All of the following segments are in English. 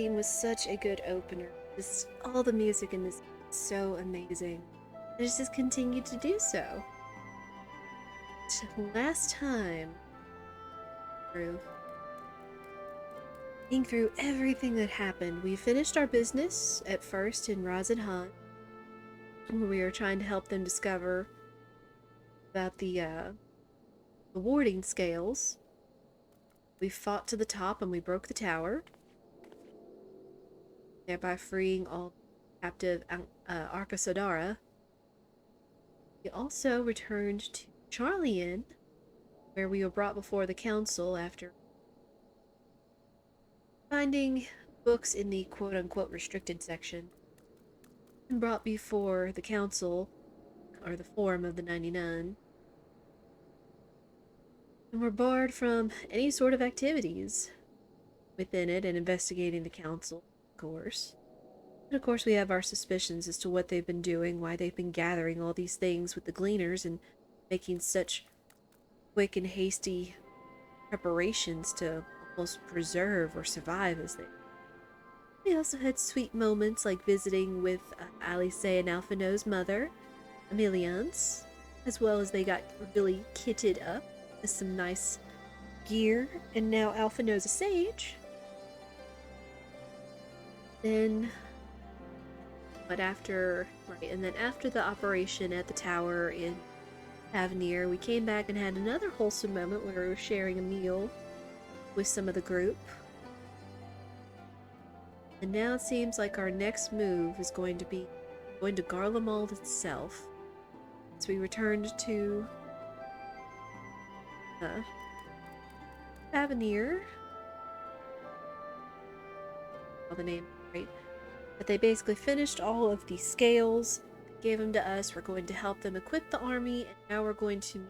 game was such a good opener. Just all the music in this is so amazing. And it's just continued to do so. Last time, through thinking through everything that happened, we finished our business at first in Razanhan, where we were trying to help them discover about the warding scales. We fought to the top and we broke the tower, thereby freeing all captive Arkasodara. We also returned to Charlian, where we were brought before the council after finding books in the quote-unquote restricted section, and brought before the council, or the Forum of the 99, and were barred from any sort of activities within it and investigating the council, of course. And of course we have our suspicions as to what they've been doing, why they've been gathering all these things with the gleaners and making such quick and hasty preparations to almost preserve or survive as they. We also had sweet moments like visiting with Alice and Alphino's mother, Emiliance, as well as they got really kitted up with some nice gear, and now Alphino's a sage. Then, but after, right, and then after the operation at the tower in Avenir, we came back and had another wholesome moment where we were sharing a meal with some of the group. And now it seems like our next move is going to be going to Garlemald itself. So we returned to Avenir. All the name right. But they basically finished all of the scales, gave them to us. We're going to help them equip the army, and now we're going to meet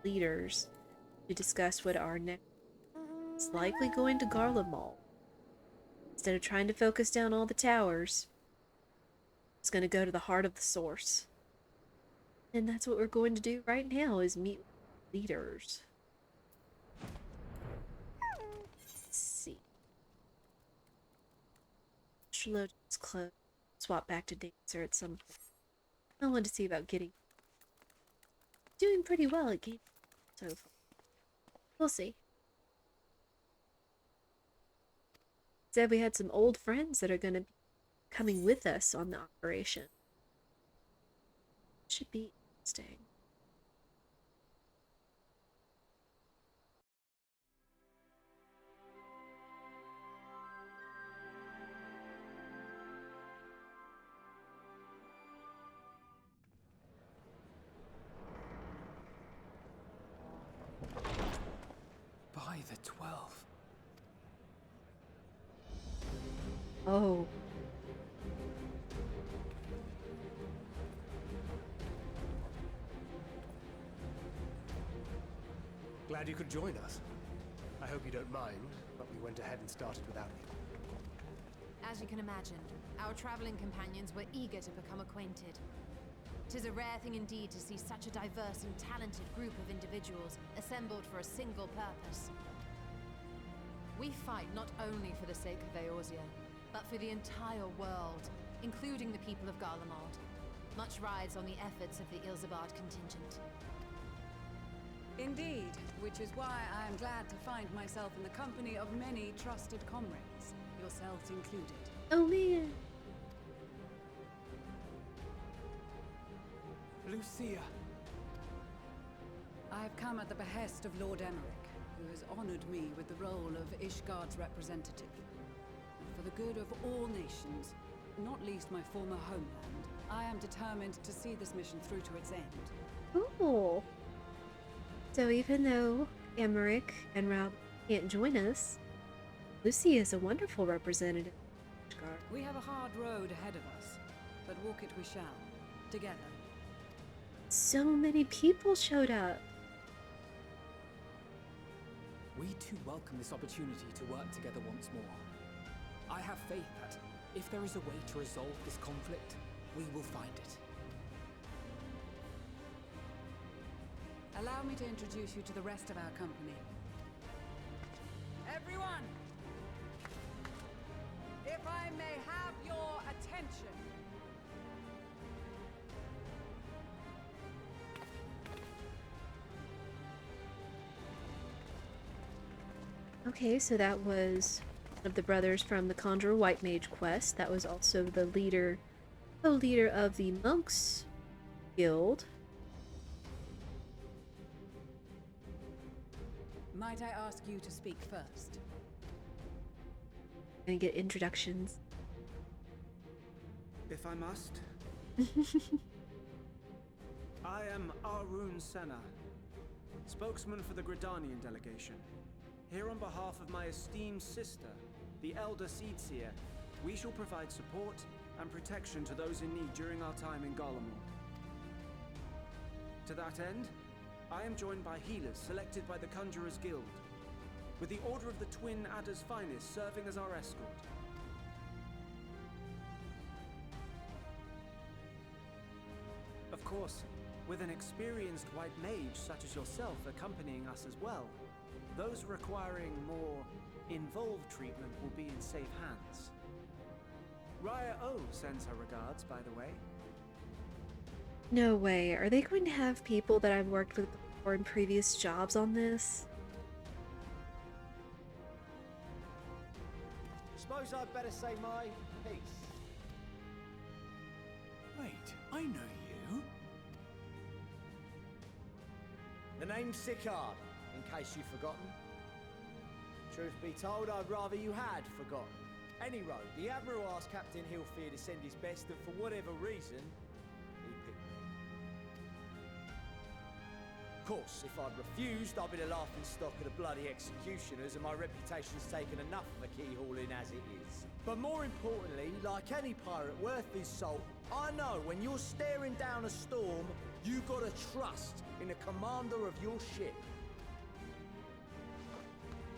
leaders to discuss what our next is. Likely going to Garlemald. Instead of trying to focus down all the towers, it's going to go to the heart of the source. And that's what we're going to do right now, is meet leaders. Let's see. Charlotte is close. Swap back to Dancer at some point. I want to see about getting doing pretty well at game so far. We'll see. Said we had some old friends that are going to be coming with us on the operation. Should be interesting. By the 12. Oh. Glad you could join us. I hope you don't mind, but we went ahead and started without you. As you can imagine, our traveling companions were eager to become acquainted. 'Tis a rare thing indeed to see such a diverse and talented group of individuals assembled for a single purpose. We fight not only for the sake of Eorzea, but for the entire world, including the people of Garlemald. Much rides on the efforts of the Ilzabard contingent. Indeed, which is why I am glad to find myself in the company of many trusted comrades, yourselves included. Oh man. Lucia! I have come at the behest of Lord Emmerich, who has honored me with the role of Ishgard's representative. For the good of all nations, not least my former homeland, I am determined to see this mission through to its end. Cool. So even though Emmerich and Rob can't join us, Lucy is a wonderful representative. We have a hard road ahead of us, but walk it we shall, together. So many people showed up. We too welcome this opportunity to work together once more. I have faith that, if there is a way to resolve this conflict, we will find it. Allow me to introduce you to the rest of our company. Everyone! If Okay, so that was one of the brothers from the Conjurer White Mage quest. That was also the co-leader of the Monks Guild. Might I ask you to speak first? Gonna get introductions. If I must. I am Arun Senna, spokesman for the Gridanian delegation. Here on behalf of my esteemed sister, the Elder Seedseer, we shall provide support and protection to those in need during our time in Garlemald. To that end, I am joined by healers selected by the Conjurers Guild, with the Order of the Twin Adder's Finest serving as our escort. Of course, with an experienced white mage such as yourself accompanying us as well, those requiring more involved treatment will be in safe hands. Raya O sends her regards, by the way. No way. Are they going to have people that I've worked with before in previous jobs on this? Suppose I'd better say my piece. Wait, I know you. The name's Sicard, in case you've forgotten. Truth be told, I'd rather you had forgotten. Any road, the Admiral asked Captain Hillfear to send his best, and for whatever reason, he picked me. Of course, if I'd refused, I'd be the laughing stock of the bloody executioners, and my reputation's taken enough of a keyhauling as it is. But more importantly, like any pirate worth his salt, I know when you're staring down a storm, you gotta trust in the commander of your ship.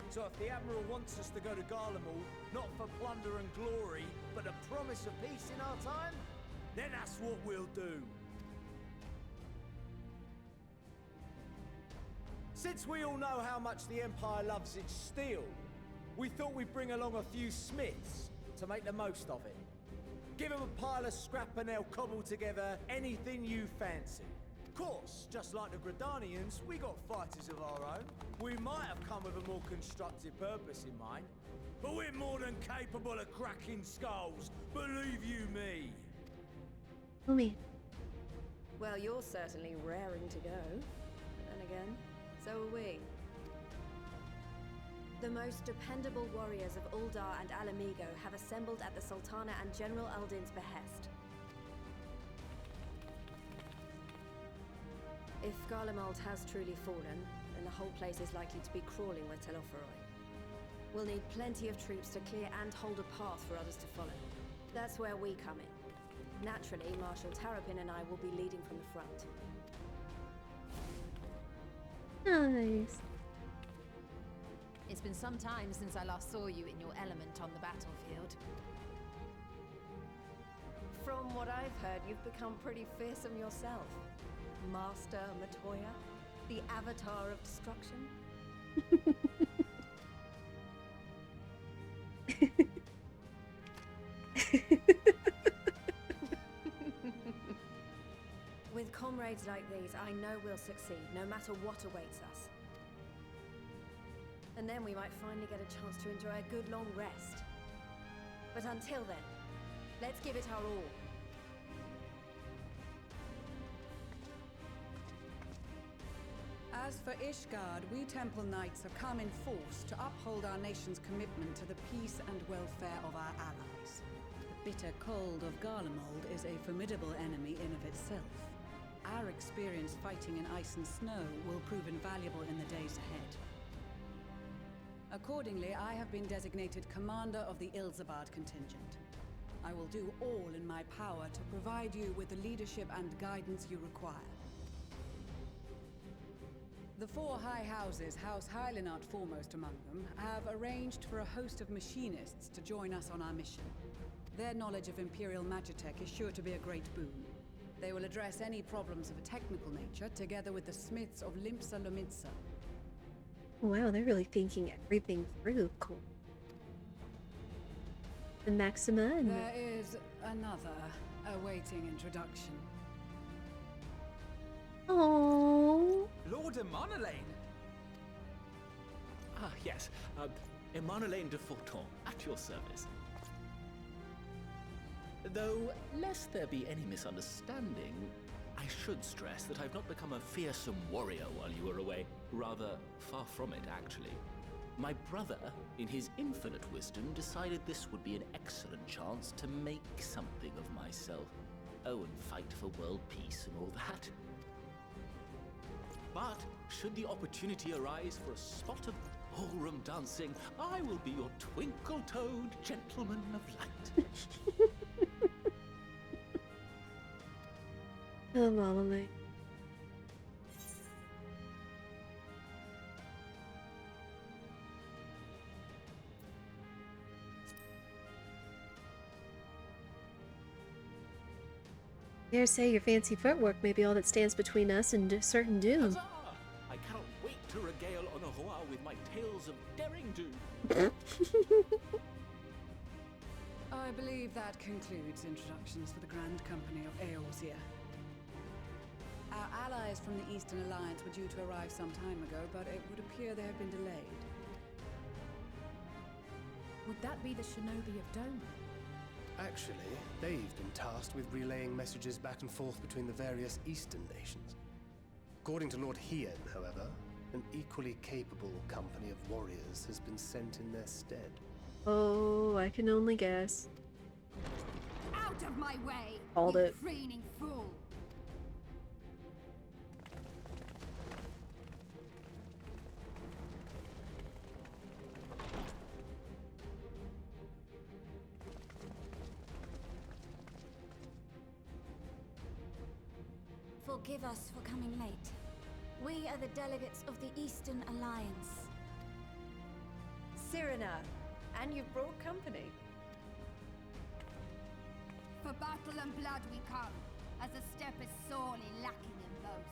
So if the Admiral wants us to go to Garlemald, not for plunder and glory, but the promise of peace in our time, then that's what we'll do. Since we all know how much the Empire loves its steel, we thought we'd bring along a few smiths to make the most of it. Give them a pile of scrap and they'll cobble together anything you fancy. Of course, just like the Gridanians, we got fighters of our own. We might have come with a more constructive purpose in mind, but we're more than capable of cracking skulls, believe you me. Oh me. Well, you're certainly raring to go. But then again, so are we. The most dependable warriors of Uldar and Alamigo have assembled at the Sultana and General Aldin's behest. If Garlemald has truly fallen, then the whole place is likely to be crawling with Telophoroi. We'll need plenty of troops to clear and hold a path for others to follow. That's where we come in. Naturally, Marshal Terrapin and I will be leading from the front. Nice. It's been some time since I last saw you in your element on the battlefield. From what I've heard, you've become pretty fearsome yourself. Master Matoya, the avatar of destruction. With comrades like these, I know we'll succeed, no matter what awaits us. And then we might finally get a chance to enjoy a good long rest. But until then, let's give it our all. As for Ishgard, we Temple Knights have come in force to uphold our nation's commitment to the peace and welfare of our allies. The bitter cold of Garlemald is a formidable enemy in of itself. Our experience fighting in ice and snow will prove invaluable in the days ahead. Accordingly, I have been designated commander of the Ilzabard contingent. I will do all in my power to provide you with the leadership and guidance you require. The four high houses, House Hylinart foremost among them, have arranged for a host of machinists to join us on our mission. Their knowledge of Imperial Magitech is sure to be a great boon. They will address any problems of a technical nature, together with the smiths of Limpsa Lomitsa. Wow, they're really thinking everything through. Cool. And Maxima and... There is another awaiting introduction. Oh. Lord of Monolane! Ah, yes. Emmanuel de Forton, at your service. Though, lest there be any misunderstanding, I should stress that I've not become a fearsome warrior while you were away. Rather, far from it, actually. My brother, in his infinite wisdom, decided this would be an excellent chance to make something of myself. Oh, and fight for world peace and all that. But, should the opportunity arise for a spot of ballroom dancing, I will be your twinkle-toed gentleman of light. Oh, Mama Lee. Dare say your fancy footwork may be all that stands between us and certain doom. Huzzah! I cannot wait to regale Honorat with my tales of daring do. I believe that concludes introductions for the Grand Company of Eorzea. Our allies from the Eastern Alliance were due to arrive some time ago, but it would appear they have been delayed. Would that be the shinobi of Dome? Actually, they've been tasked with relaying messages back and forth between the various Eastern nations. According to Lord Hien, however, an equally capable company of warriors has been sent in their stead. Oh, I can only guess. Out of my way, Called you it. preening fool! Forgive us for coming late. We are the delegates of the Eastern Alliance. Cyrano, and you've brought company. For battle and blood we come, as the steppe is sorely lacking in both.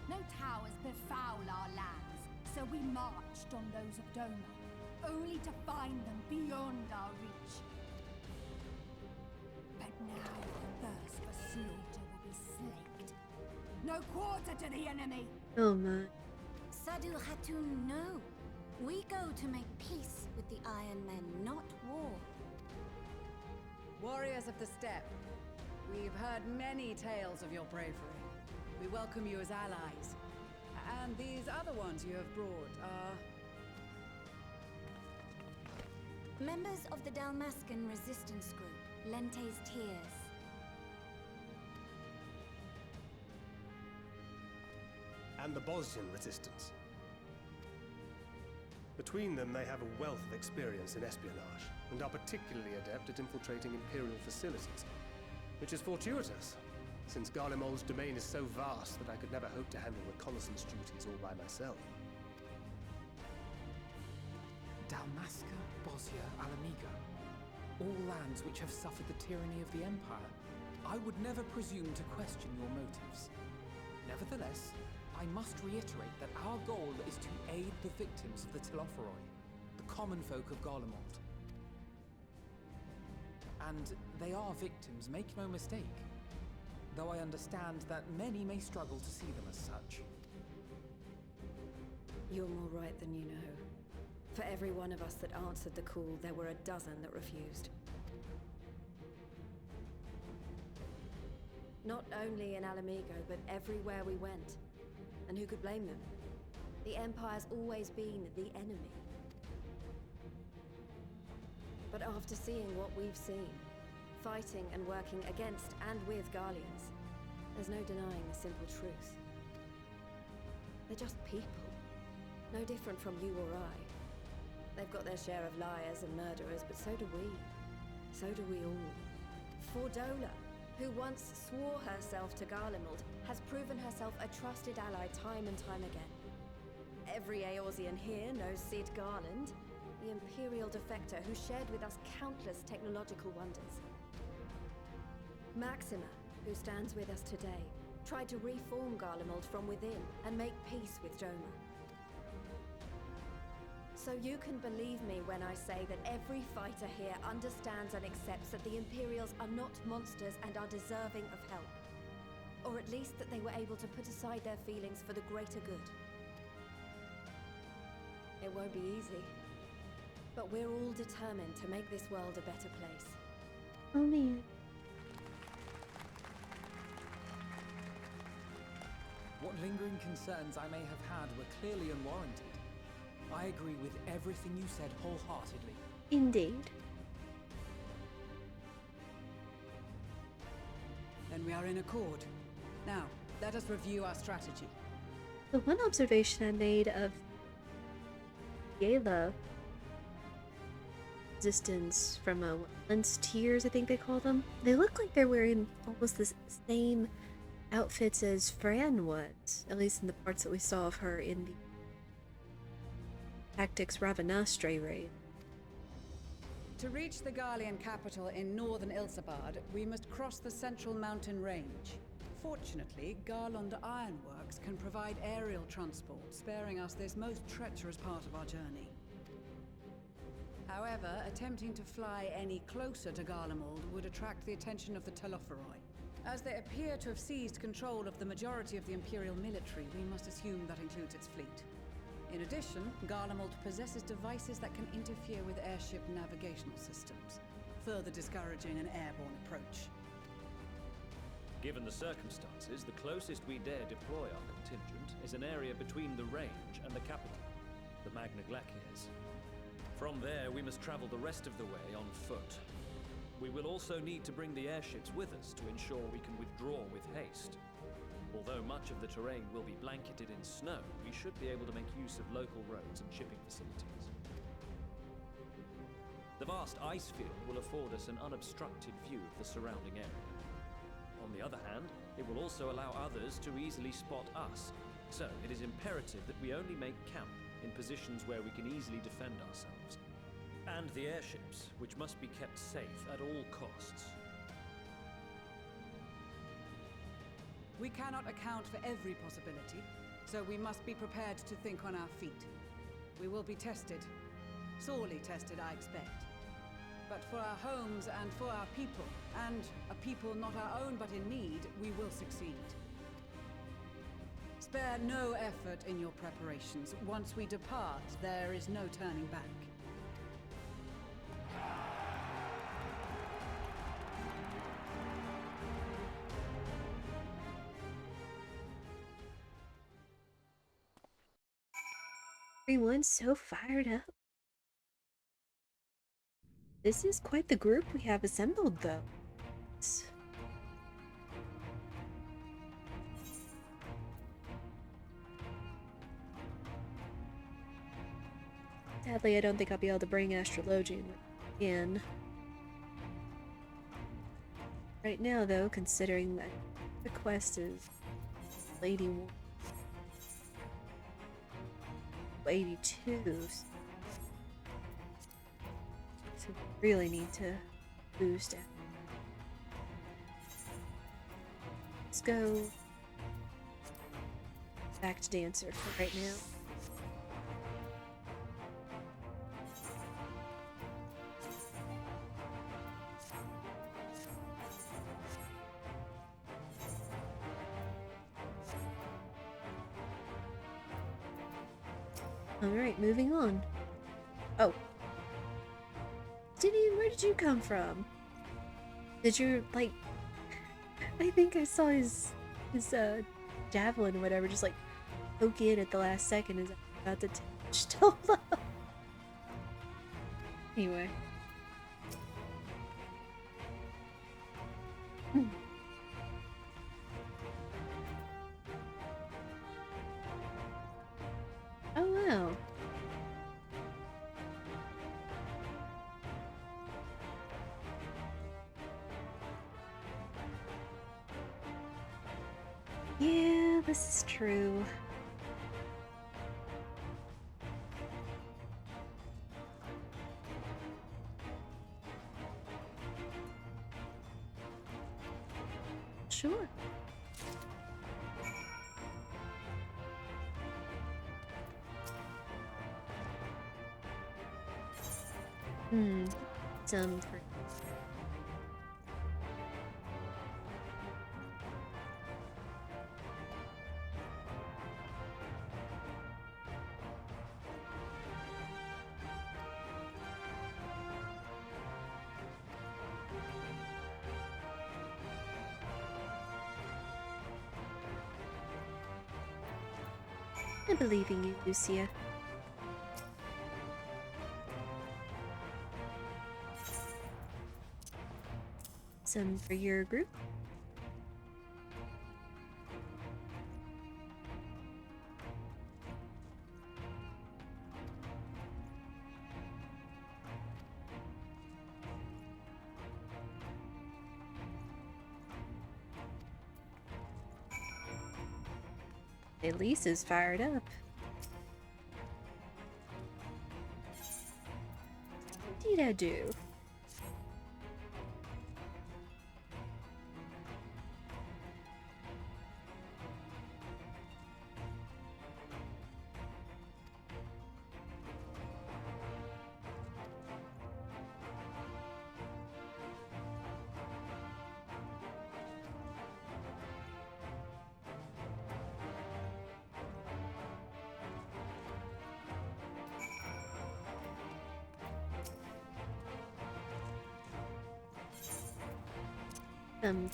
No towers befoul our lands, so we marched on those of Doma, only to find them beyond our reach. But now the thirst for slaughter will be slaked. No quarter to the enemy! Oh my. Sadu Hatun, no. We go to make peace with the Iron Men, not war. Warriors of the Steppe, we've heard many tales of your bravery. We welcome you as allies. And these other ones you have brought are... Members of the Dalmascan resistance group, Lente's Tears. And the Bosnian resistance. Between them, they have a wealth of experience in espionage, and are particularly adept at infiltrating Imperial facilities, which is fortuitous, since Garlemald's domain is so vast that I could never hope to handle reconnaissance duties all by myself. Dalmasca, Bosnia, Alamiga. All lands which have suffered the tyranny of the Empire. I would never presume to question your motives. Nevertheless, I must reiterate that our goal is to aid the victims of the Telophoroi, the common folk of Garlemald. And they are victims, make no mistake. Though I understand that many may struggle to see them as such. You're more right than you know. For every one of us that answered the call, there were a dozen that refused. Not only in Alamigo, but everywhere we went. And who could blame them? The Empire's always been the enemy. But after seeing what we've seen, fighting and working against and with Garleans, there's no denying the simple truth. They're just people. No different from you or I. They've got their share of liars and murderers, but so do we. So do we all. Fordola, who once swore herself to Garlemald, has proven herself a trusted ally time and time again. Every Eorzean here knows Cid Garland, the Imperial defector who shared with us countless technological wonders. Maxima, who stands with us today, tried to reform Garlemald from within and make peace with Doma. So you can believe me when I say that every fighter here understands and accepts that the Imperials are not monsters and are deserving of help. Or at least that they were able to put aside their feelings for the greater good. It won't be easy. But we're all determined to make this world a better place. Oh man. What lingering concerns I may have had were clearly unwarranted. I agree with everything you said wholeheartedly. Indeed. Then we are in accord. Now, let us review our strategy. The one observation I made of Yela resistance from Lens Tears, I think they call them. They look like they're wearing almost the same outfits as Fran was, at least in the parts that we saw of her in the Tactics Ravenastre raid. To reach the Garlean capital in northern Ilsabard, we must cross the central mountain range. Fortunately, Garlond Ironworks can provide aerial transport, sparing us this most treacherous part of our journey. However, attempting to fly any closer to Garlemald would attract the attention of the Telophoroi. As they appear to have seized control of the majority of the Imperial military, we must assume that includes its fleet. In addition, Garlemald possesses devices that can interfere with airship navigational systems, further discouraging an airborne approach. Given the circumstances, the closest we dare deploy our contingent is an area between the range and the capital, the Magna Glaciers. From there, we must travel the rest of the way on foot. We will also need to bring the airships with us to ensure we can withdraw with haste. Although much of the terrain will be blanketed in snow, we should be able to make use of local roads and shipping facilities. The vast ice field will afford us an unobstructed view of the surrounding area. On the other hand, it will also allow others to easily spot us, so it is imperative that we only make camp in positions where we can easily defend ourselves. And the airships, which must be kept safe at all costs. We cannot account for every possibility, so we must be prepared to think on our feet. We will be tested. Sorely tested, I expect. But for our homes and for our people, and a people not our own but in need, we will succeed. Spare no effort in your preparations. Once we depart, there is no turning back. Everyone's so fired up. This is quite the group we have assembled, though. Sadly, I don't think I'll be able to bring Astrologian in. Right now, though, considering that the quest is Lady 82, so we really need to boost it. Let's go back to Dancer for right now. Alright, moving on. Oh. Gideon, where did you come from? Did you, like... I think I saw his javelin or whatever just, like, poke in at the last second as I was about to still up. Anyway. Oh, wow. Yeah, this is true. Sure. Some for I believe in you, Lucia. Some for your group. Elise is fired up. Indeed I do.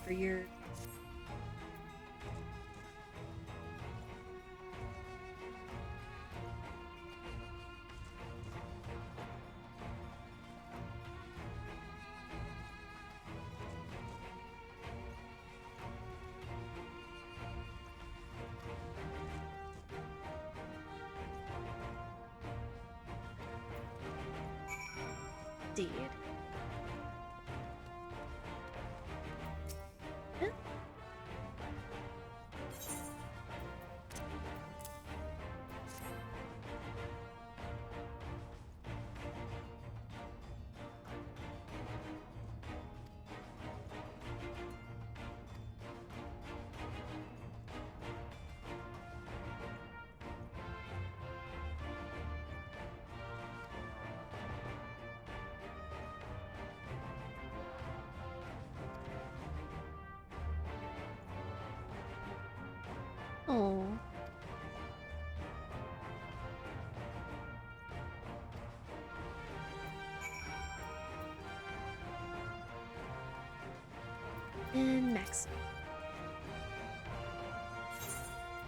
For your deed. Oh. And Max.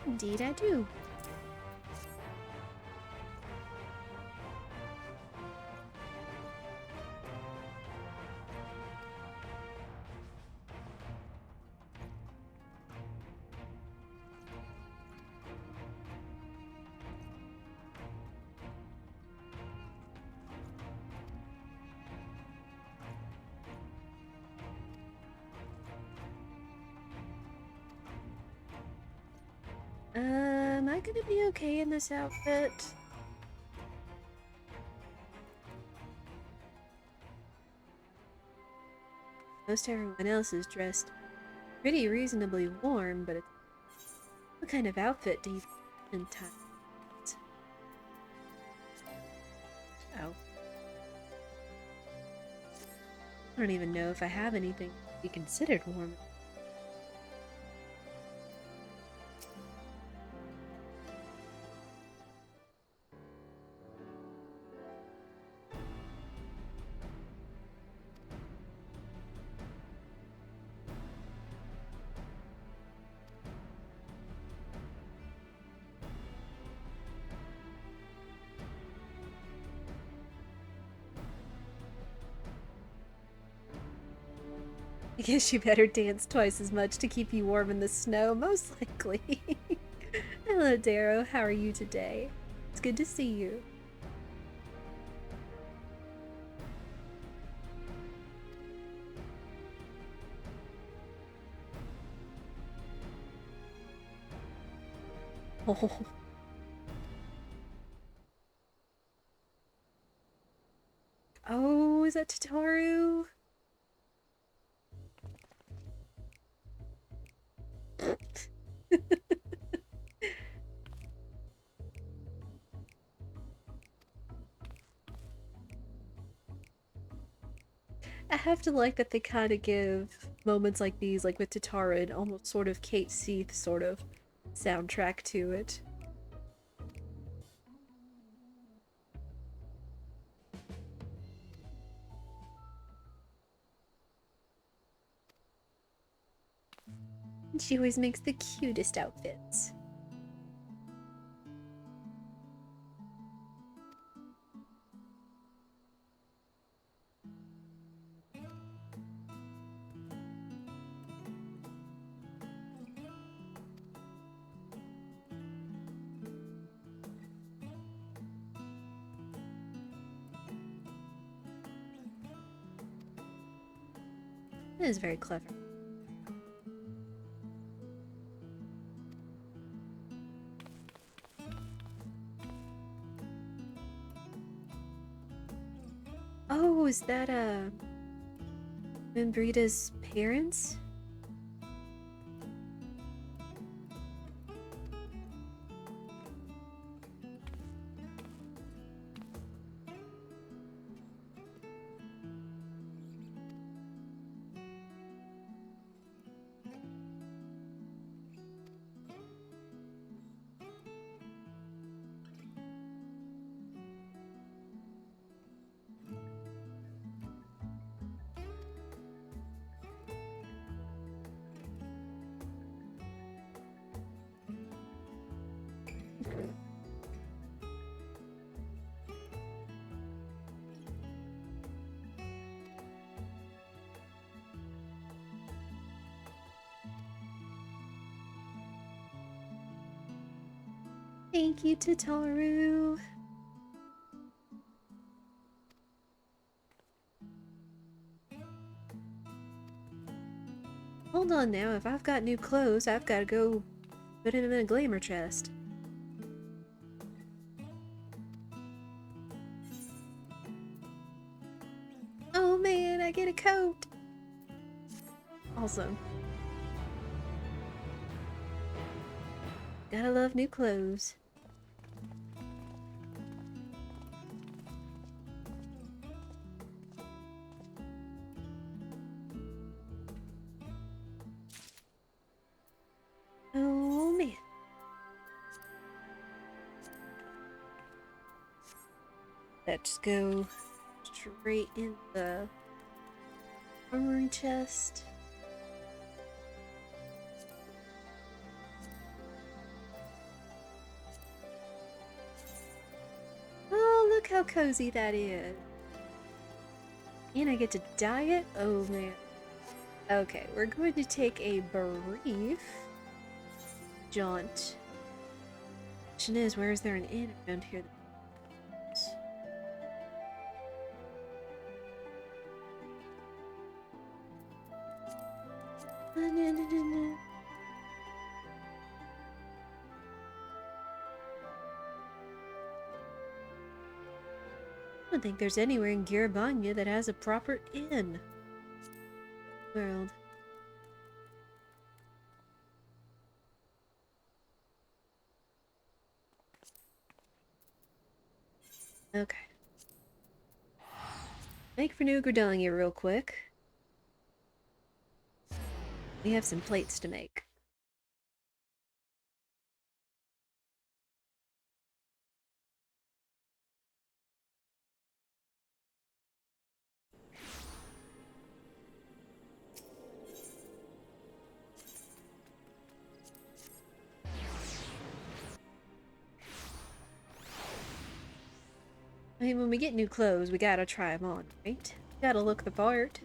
Indeed I do. Am I gonna be okay in this outfit? Most everyone else is dressed pretty reasonably warm, but what kind of outfit do you in time? Oh. I don't even know if I have anything to be considered warm. I guess you better dance twice as much to keep you warm in the snow, most likely. Hello, Darrow. How are you today? It's good to see you. Oh. Oh, is that Tataru? I have to like that they kind of give moments like these, like with Tataru, an almost sort of Kate Seath sort of soundtrack to it. And she always makes the cutest outfits. That is very clever. Oh, is that Membrida's parents? Thank you, Tataru. Hold on now, if I've got new clothes, I've got to go put them in a glamour chest. Oh man, I get a coat! Awesome. Gotta love new clothes. Oh man. Let's go straight in the armory chest. Oh, look how cozy that is. And I get to dye it? Oh man. Okay, we're going to take a brief jaunt. Question is, where is there an inn around here? I don't think there's anywhere in Girabanya that has a proper inn. World. Okay. Make for New Gridania real quick. We have some plates to make. I mean, when we get new clothes, we gotta try them on, right? Gotta look the part.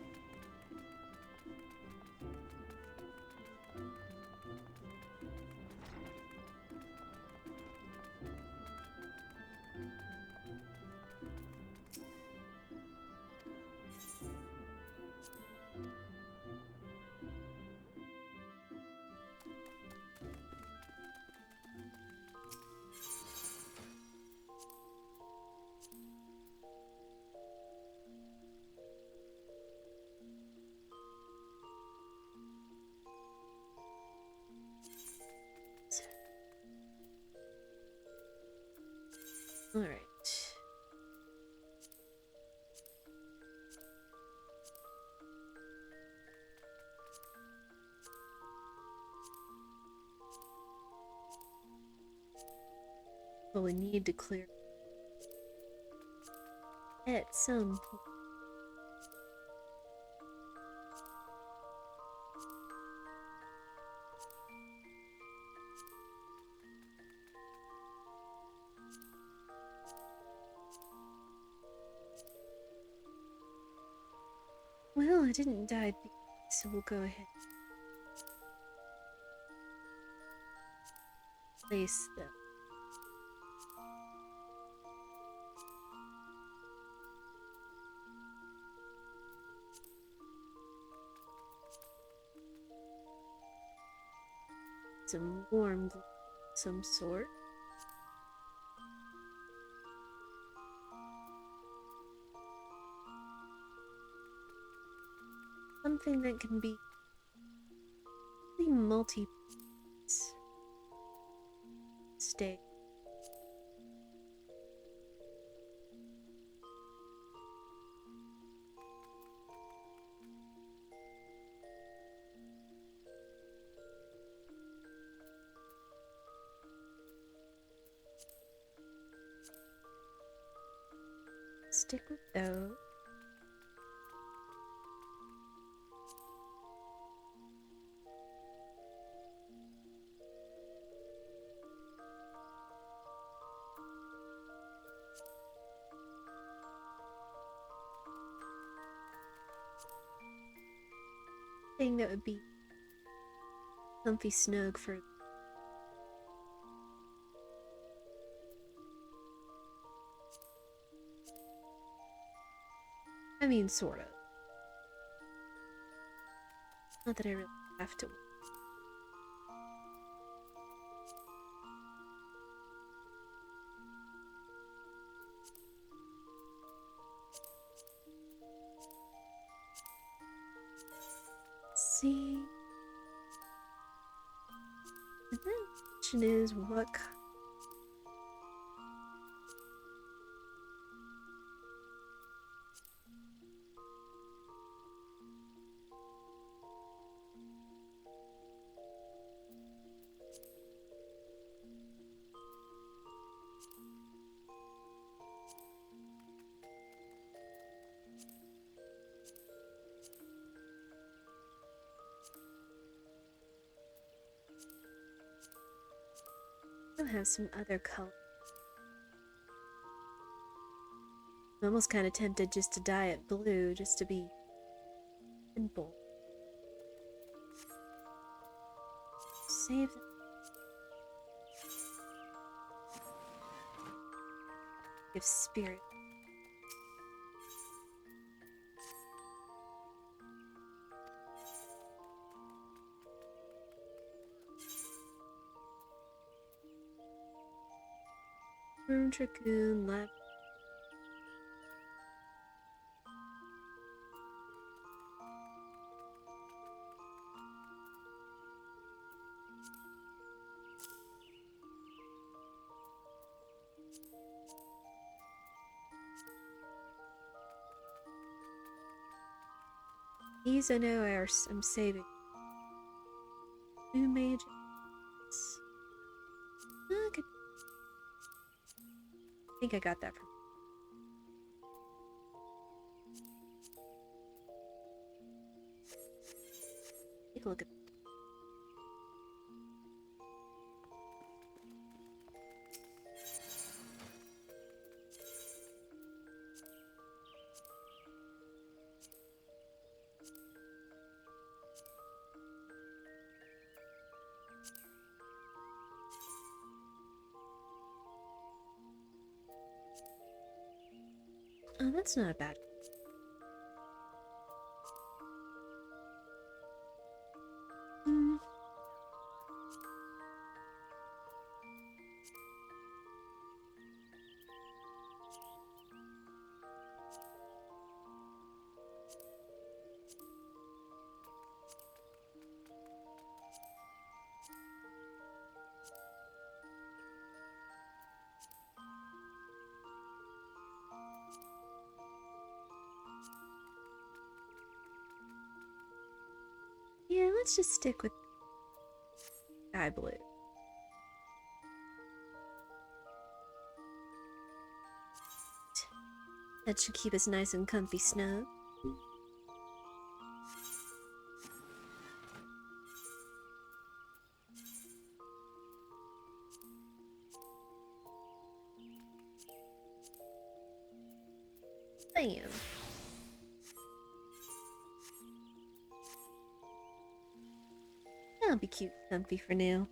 Alright. Well, we need to clear at some point. Well, I didn't die, so we'll go ahead. Place them. some warm glow of some sort. Something that can be really stay. Stick with those. Thing that would be comfy snug for I mean, sort of. Not that I really have to. See. And then the question is what I'll have some other color. I'm almost kind of tempted just to dye it blue, just to be simple. Save them. Give spirit. Dragoon, left. These I know I'm saving. Two mages. Okay. I think I got that from. Take a look at. Oh, that's not bad. Yeah, let's just stick with sky blue. That should keep us nice and comfy snug. Bam. That'll be cute and comfy for now.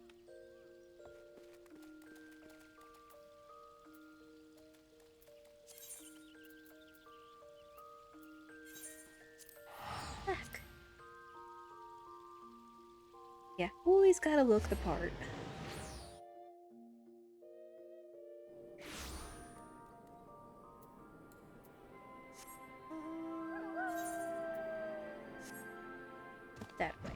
Back. Yeah, always gotta look the part. That way.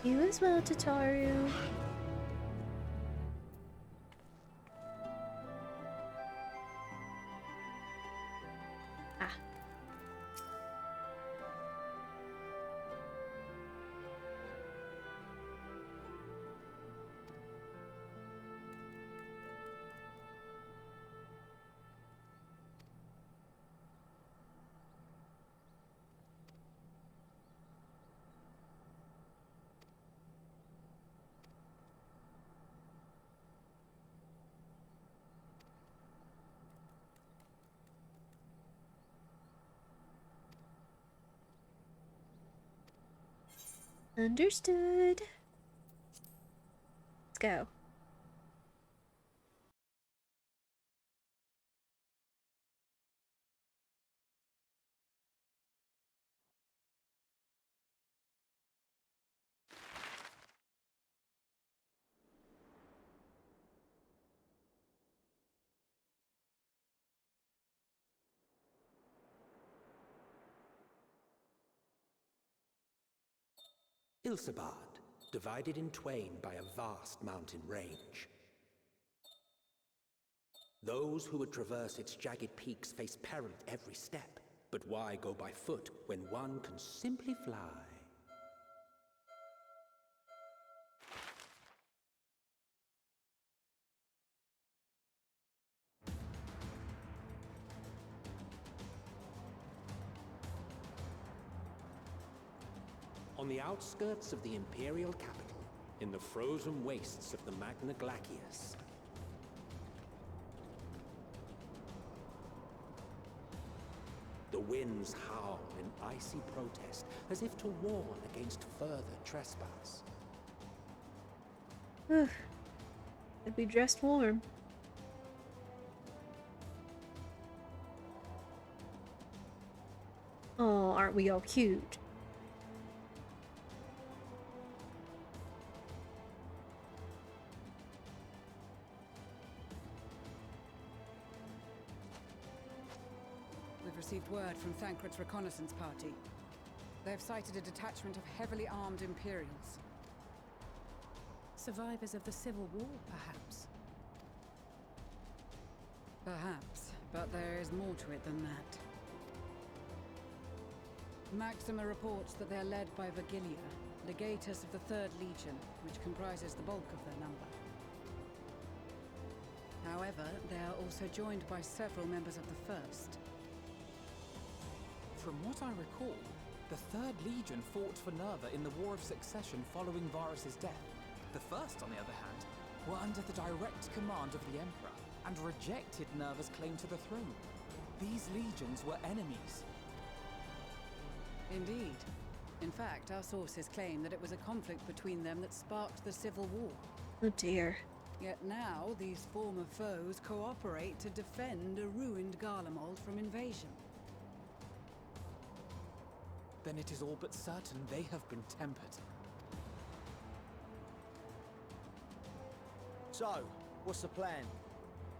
You as well, Tataru. Ah. Understood. Let's go. Ilsabard, divided in twain by a vast mountain range. Those who would traverse its jagged peaks face peril at every step. But why go by foot when one can simply fly? On the outskirts of the Imperial capital, in the frozen wastes of the Magna Glacius, the winds howl in icy protest, as if to warn against further trespass. Ugh. I'd be dressed warm. Oh, aren't we all cute? We've received word from Thancred's reconnaissance party. They've sighted a detachment of heavily armed Imperials. Survivors of the Civil War, perhaps? Perhaps, but there is more to it than that. Maxima reports that they are led by Vergilia, legatus of the 3rd Legion, which comprises the bulk of their number. However, they are also joined by several members of the 1st. From what I recall, the 3rd Legion fought for Nerva in the War of Succession following Varus's death. The 1st, on the other hand, were under the direct command of the Emperor and rejected Nerva's claim to the throne. These legions were enemies. Indeed. In fact, our sources claim that it was a conflict between them that sparked the Civil War. Oh dear. Yet now, these former foes cooperate to defend a ruined Garlemald from invasion. Then it is all but certain they have been tempered. So, what's the plan?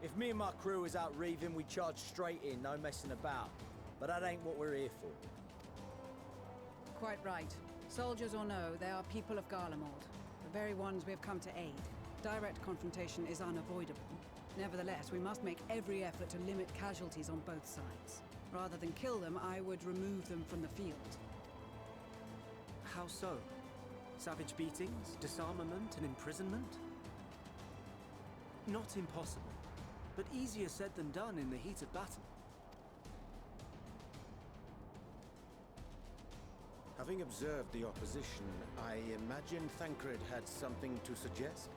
If me and my crew is out reaving, we charge straight in, no messing about. But that ain't what we're here for. Quite right. Soldiers or no, they are people of Garlemald, the very ones we have come to aid. Direct confrontation is unavoidable. Nevertheless, we must make every effort to limit casualties on both sides. Rather than kill them, I would remove them from the field. How so? Savage beatings, disarmament, and imprisonment? Not impossible, but easier said than done in the heat of battle. Having observed the opposition, I imagine Thancred had something to suggest?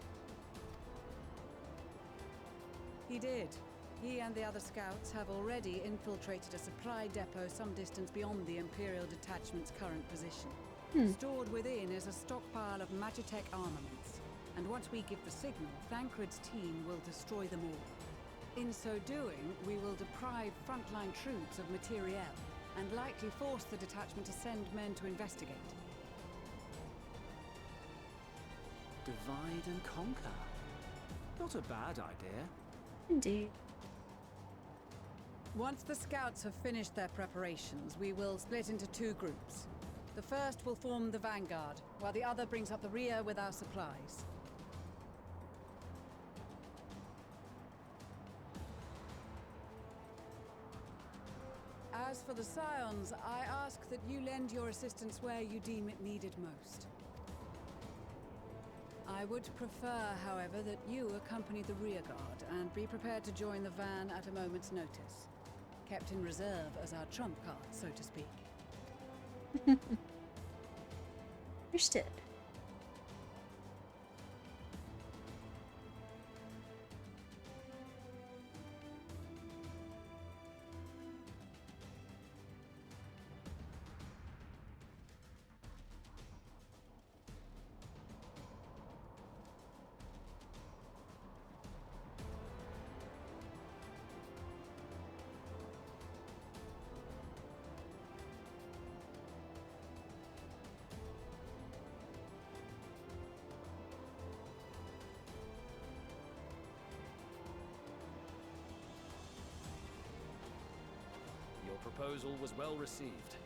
He did. He and the other scouts have already infiltrated a supply depot some distance beyond the Imperial detachment's current position. Stored within is a stockpile of Magitech armaments, and once we give the signal, Thancred's team will destroy them all. In so doing, we will deprive frontline troops of materiel, and likely force the detachment to send men to investigate. Divide and conquer. Not a bad idea. Indeed. Once the scouts have finished their preparations, we will split into two groups. The first will form the vanguard, while the other brings up the rear with our supplies. As for the Scions, I ask that you lend your assistance where you deem it needed most. I would prefer, however, that you accompany the rearguard and be prepared to join the van at a moment's notice. Kept in reserve as our trump card, so to speak. Understood. Your proposal was well received.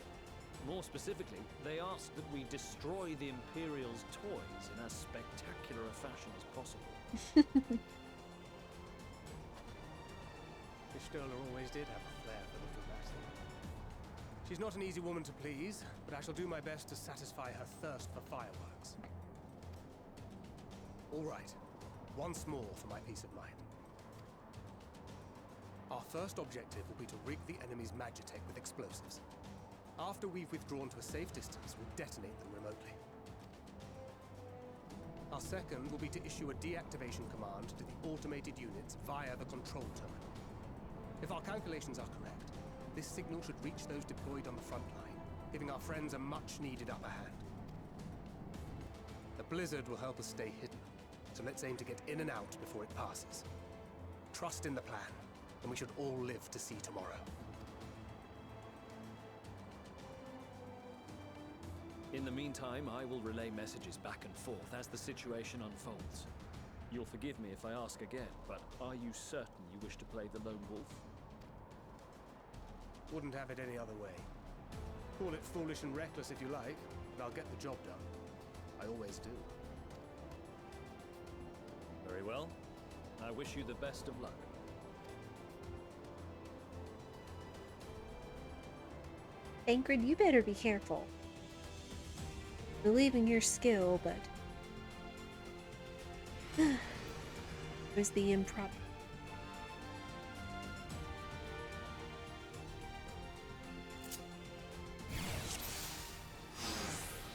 More specifically, they asked that we destroy the Imperial's toys in as spectacular a fashion as possible. Stoller always did have a flair for the dramatic. She's not an easy woman to please, but I shall do my best to satisfy her thirst for fireworks. All right, once more for my peace of mind. Our first objective will be to rig the enemy's Magitech with explosives. After we've withdrawn to a safe distance, we'll detonate them remotely. Our second will be to issue a deactivation command to the automated units via the control terminal. If our calculations are correct, this signal should reach those deployed on the front line, giving our friends a much-needed upper hand. The blizzard will help us stay hidden, so let's aim to get in and out before it passes. Trust in the plan, and we should all live to see tomorrow. In the meantime, I will relay messages back and forth as the situation unfolds. You'll forgive me if I ask again, but are you certain you wish to play the lone wolf? Wouldn't have it any other way. Call it foolish and reckless if you like, but I'll get the job done. I always do. Very well. I wish you the best of luck. Thancred, you better be careful. Believe in your skill, but it was the improper.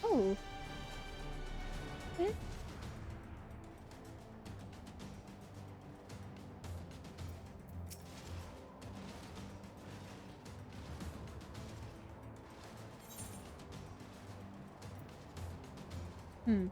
Oh. Eh? Hmm.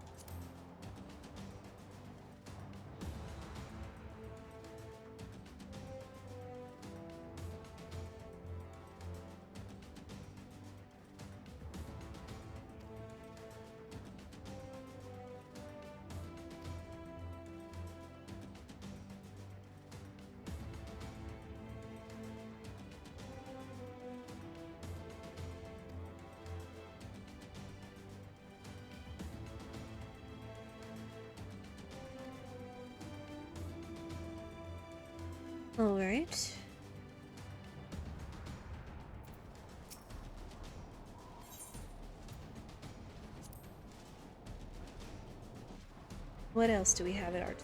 All right. What else do we have at our...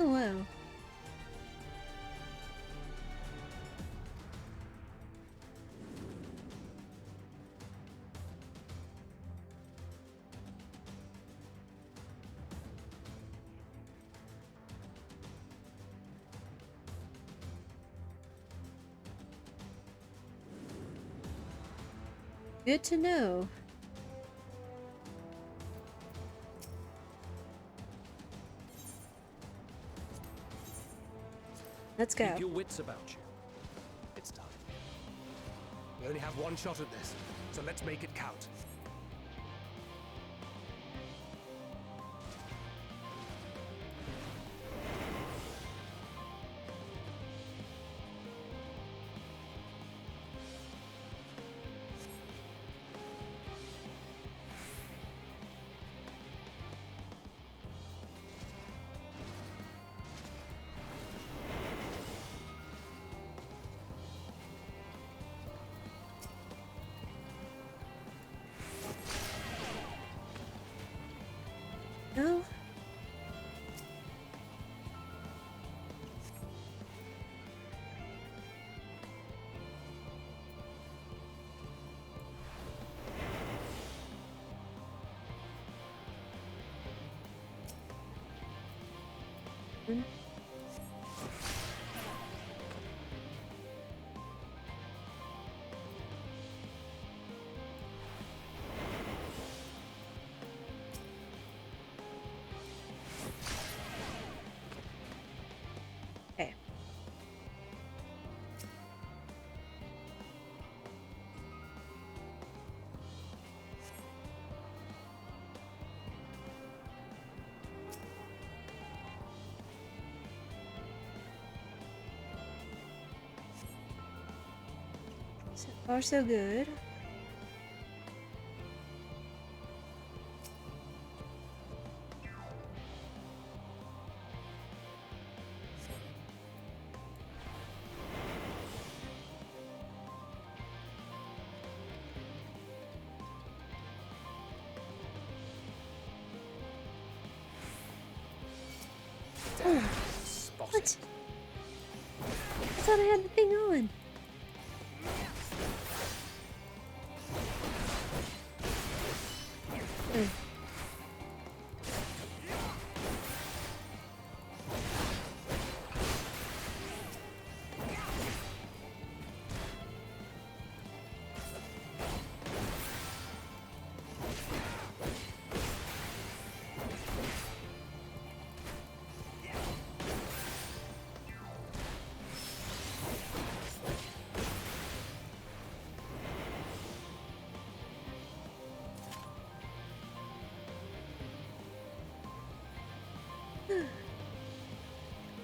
Oh wow. Good to know. Let's go. Keep your wits about you. It's time. We only have one shot at this, so let's make it count. No. Hmm. Okay. So far, so good. Oh, what? I thought I had the thing on. Oh.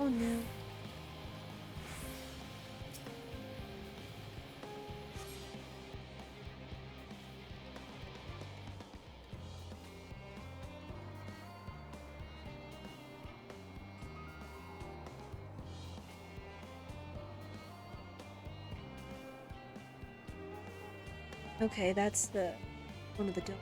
Oh no. Okay, that's the one of the doors.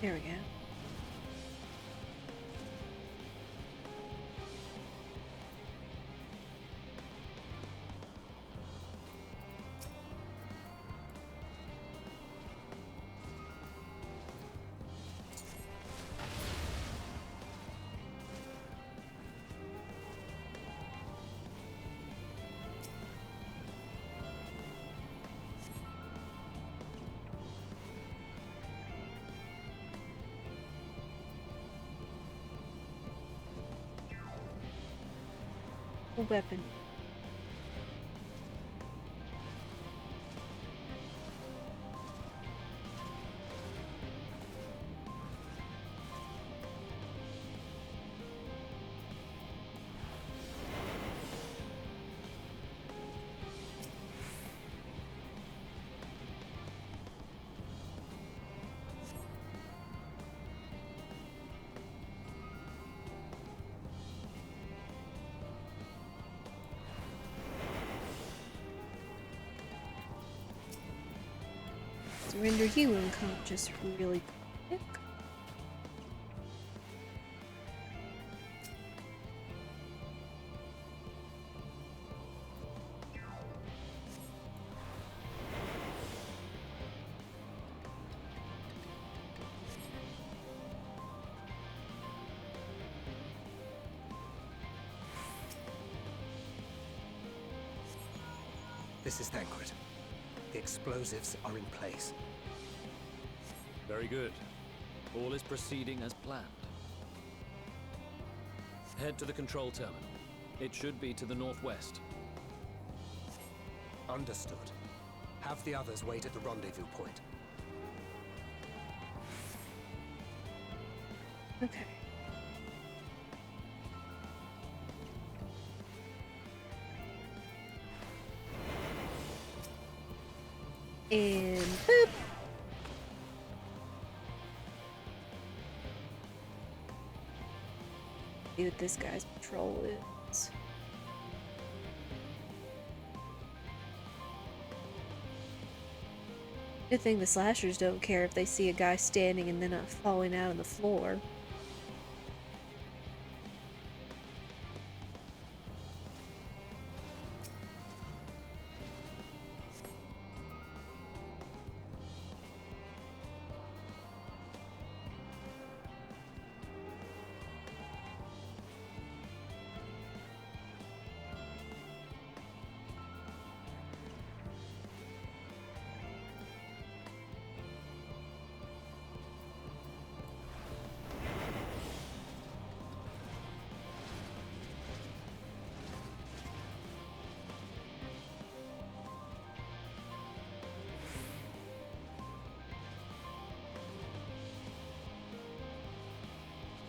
There we go. A weapon. to render you unconscious really quick. This is Thancred. The explosives are in place. Very good. All is proceeding as planned. Head to the control terminal. It should be to the northwest. Understood. Have the others wait at the rendezvous point. Okay. And boop. See what this guy's patrol is. Good thing the slashers don't care if they see a guy standing and then falling out on the floor.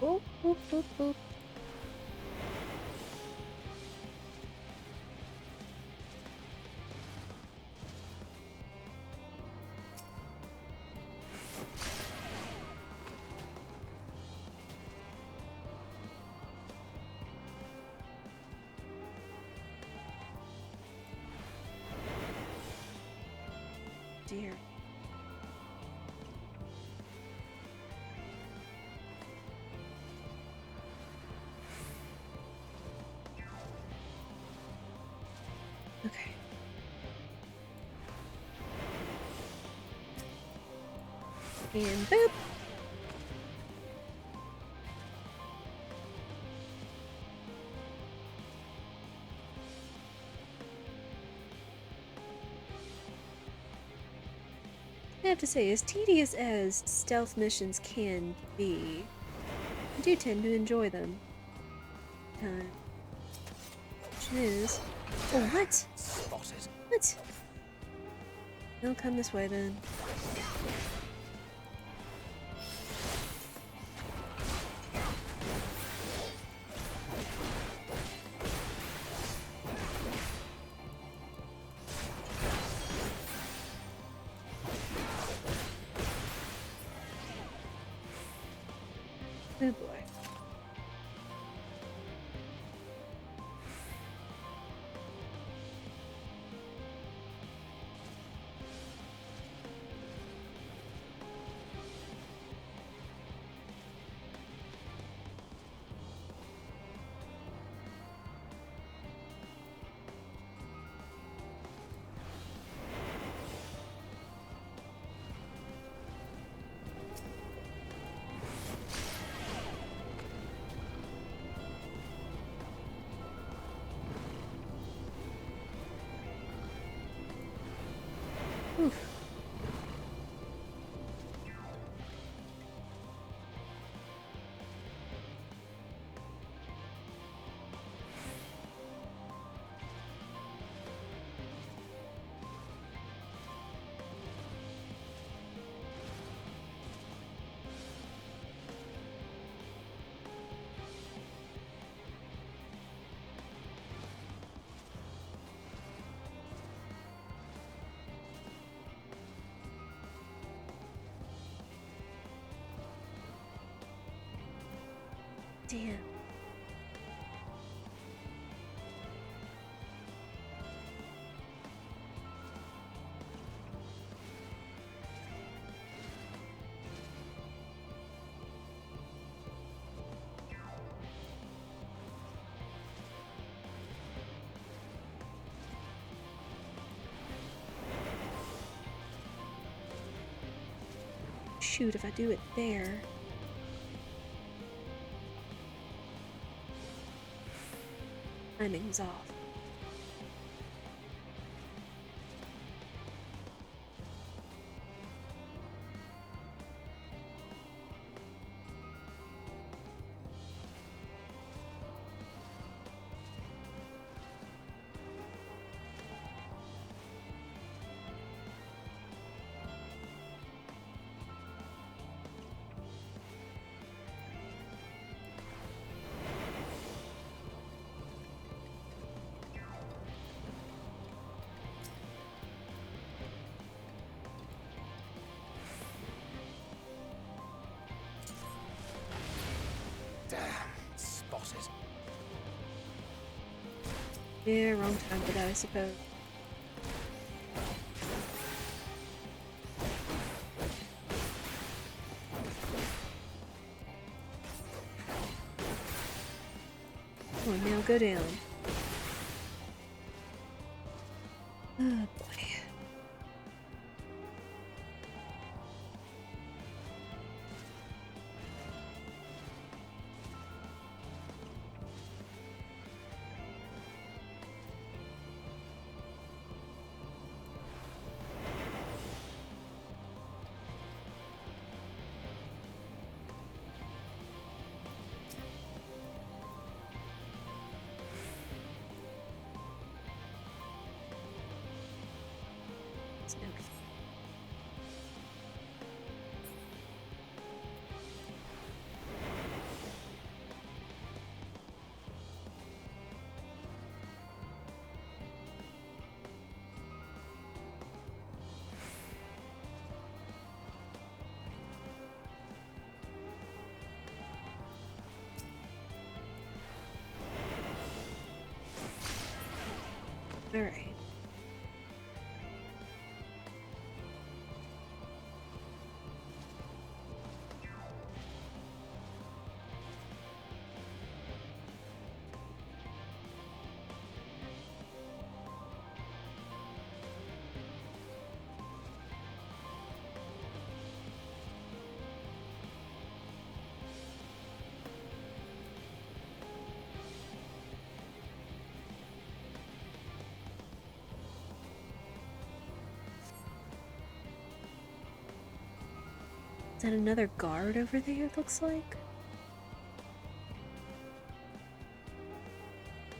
Boop, boop, boop, boop. Dear. Okay. And boop. I have to say, as tedious as stealth missions can be, I do tend to enjoy them. Question is, oh, what? Spotted. What? They'll come this way then. Oh boy. Oof. Damn. shoot if I do it there. Timing's off. Damn, spotted. Yeah, wrong time for that, I suppose. Come on, now go down. Oh boy. All right. Is that another guard over there, it looks like?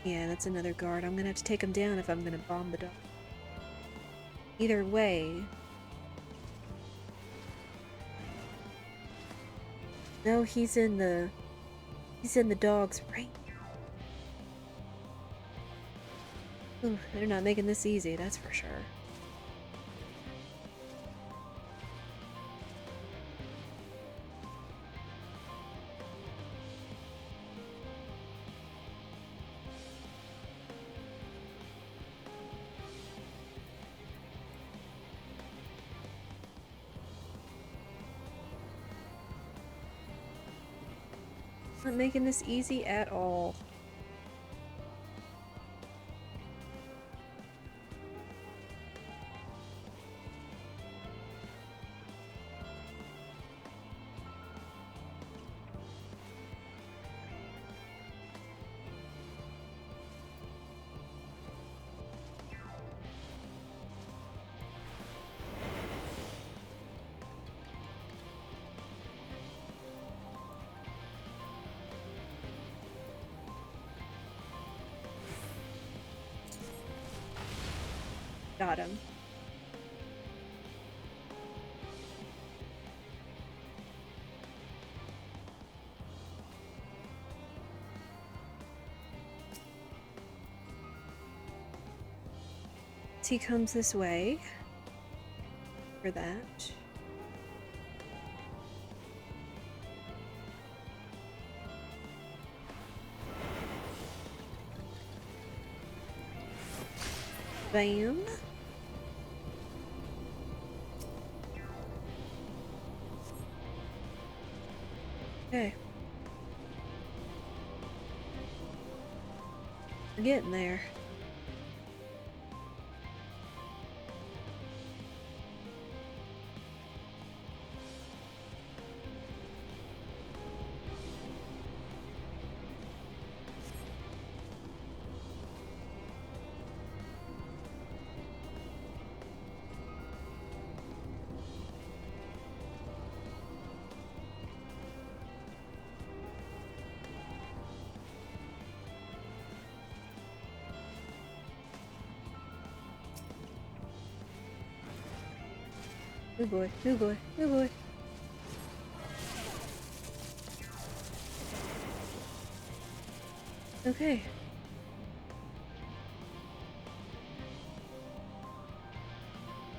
Yeah, that's another guard. I'm gonna have to take him down if I'm gonna bomb the dog. Either way... No, he's in the dog's range. Ooh, they're not making this easy, that's for sure. Not making this easy at all. Got him. He comes this way for that. Bam. Okay. We're getting there. Oh boy, oh boy, oh boy. Okay.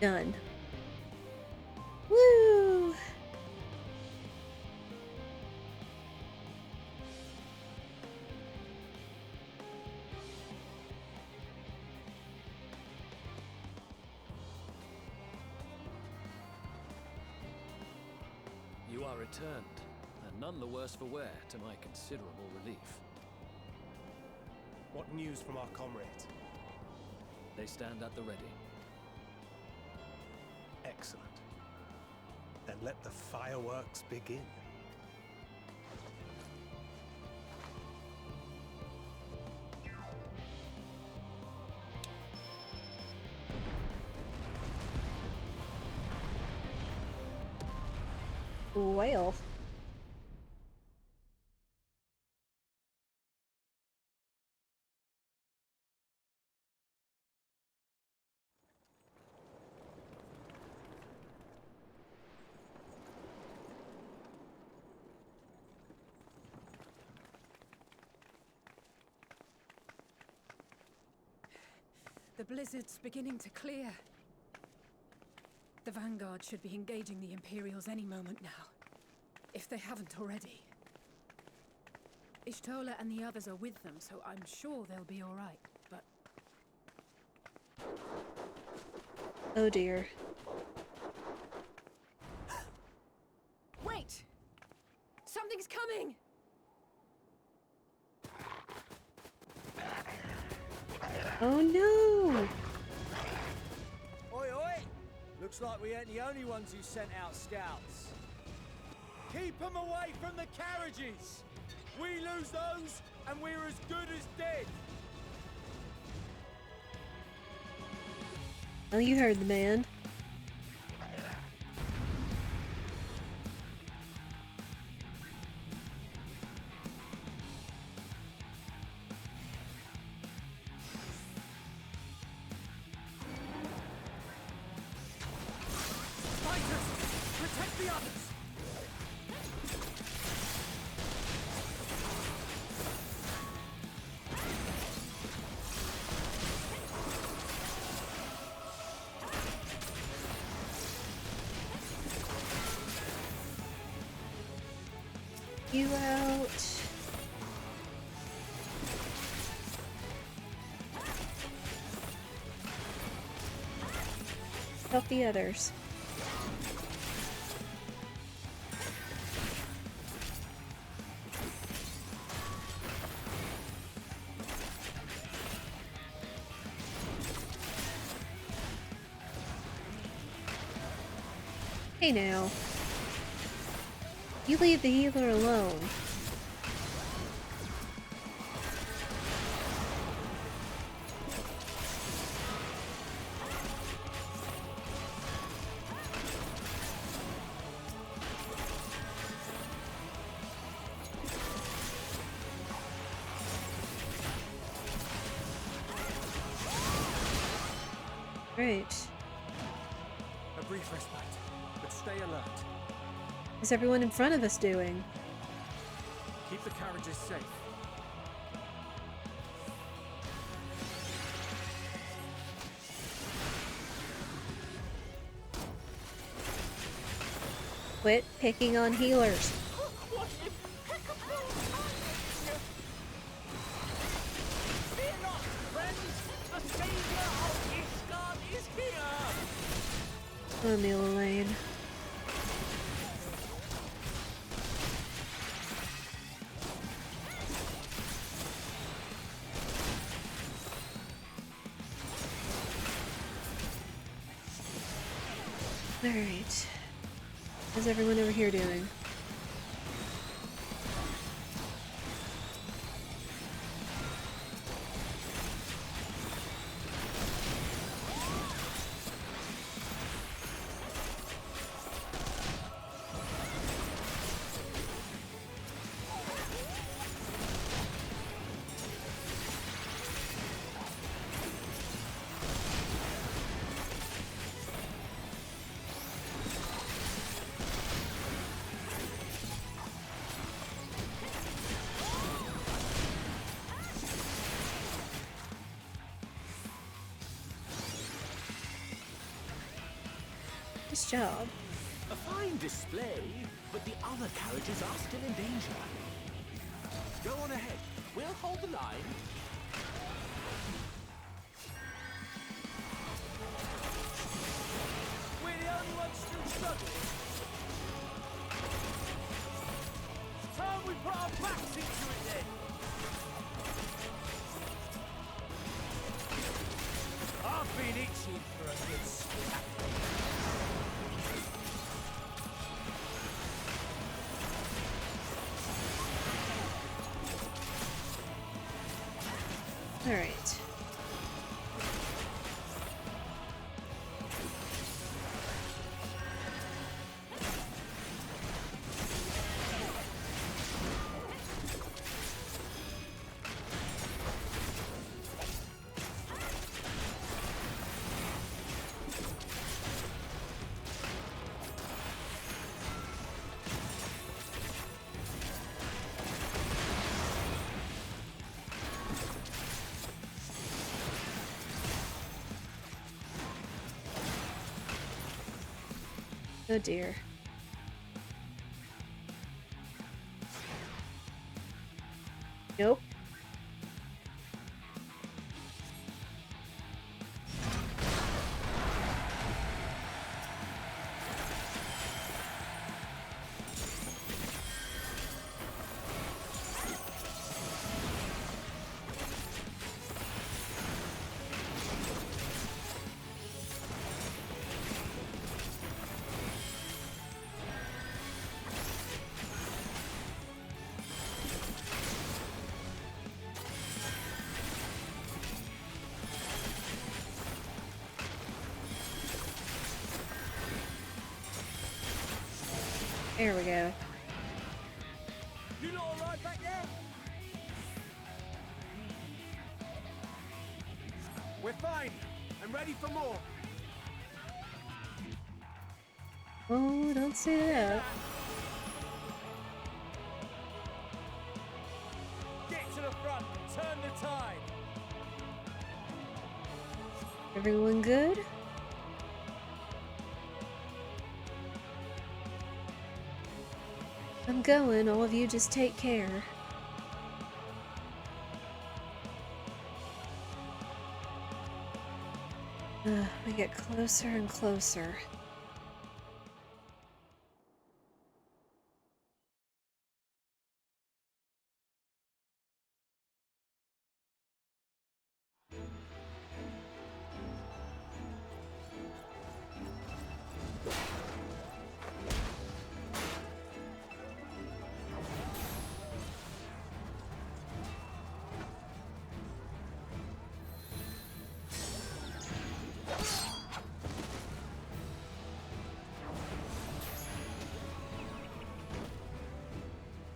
Done. Woo! You are returned, and none the worse for wear, to my considerable relief. What news from our comrades? They stand at the ready. Excellent. Then let the fireworks begin. Well. The blizzard's beginning to clear. The Vanguard should be engaging the Imperials any moment now, if they haven't already. Ishtola and the others are with them, so I'm sure they'll be all right, but... Oh dear. Wait! Something's coming! Oh no! Oi, oi! Looks like we ain't the only ones who sent out scouts. Keep them away from the carriages! We lose those, and we're as good as dead! Oh, you heard the man. Fighters! Protect the others! You out. Help the others. Hey now. You leave the healer alone. Right. A brief respite, but stay alert. What's everyone in front of us doing? Keep the carriages safe. Quit picking on healers. What impeccable timing! Fear not, friends! The savior of Ishgard is here! Oh, Mila Lane. Alright. How's everyone over here doing? Nice job. A fine display, but the other carriages are still in danger. Go on ahead. We'll hold the line. We're the only ones still struggling. It's time we put our backs into it then. I've been itching for a good scrap. All right. Oh dear. Nope. There we go. You lot all right back there? We're fine. I'm ready for more. Oh, don't say that. Get to the front. Turn the tide. Everyone good? I'm going. All of you just take care. We get closer and closer.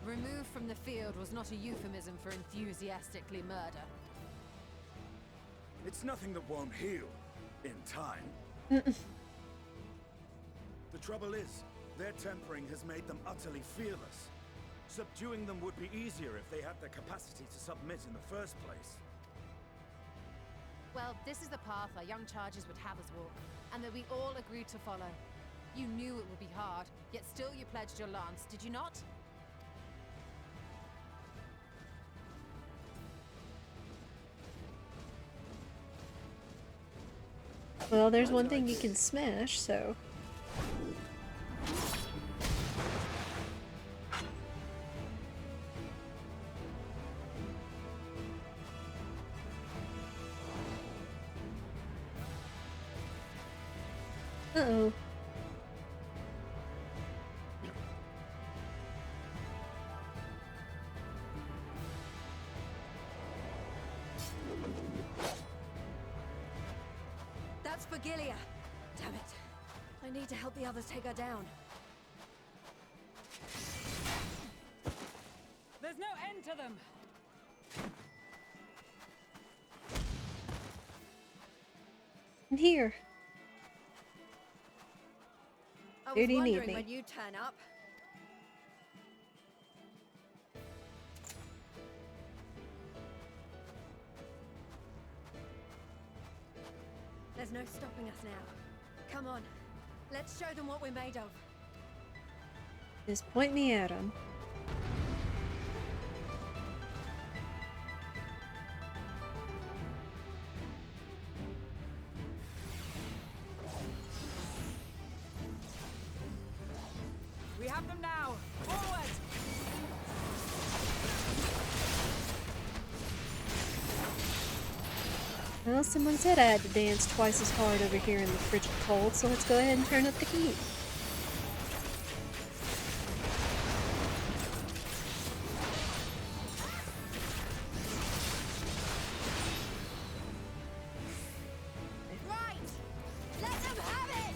Removed from the field was not a euphemism for enthusiastically murder. It's nothing that won't heal in time. The trouble is, their tempering has made them utterly fearless. Subduing them would be easier if they had the capacity to submit in the first place. Well, this is the path our young charges would have us walk, and that we all agreed to follow. You knew it would be hard, yet still you pledged your lance, did you not? Well, there's one thing you can smash, so... Uh-oh. That's for Gilia. Damn it. I need to help the others take her down. There's no end to them! I'm here. I Where was do you need wondering me? when you turn up. There's no stopping us now. Come on. Let's show them what we're made of. Just point me at him. We have them now! Forward! Well, someone said I had to dance twice as hard over here in the frigid cold, so let's go ahead and turn up the heat. Right! Let them have it!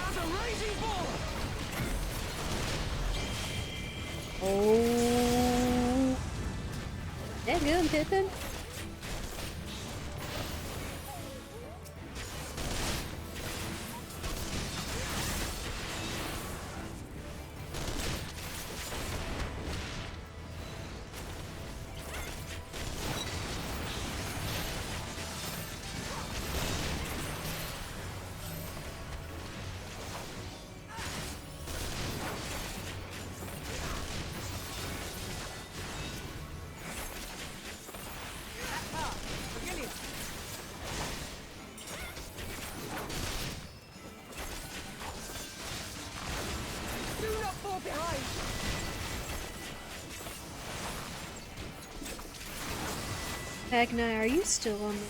As a raging bull! Oh. Yeah, good, Pippin. Do not fall behind! Agni, are you still on the...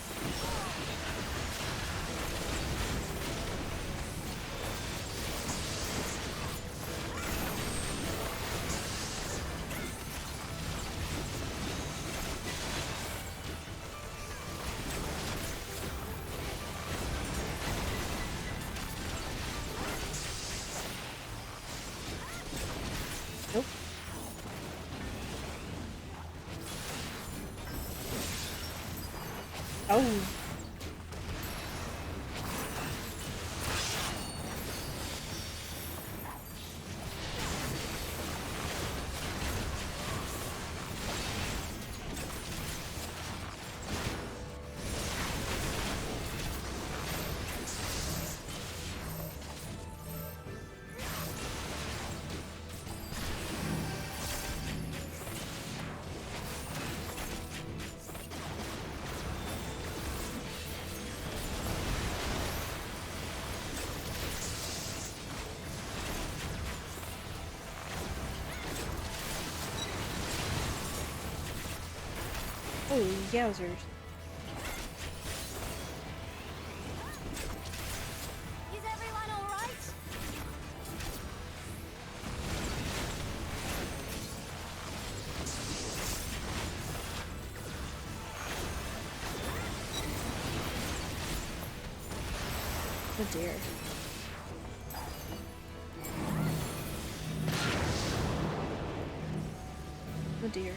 Nope. Oh. Oh, yowzers. Is everyone alright? Oh dear. Oh dear.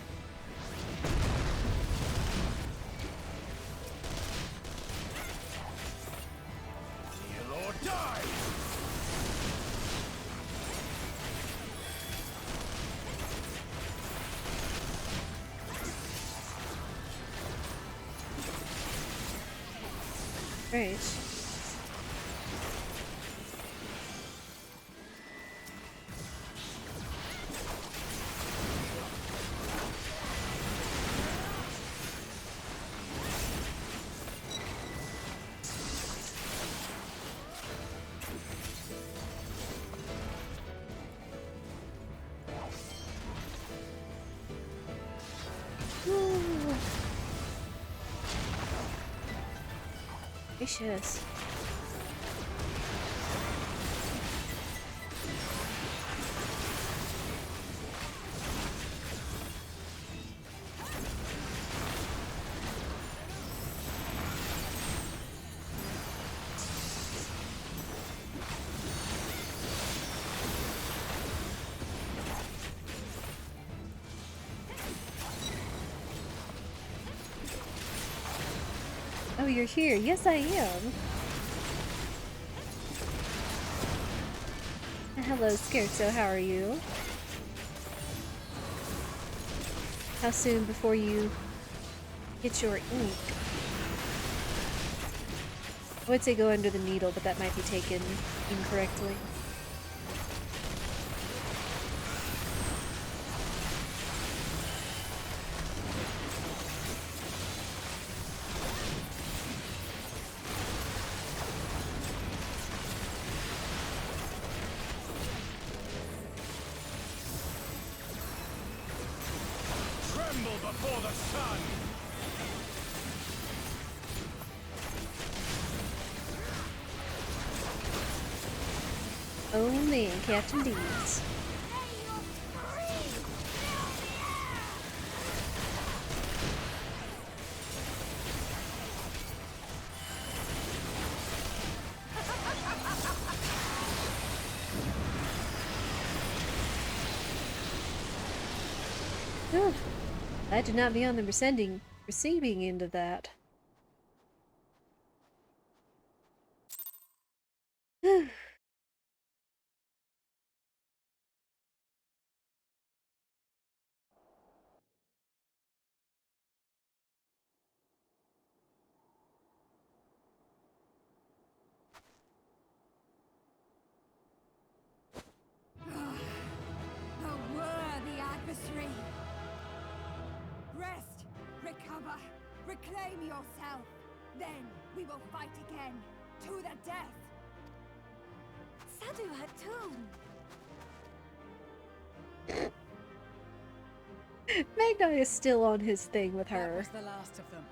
Heal or die! Right. Ooh. Gracious. you're here. Yes, I am. Hello, Scherzo. How are you? How soon before you get your ink? I would say go under the needle, but that might be taken incorrectly. Tremble before the sun! Oh man, Captain Deeds. Whew. I did not be on the receiving end of that. A worthy adversary! Rest! Recover! Reclaim yourself! Then we will fight again! To the death! Sadu Hatun! Magni is still on his thing with That her. was the last of them.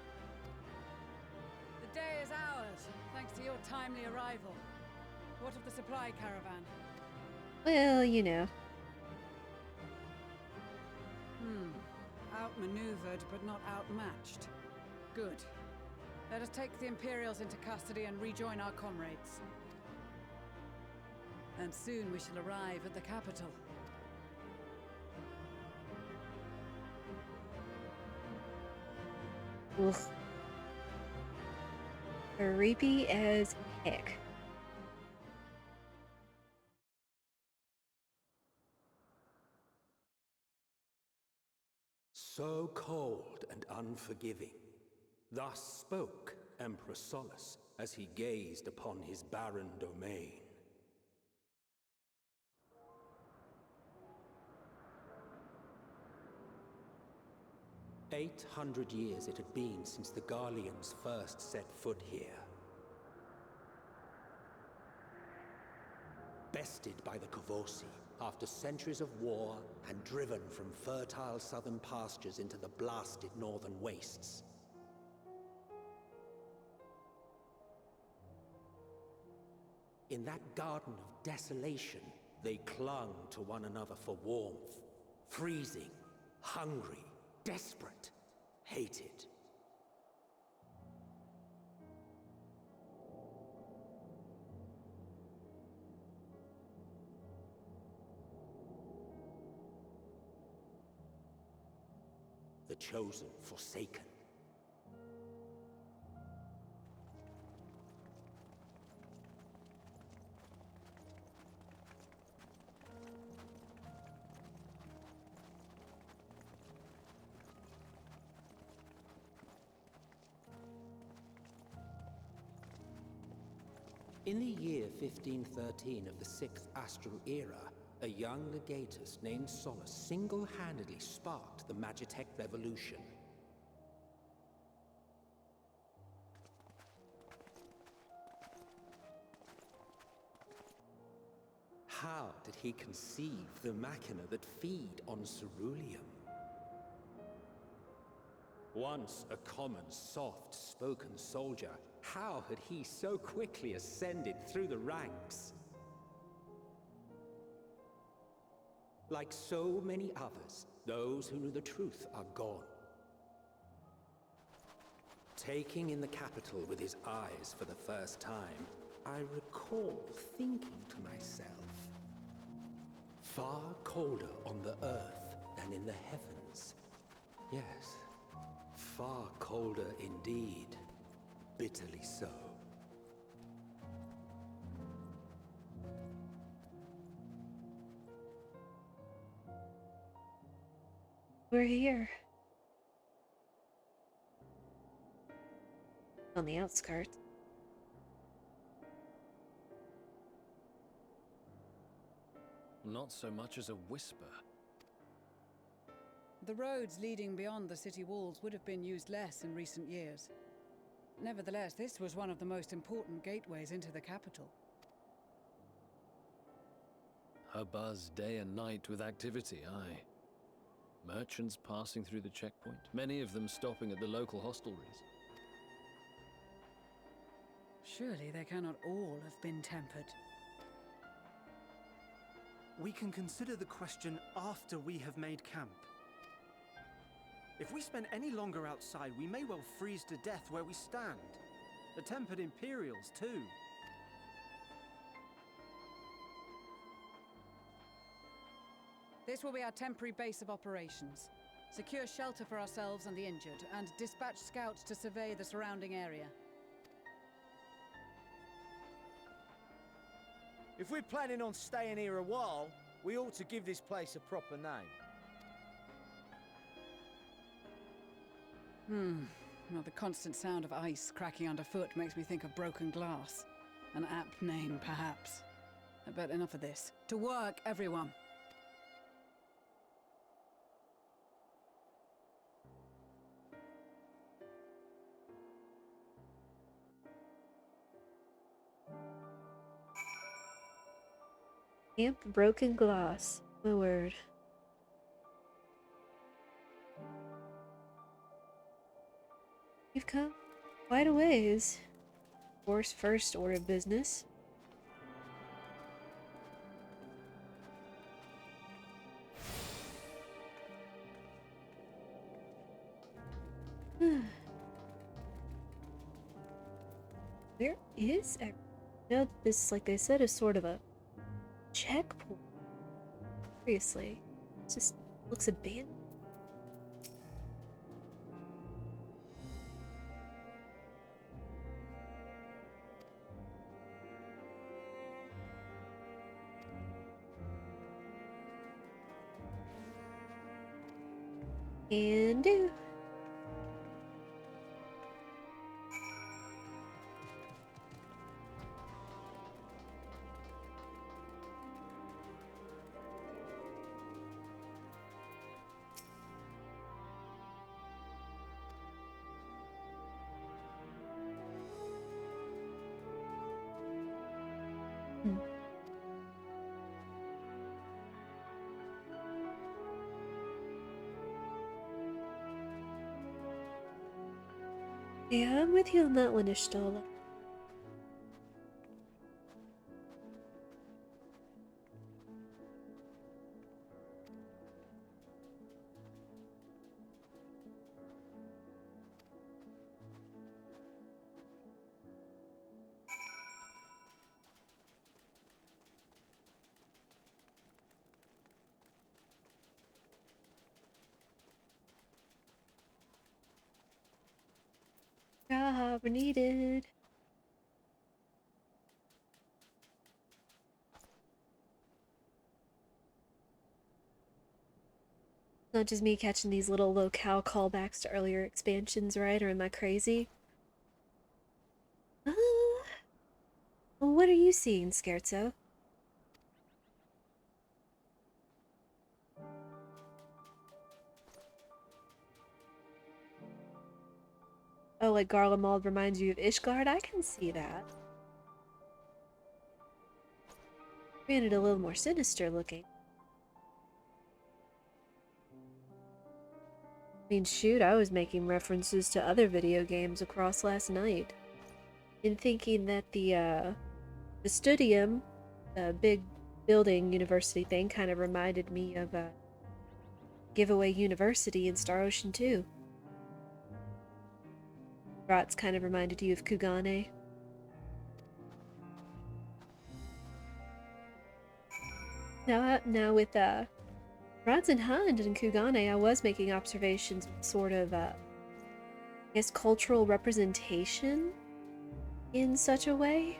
The day is ours, thanks to your timely arrival. What of the supply caravan? Well, you know. Outmaneuvered, but not outmatched. Good. Let us take the Imperials into custody and rejoin our comrades. And soon we shall arrive at the capital. Ugh. Creepy as heck. So cold and unforgiving. Thus spoke Emperor Solus as he gazed upon his barren domain. "800 years it had been since the Garleans first set foot here. Bested by the Kavosi, after centuries of war and driven from fertile southern pastures into the blasted northern wastes. In that garden of desolation, they clung to one another for warmth, freezing, hungry, desperate, hated. The chosen forsaken. In the year 1513 of the 6th Astral Era, a young legatus named Solus single-handedly sparked the Magitech Revolution. How did he conceive the machina that feed on ceruleum? Once a common, soft-spoken soldier, how had he so quickly ascended through the ranks? Like so many others, those who knew the truth are gone. Taking in the capital with his eyes for the first time, I recall thinking to myself, far colder on the earth than in the heavens. Yes, far colder indeed. bitterly so. We're here. On the outskirts. Not so much as a whisper. The roads leading beyond the city walls would have been used less in recent years. Nevertheless, this was one of the most important gateways into the capital. A buzz day and night with activity, aye. Merchants passing through the checkpoint, many of them stopping at the local hostelries. Surely they cannot all have been tempered. We can consider the question after we have made camp. If we spend any longer outside, we may well freeze to death where we stand. The tempered Imperials, too. This will be our temporary base of operations. Secure shelter for ourselves and the injured, and dispatch scouts to survey the surrounding area. If we're planning on staying here a while, we ought to give this place a proper name. Well, the constant sound of ice cracking underfoot makes me think of broken glass. An apt name, perhaps. But enough of this. To work, everyone! Camp Broken Glass. My word. You've come quite a ways. Of course, first order of business. Where is everyone? Now this, like I said, is sort of a checkpoint. Seriously. It just looks abandoned. And do. Yeah, I'm with you on that one, Ishtola. Job needed. Not just me catching these little locale callbacks to earlier expansions, right? Or am I crazy? Well, what are you seeing, Scherzo? Oh, like Garlemald reminds you of Ishgard? I can see that. Granted, a little more sinister looking. I mean, shoot, I was making references to other video games across last night. In thinking that the Studium, the big building university thing, kind of reminded me of Giveaway University in Star Ocean 2. Rot's kind of reminded you of Kugane. Now with Rods and Hund and Kugane, I was making observations of sort of, I guess, cultural representation in such a way.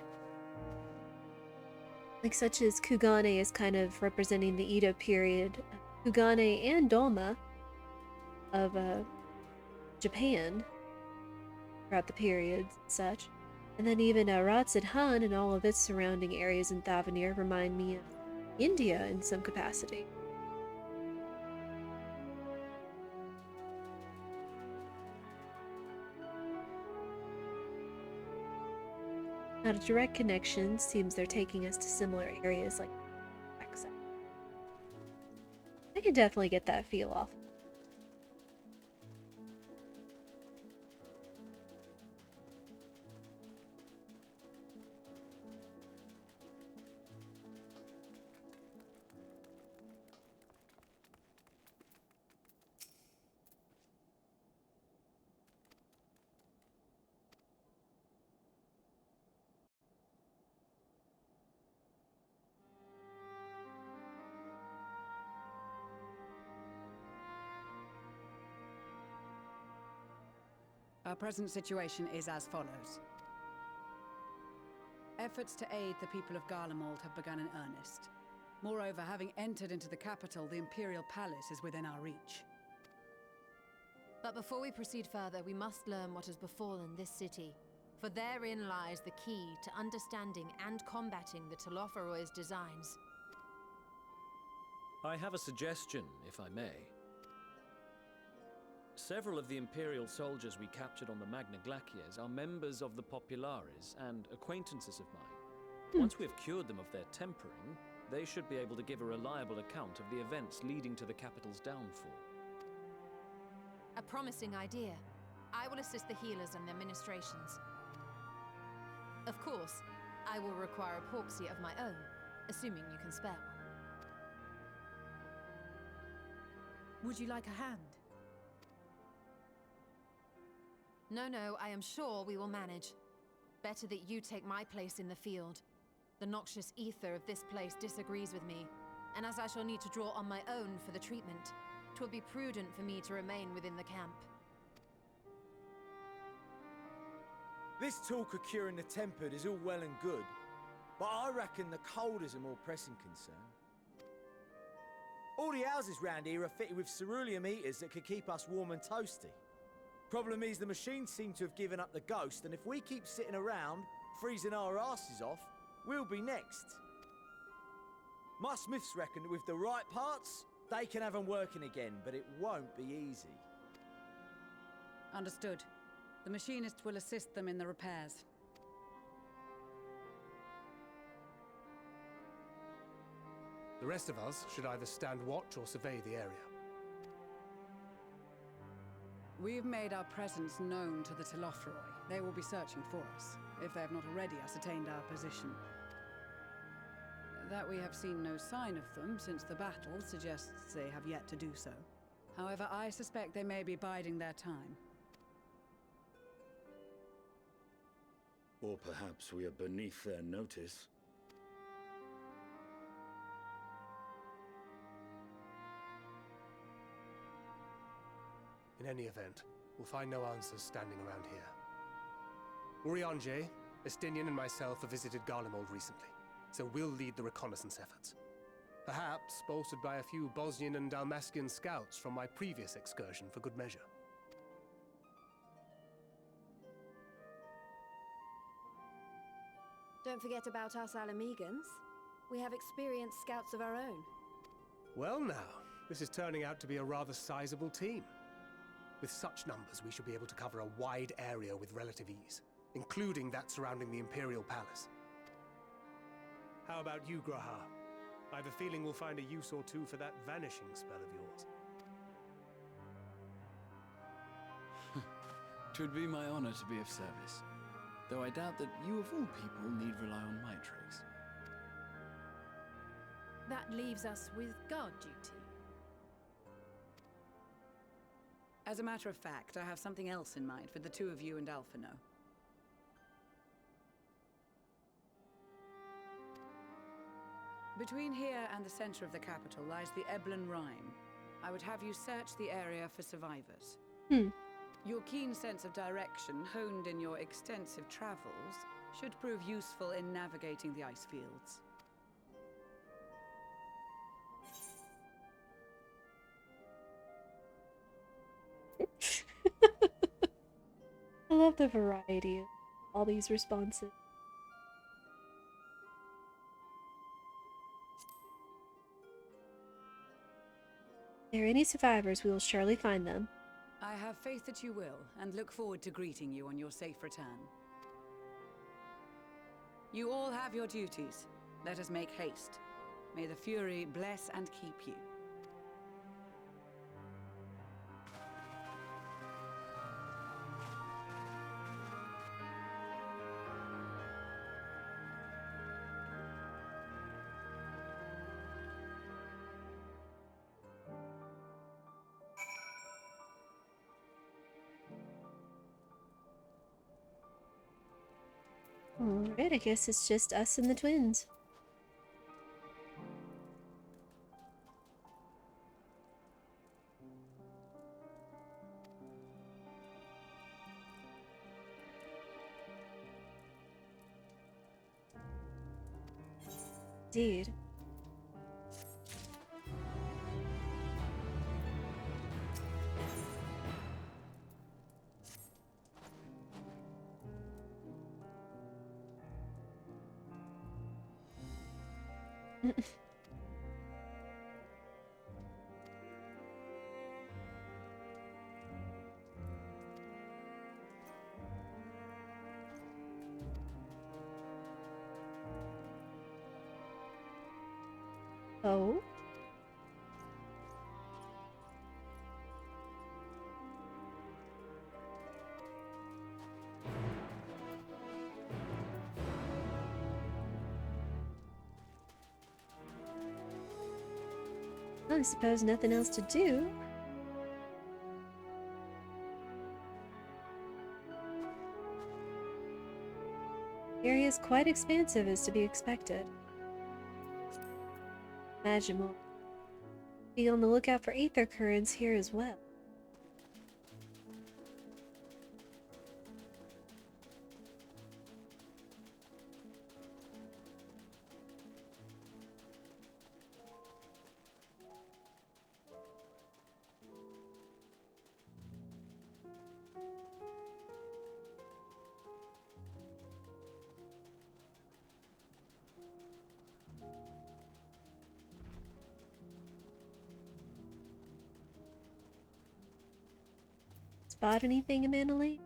Like, such as Kugane is kind of representing the Edo period, Kugane and Doma of Japan throughout the periods and such. And then even Ratsadhan and all of its surrounding areas in Thavanir remind me of India in some capacity. Not a direct connection, seems they're taking us to similar areas like Texas. I can definitely get that feel off. Our present situation is as follows. Efforts to aid the people of Garlemald have begun in earnest. Moreover, having entered into the capital, the Imperial Palace is within our reach. But before we proceed further, we must learn what has befallen this city, for therein lies the key to understanding and combating the Telophoroid's designs. I have a suggestion, if I may. Several of the Imperial soldiers we captured on the Magna Glaciers are members of the Populares and acquaintances of mine. Once we have cured them of their tempering, they should be able to give a reliable account of the events leading to the capital's downfall. A promising idea. I will assist the healers and their ministrations. Of course, I will require a porpsy of my own, assuming you can spare one. Would you like a hand? No, I am sure we will manage. Better that you take my place in the field. The noxious ether of this place disagrees with me, and as I shall need to draw on my own for the treatment, 'twill be prudent for me to remain within the camp. This talk of curing the tempered is all well and good, but I reckon the cold is a more pressing concern. All the houses round here are fitted with ceruleum heaters that could keep us warm and toasty. Problem is, the machines seem to have given up the ghost, and if we keep sitting around, freezing our asses off, we'll be next. My smiths reckon that with the right parts, they can have them working again, but it won't be easy. Understood. The machinist will assist them in the repairs. The rest of us should either stand watch or survey the area. We've made our presence known to the Telophoroi. They will be searching for us, if they have not already ascertained our position. That we have seen no sign of them since the battle suggests they have yet to do so. However, I suspect they may be biding their time. Or perhaps we are beneath their notice. In any event, we'll find no answers standing around here. Urianger, Estinian and myself have visited Garlemald recently, so we'll lead the reconnaissance efforts. Perhaps bolstered by a few Bosnian and Dalmatian scouts from my previous excursion for good measure. Don't forget about us Alamegans. We have experienced scouts of our own. Well now, this is turning out to be a rather sizable team. With such numbers, we should be able to cover a wide area with relative ease, including that surrounding the Imperial Palace. How about you, Graha? I have a feeling we'll find a use or two for that vanishing spell of yours. 'Twould be my honor to be of service, though I doubt that you of all people need rely on my tricks. That leaves us with guard duty. As a matter of fact, I have something else in mind for the two of you and Alphino. Between here and the center of the capital lies the Eblan Rhine. I would have you search the area for survivors. Your keen sense of direction, honed in your extensive travels, Should prove useful in navigating the ice fields. I love the variety of all these responses. If there are any survivors, we will surely find them. I have faith that you will, and look forward to greeting you on your safe return. You all have your duties. Let us make haste. May the Fury bless and keep you. Alright, I guess it's just us and the twins. Indeed. Oh? Well, I suppose nothing else to do. The area is quite expansive, as to be expected. Imagine we'll be on the lookout for aether currents here as well. Spot anything, Amanda Lee?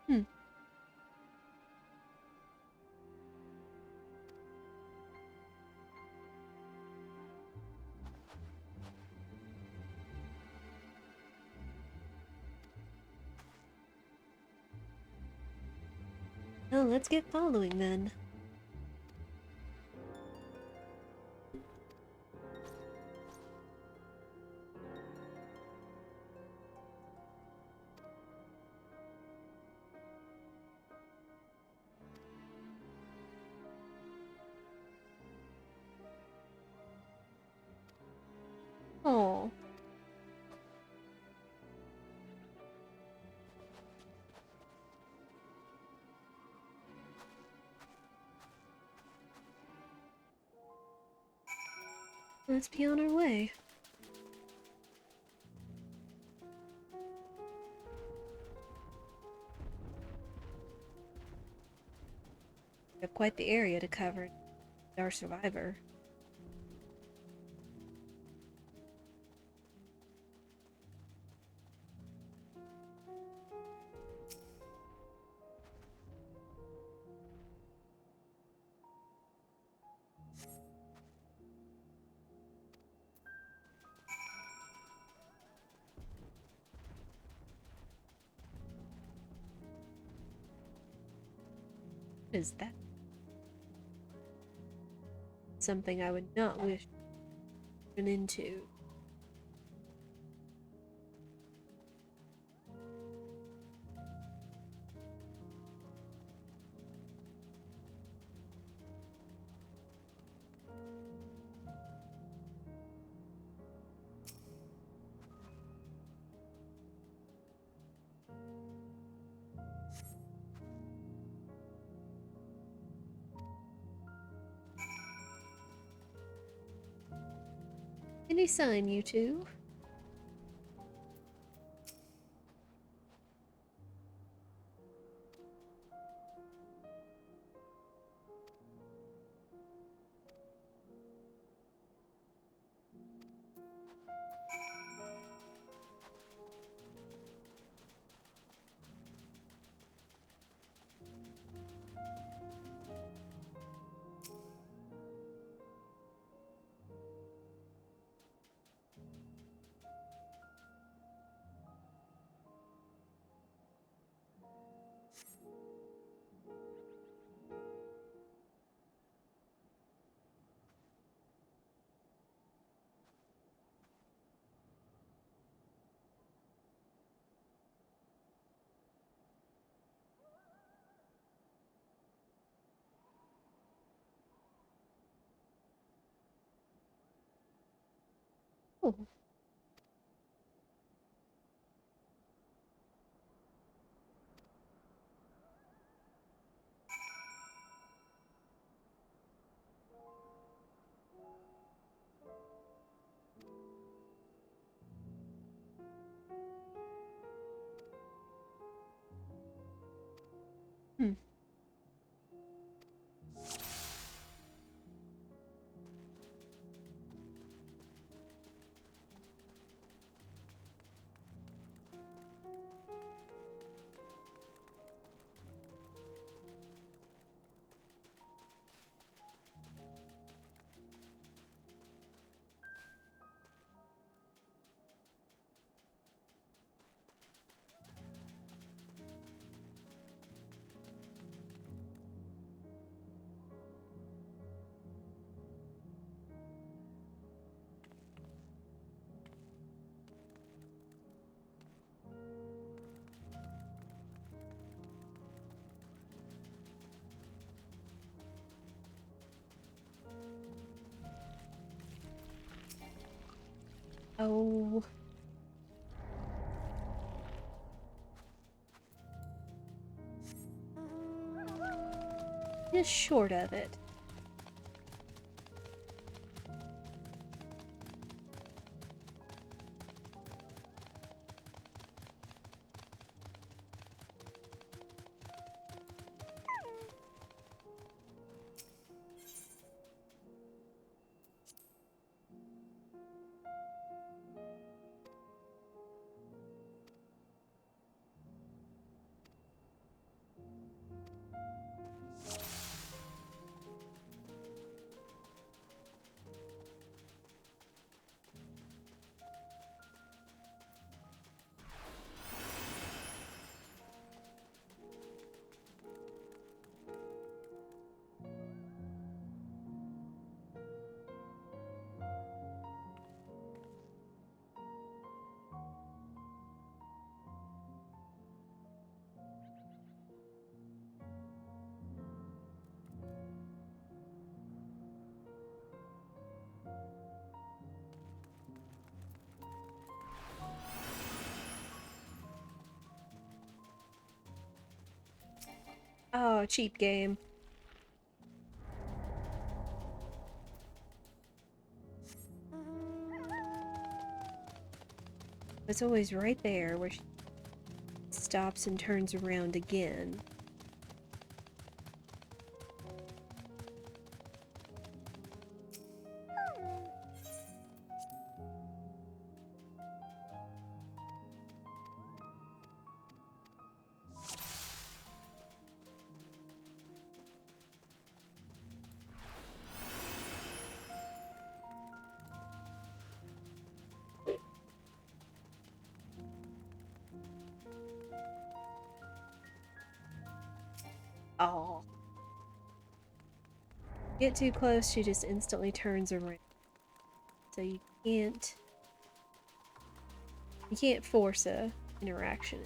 Hmm. Well, let's get following then. Oh. Let's be on our way. We have quite the area to cover. Our survivor. Is that something I would not wish to run into? Any sign, you two? Oh. Hmm. Oh. Just short of it. Oh, cheap game. It's always right there where she stops and turns around again. Oh. Get too close, she just instantly turns around. So you can't force a interaction.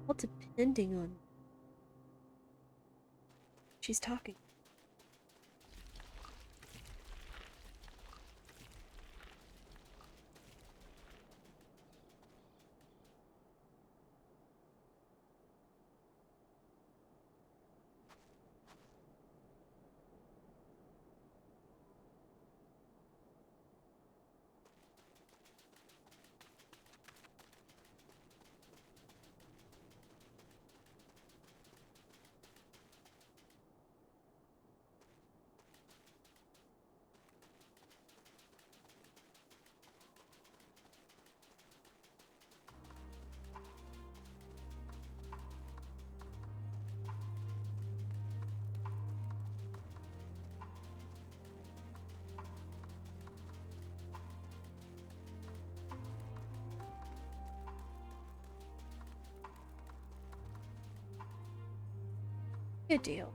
All depending on she's talking. Good deal.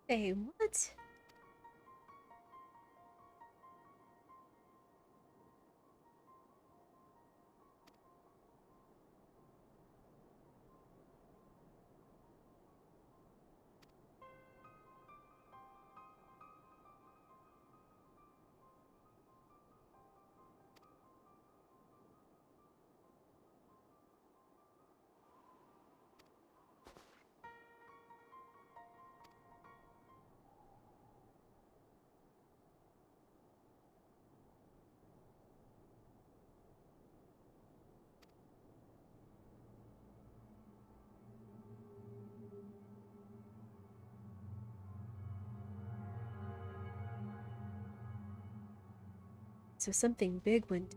Hey, what? so something big went.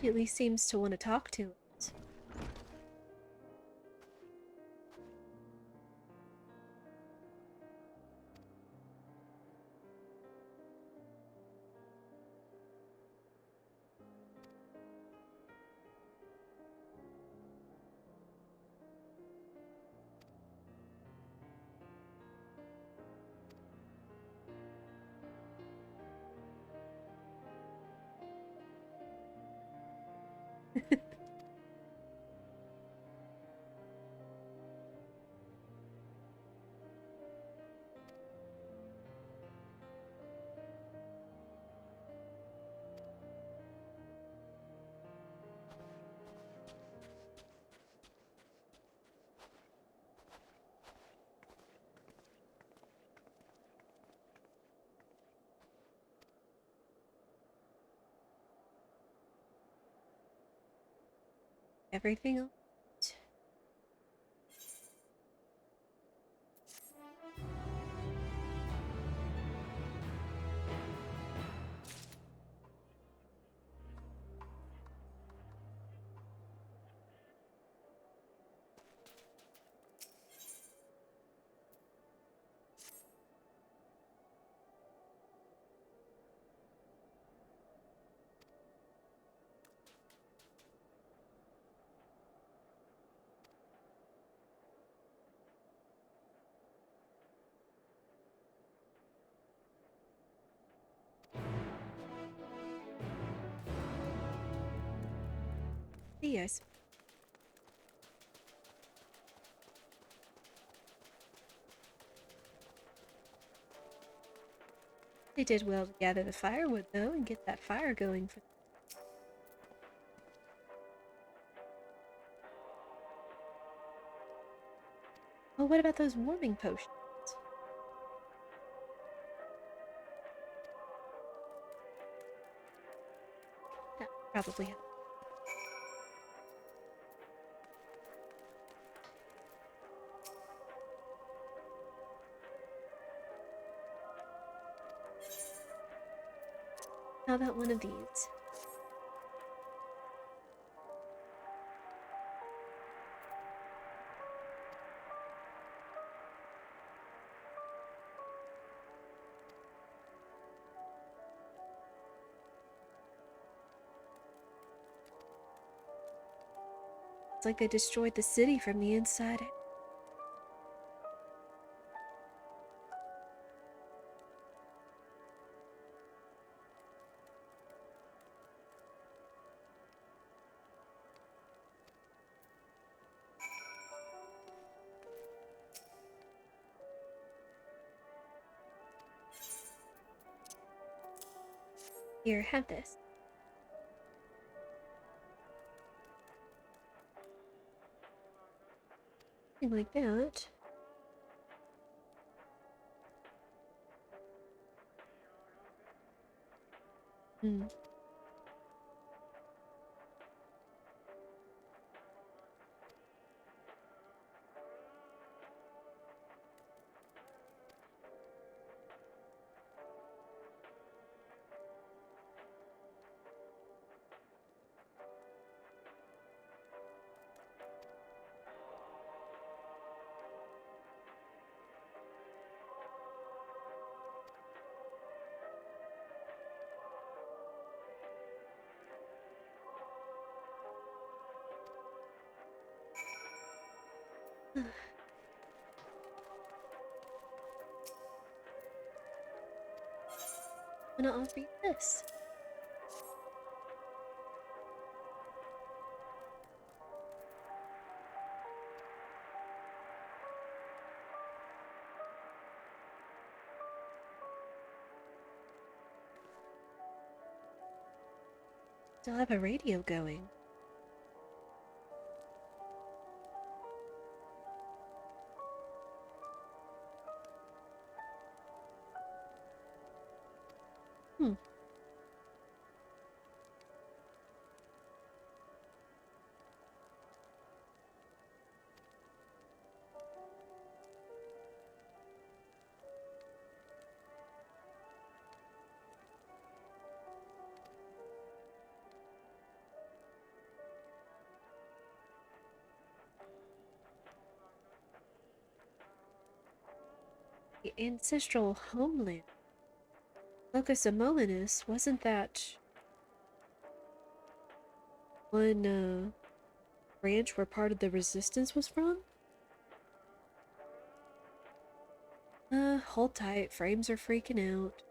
She at least seems to want to talk to it. Everything else. Yes. They did well to gather the firewood, though, and get that fire going for them. Oh, what about those warming potions? That probably help. How about one of these? It's like they destroyed the city from the inside out. Here, have this. Something like that. Hmm. I'm gonna offer you this. Still have a radio going. Hmm. The ancestral homeland. Locus Amolinus, wasn't that one branch where part of the resistance was from? Hold tight, frames are freaking out.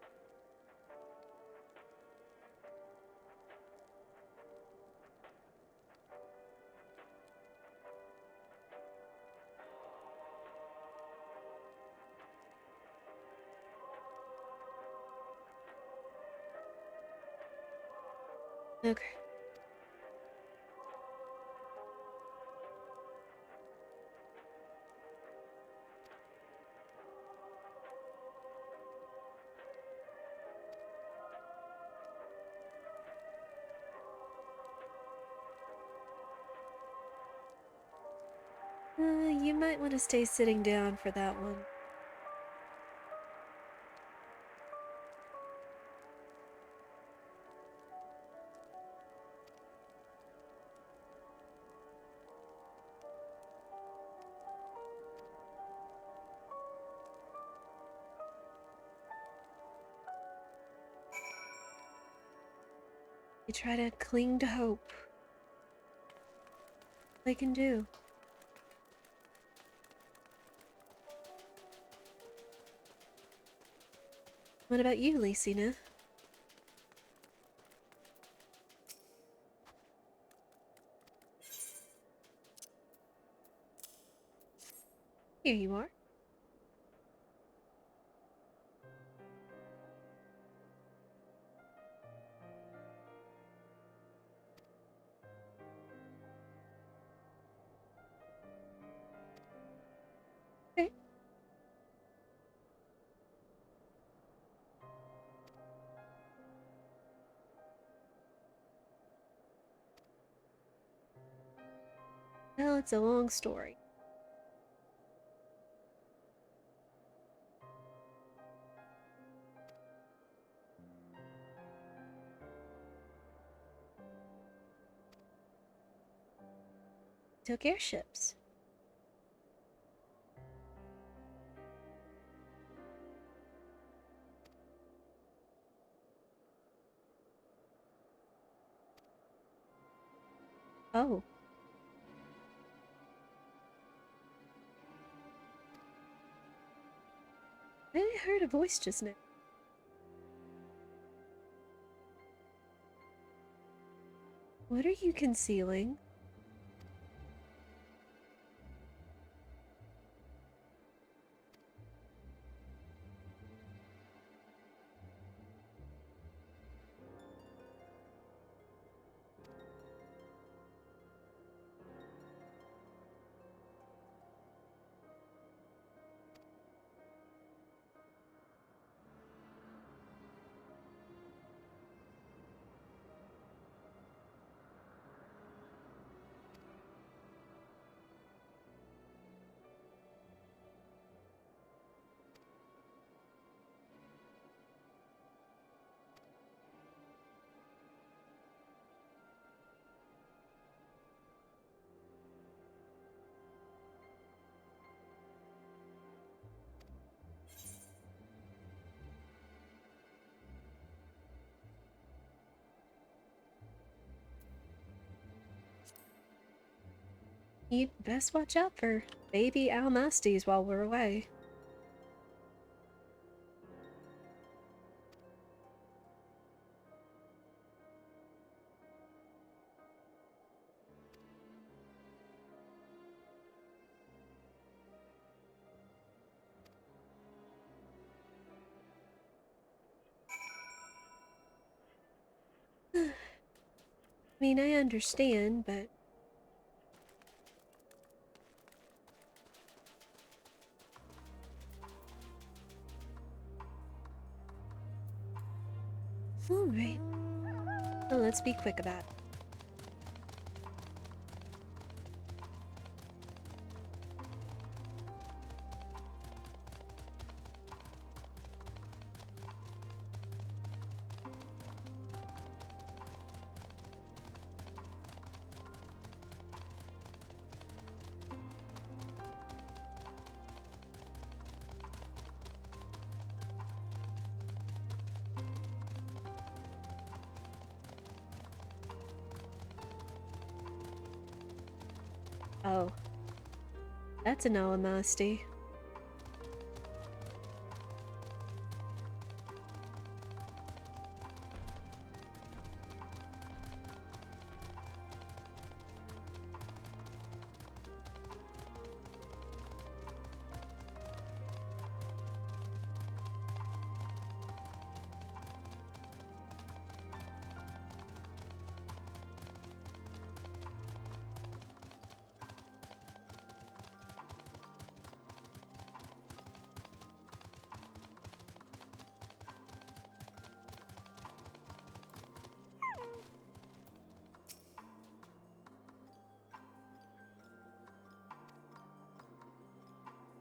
Okay. You might want to stay sitting down for that one. You try to cling to hope. They can do. What about you, Lysina? Here you are. Okay. Well, it's a long story. Took airships. Oh. I heard a voice just now. What are you concealing? You'd best watch out for baby Almasties while we're away. I mean, I understand, but alright. Well, let's be quick about it. Oh. That's an Alamasty.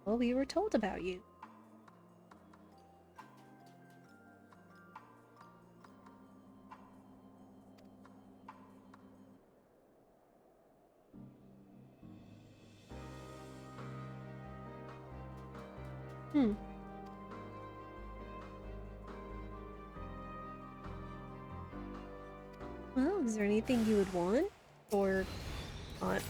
Well, we were told about you. Hmm. Well, is there anything you would want? Or not?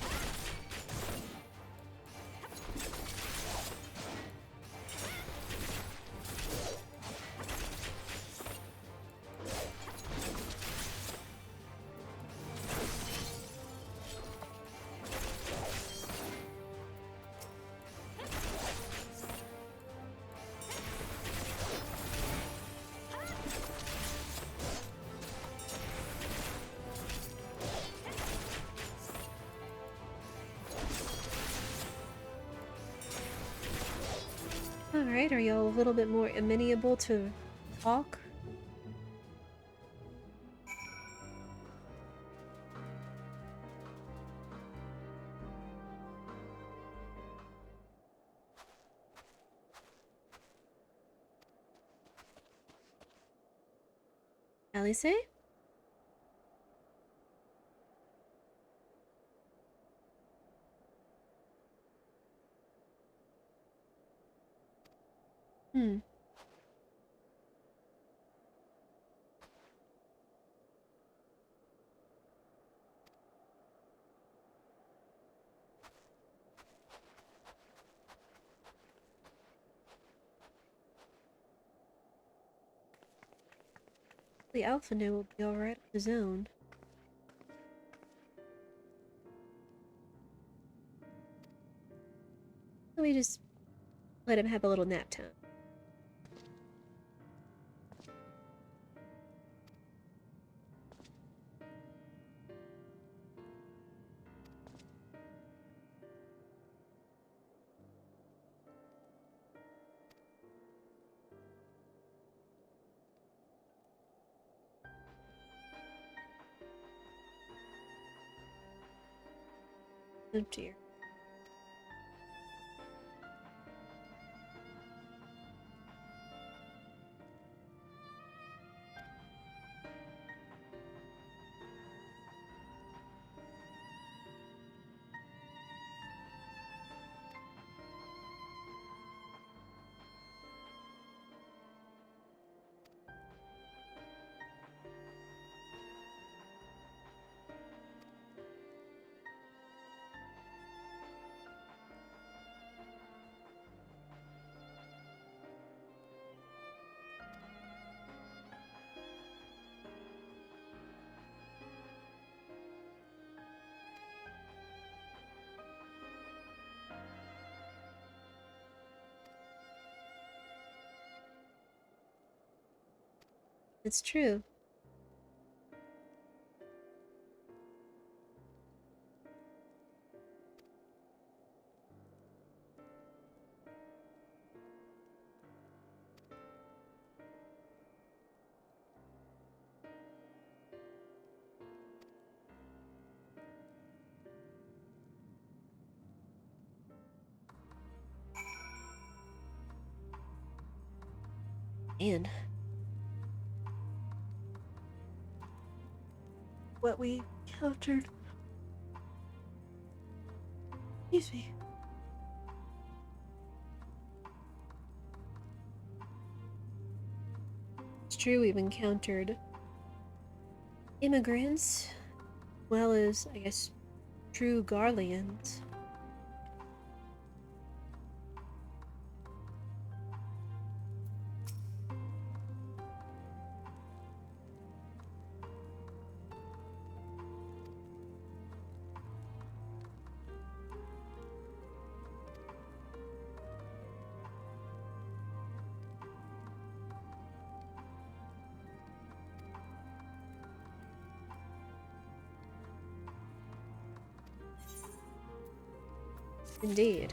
Alright, are y'all a little bit more amenable to talk? Alice? Hmm. The Alpha Nu will be alright on his own. Let me just let him have a little nap time. Oh dear. It's true. Man. What we encountered. Excuse me. It's true, we've encountered immigrants, as well as, I guess, true Garleans. Indeed.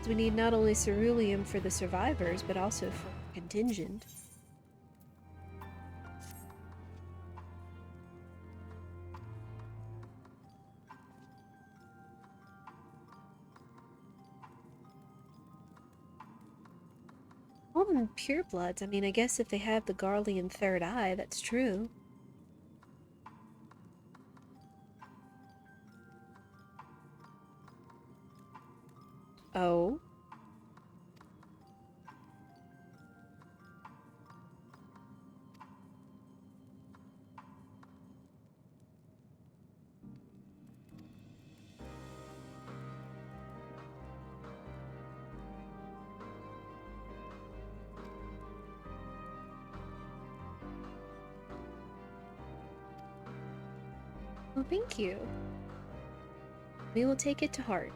So we need not only ceruleum for the survivors, but also for contingent. All them purebloods. I mean, I guess if they have the Garlean third eye, that's true. Oh. Well, thank you. We will take it to heart.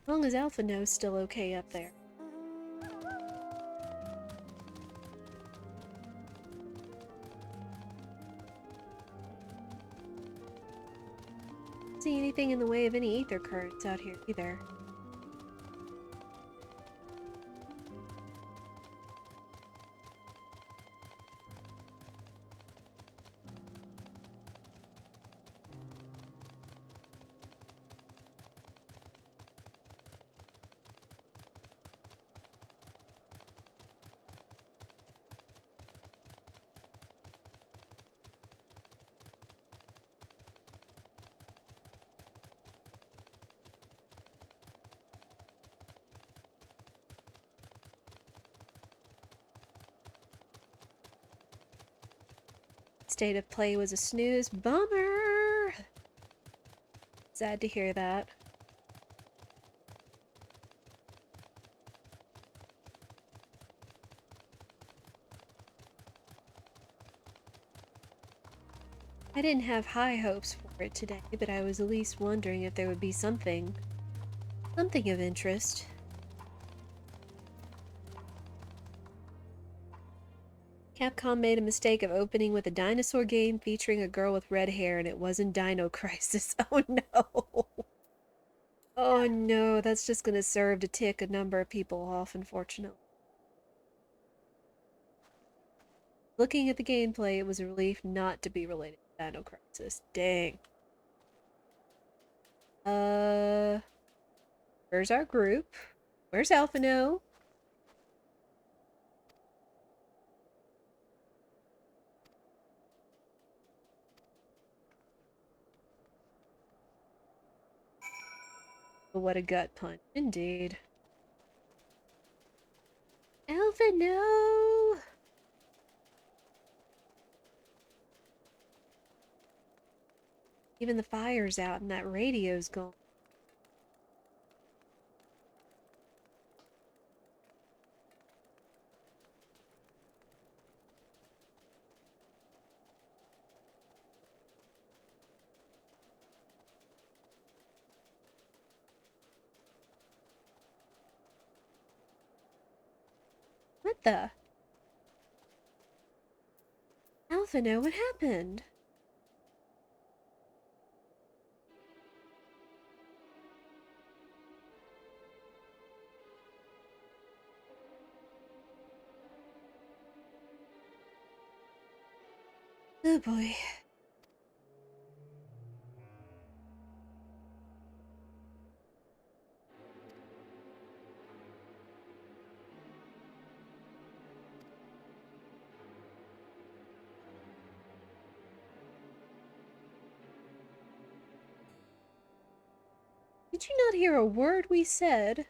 As long as Alpha knows still okay up there. See anything in the way of any ether currents out here either. State of play was a snooze. Bummer! Sad to hear that. I didn't have high hopes for it today, but I was at least wondering if there would be something of interest. Capcom made a mistake of opening with a dinosaur game featuring a girl with red hair, and it wasn't Dino Crisis. Oh no! Oh no, that's just gonna serve to tick a number of people off, unfortunately. Looking at the gameplay, it was a relief not to be related to Dino Crisis. Dang. Where's our group? Where's Alphino? What a gut punch, indeed. Alphino! Even the fire's out and that radio's gone. What the? Alphino, what happened? Oh boy. Did you not hear a word we said?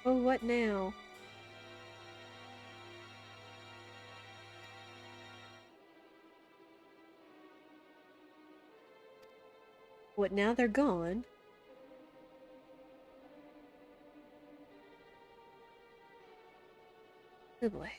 Oh, what now? What now they're gone? Oh boy.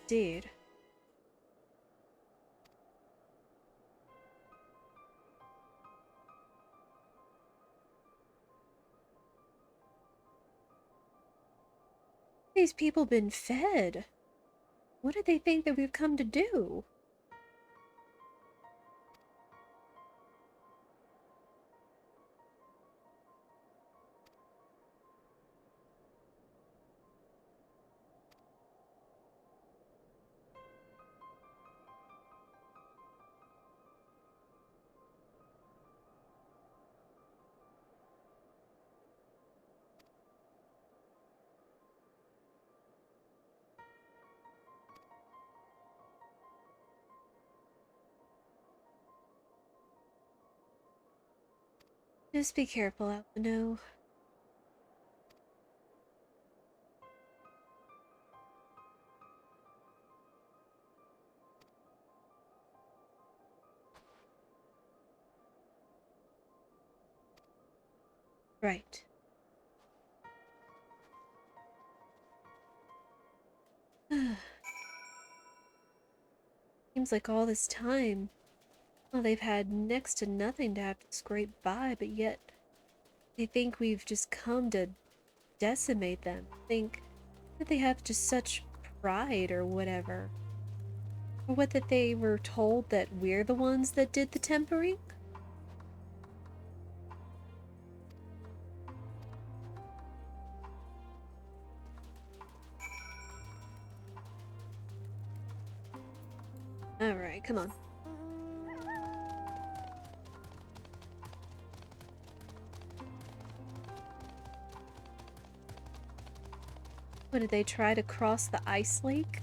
Dude. These people been fed? What do they think that we've come to do? Just be careful, Alphino. Right. Seems like all this time, well, they've had next to nothing to have to scrape by, but yet they think we've just come to decimate them. Think that they have just such pride or whatever. Or what, that they were told that we're the ones that did the tempering? Alright, come on. What, did they try to cross the ice lake?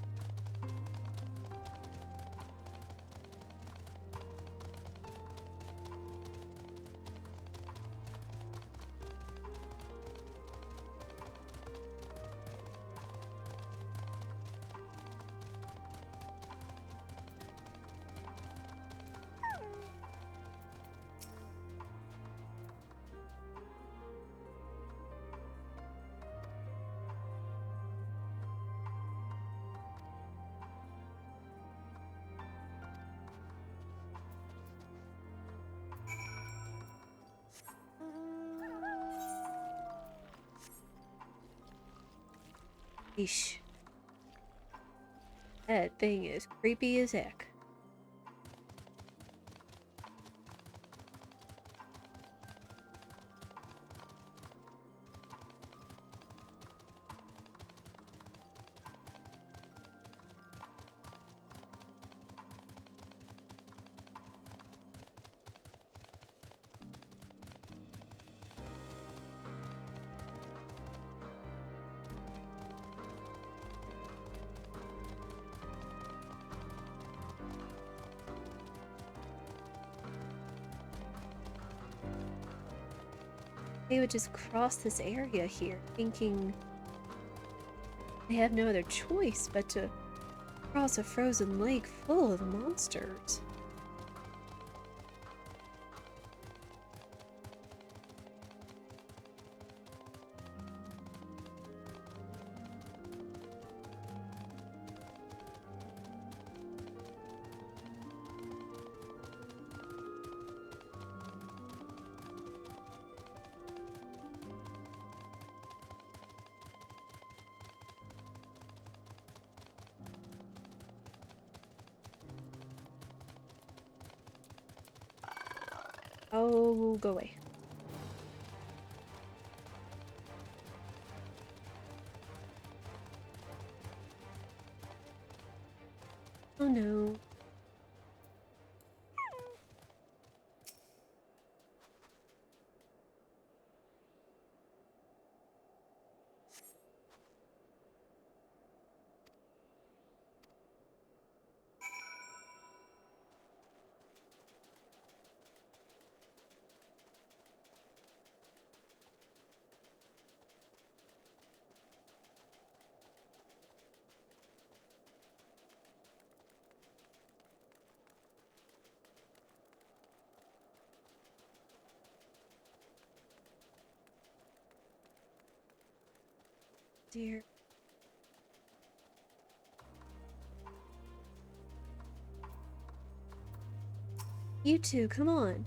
Eesh. That thing is creepy as heck. they would just cross this area here, thinking they have no other choice but to cross a frozen lake full of monsters. Oh, go away. Oh no. Dear. You two, come on.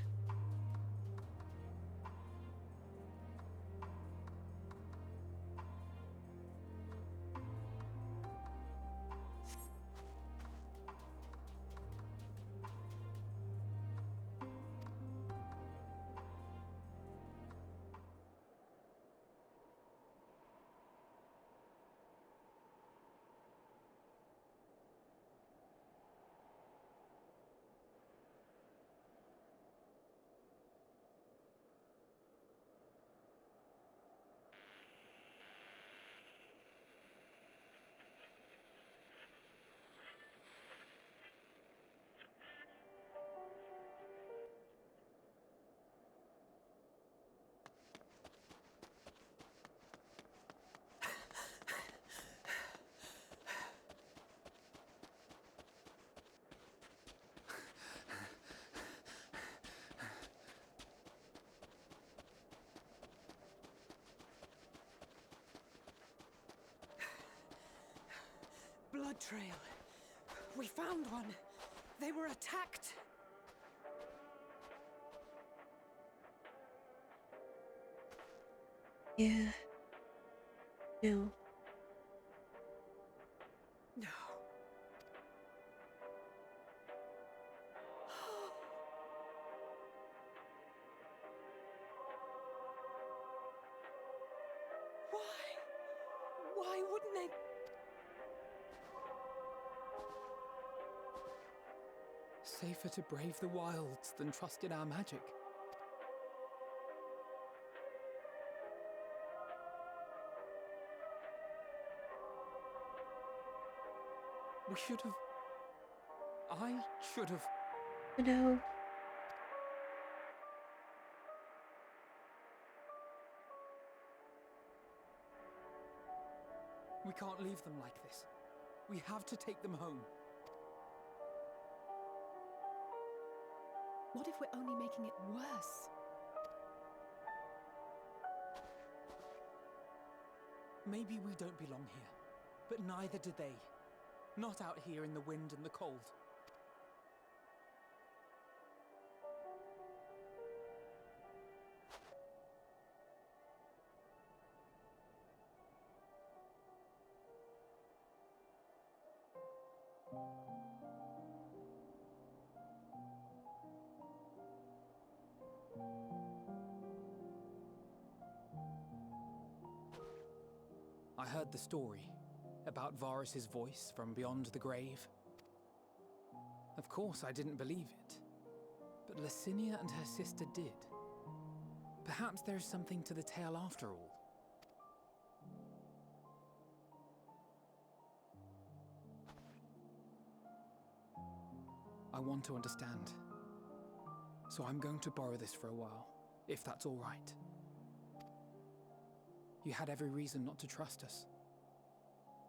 Blood trail. We found one. They were attacked. Yeah. No. No. Why wouldn't they? Safer to brave the wilds than trust in our magic. We should have... I should have... No. We can't leave them like this. We have to take them home. What if we're only making it worse? Maybe we don't belong here, but neither do they. Not out here in the wind and the cold. I heard the story about Varus's voice from beyond the grave. Of course, I didn't believe it, but Licinia and her sister did. Perhaps there is something to the tale after all. I want to understand, so I'm going to borrow this for a while, if that's all right. You had every reason not to trust us.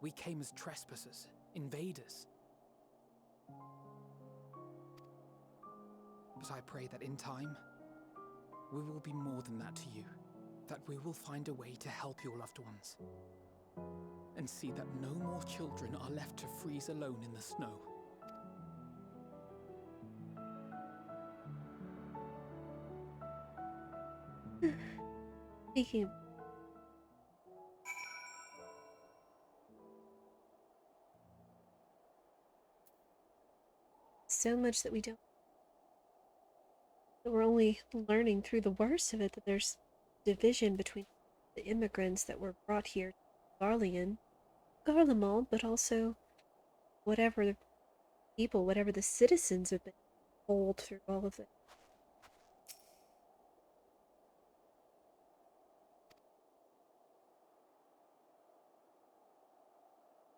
We came as trespassers, invaders. But I pray that in time, we will be more than that to you. That we will find a way to help your loved ones. And see that no more children are left to freeze alone in the snow. Speaking of, so much that we don't, that we're only learning through the worst of it, that there's division between the immigrants that were brought here to Garlemald, but also whatever the people, whatever the citizens have been told through all of it.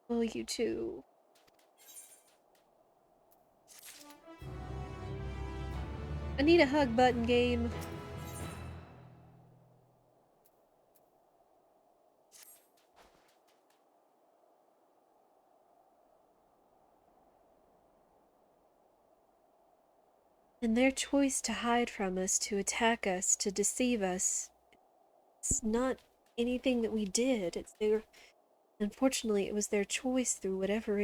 Oh, you too. I need a hug button game. And their choice to hide from us, to attack us, to deceive us, it's not anything that we did. It's their, unfortunately, it was their choice through whatever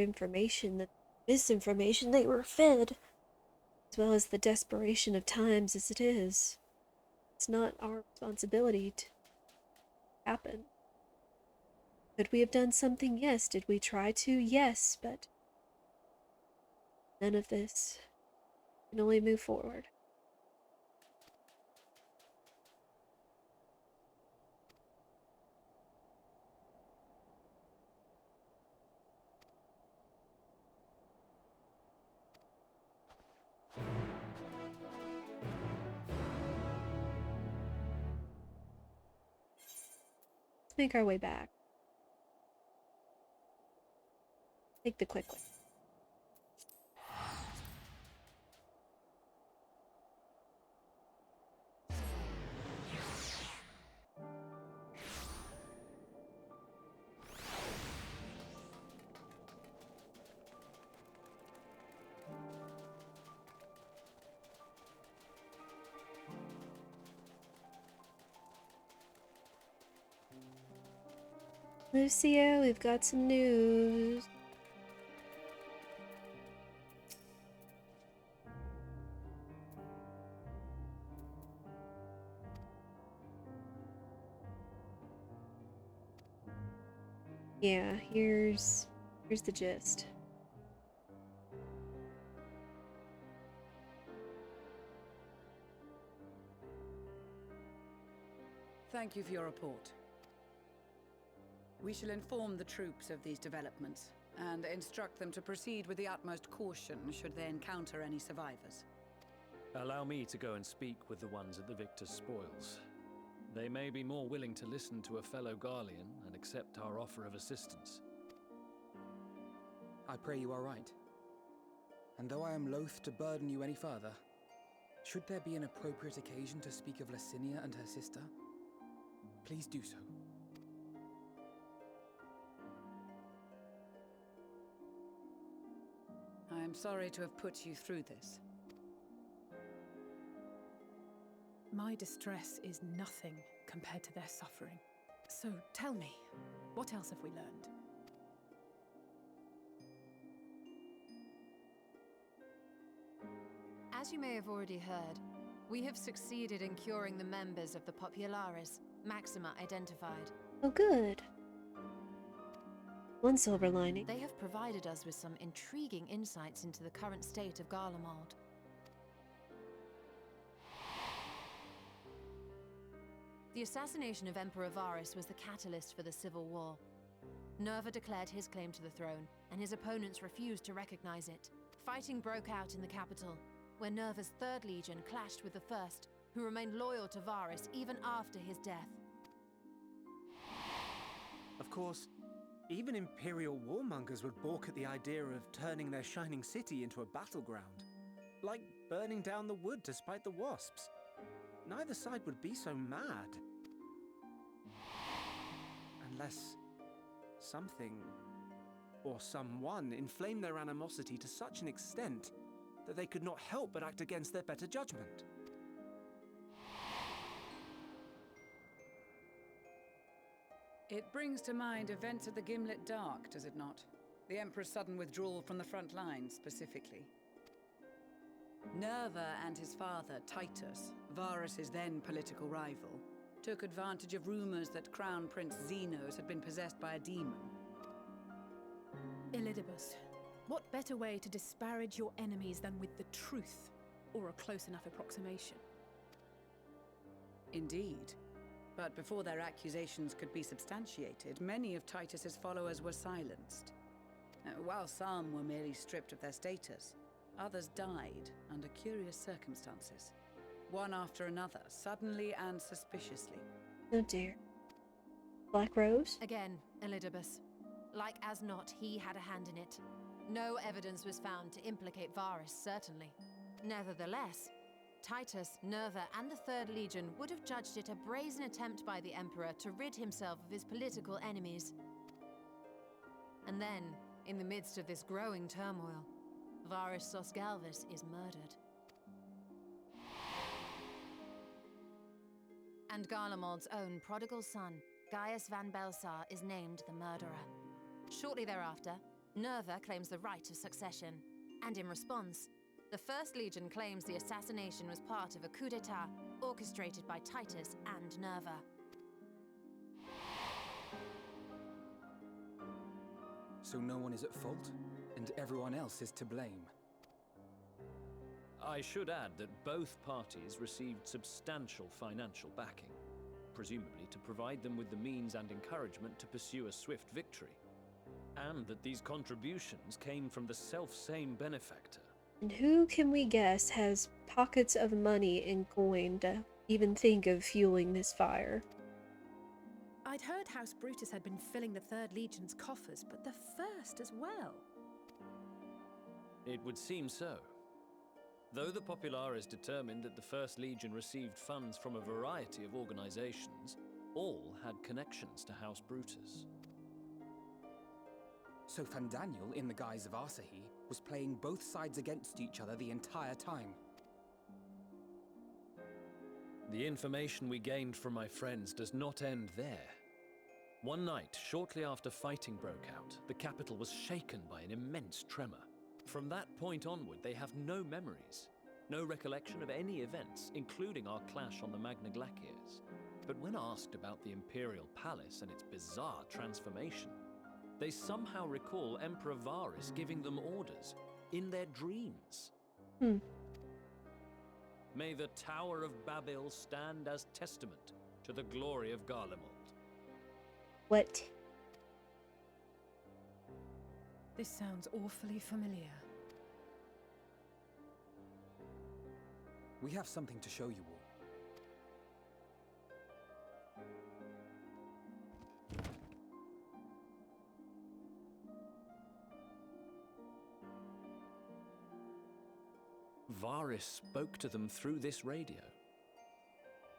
misinformation they were fed, as well as the desperation of times as it is. It's not our responsibility to happen. Could we have done something? Yes. Did we try to? Yes, but none of this. We can only move forward. Let's make our way back. Take the quick way. Lucio, we've got some news. Yeah, here's the gist. Thank you for your report. We shall inform the troops of these developments and instruct them to proceed with the utmost caution should they encounter any survivors. Allow me to go and speak with the ones at the victor's spoils. They may be more willing to listen to a fellow Garlean and accept our offer of assistance. I pray you are right. And though I am loath to burden you any further, should there be an appropriate occasion to speak of Licinia and her sister, please do so. I am sorry to have put you through this. My distress is nothing compared to their suffering. So tell me, what else have we learned? As you may have already heard, we have succeeded in curing the members of the Populares, Maxima identified. Oh, good. One silver lining. They have provided us with some intriguing insights into the current state of Garlemald. The assassination of Emperor Varus was the catalyst for the civil war. Nerva declared his claim to the throne, and his opponents refused to recognize it. Fighting broke out in the capital, where Nerva's Third Legion clashed with the First, who remained loyal to Varus even after his death. Of course, even Imperial warmongers would balk at the idea of turning their shining city into a battleground. Like burning down the wood to spite the wasps. Neither side would be so mad. Unless something or someone inflamed their animosity to such an extent that they could not help but act against their better judgment. It brings to mind events at the Gimlet Dark, does it not? The Emperor's sudden withdrawal from the front lines, specifically. Nerva and his father, Titus, Varus's then political rival, took advantage of rumors that Crown Prince Xenos had been possessed by a demon. Elidibus, what better way to disparage your enemies than with the truth, or a close enough approximation? Indeed. But before their accusations could be substantiated, many of Titus's followers were silenced. While some were merely stripped of their status, others died under curious circumstances. One after another, suddenly and suspiciously. Oh dear. Black Rose? Again, Elidibus. Like as not, he had a hand in it. No evidence was found to implicate Varus, certainly. Nevertheless, Titus, Nerva, and the Third Legion would have judged it a brazen attempt by the Emperor to rid himself of his political enemies. And then, in the midst of this growing turmoil, Varus Sosgalvis is murdered. And Garlemald's own prodigal son, Gaius van Belsar, is named the murderer. Shortly thereafter, Nerva claims the right of succession, and in response, the First Legion claims the assassination was part of a coup d'etat orchestrated by Titus and Nerva. So no one is at fault, and everyone else is to blame. I should add that both parties received substantial financial backing, presumably to provide them with the means and encouragement to pursue a swift victory, and that these contributions came from the self-same benefactor. And who can we guess has pockets of money and coin to even think of fueling this fire? I'd heard House Brutus had been filling the Third Legion's coffers, but the First as well. It would seem so. Though the Populares determined that the First Legion received funds from a variety of organizations, all had connections to House Brutus. So Fandaniel, in the guise of Asahi, was playing both sides against each other the entire time. The information we gained from my friends does not end there. One night, shortly after fighting broke out, the capital was shaken by an immense tremor. From that point onward, they have no memories, no recollection of any events, including our clash on the Magna Glaciers. But when asked about the Imperial Palace and its bizarre transformation, they somehow recall Emperor Varus giving them orders in their dreams. May the Tower of Babel stand as testament to the glory of Garlemald. What? This sounds awfully familiar. We have something to show you all. Varus spoke to them through this radio.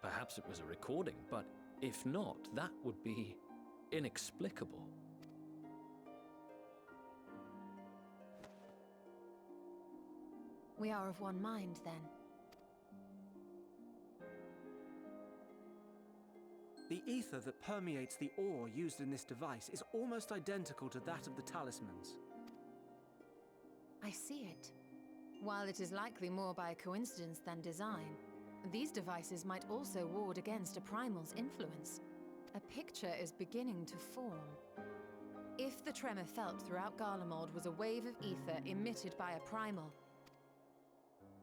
Perhaps it was a recording, but if not, that would be inexplicable. We are of one mind, then. The ether that permeates the ore used in this device is almost identical to that of the talismans. I see it. While it is likely more by coincidence than design, these devices might also ward against a primal's influence. A picture is beginning to form. If the tremor felt throughout Garlemald was a wave of ether emitted by a primal,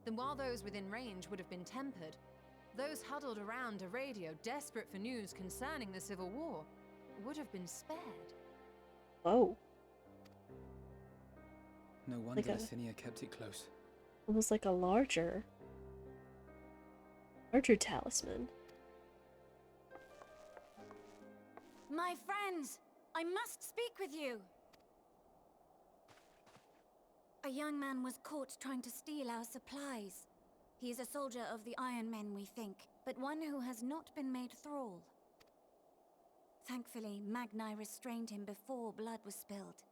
then while those within range would have been tempered, those huddled around a radio desperate for news concerning the Civil War would have been spared. Whoa. No wonder Like a- Licinia kept it close. Almost like a larger talisman. My friends, I must speak with you. A young man was caught trying to steal our supplies. He is a soldier of the Iron Men, we think, but one who has not been made thrall. Thankfully, Magni restrained him before blood was spilled.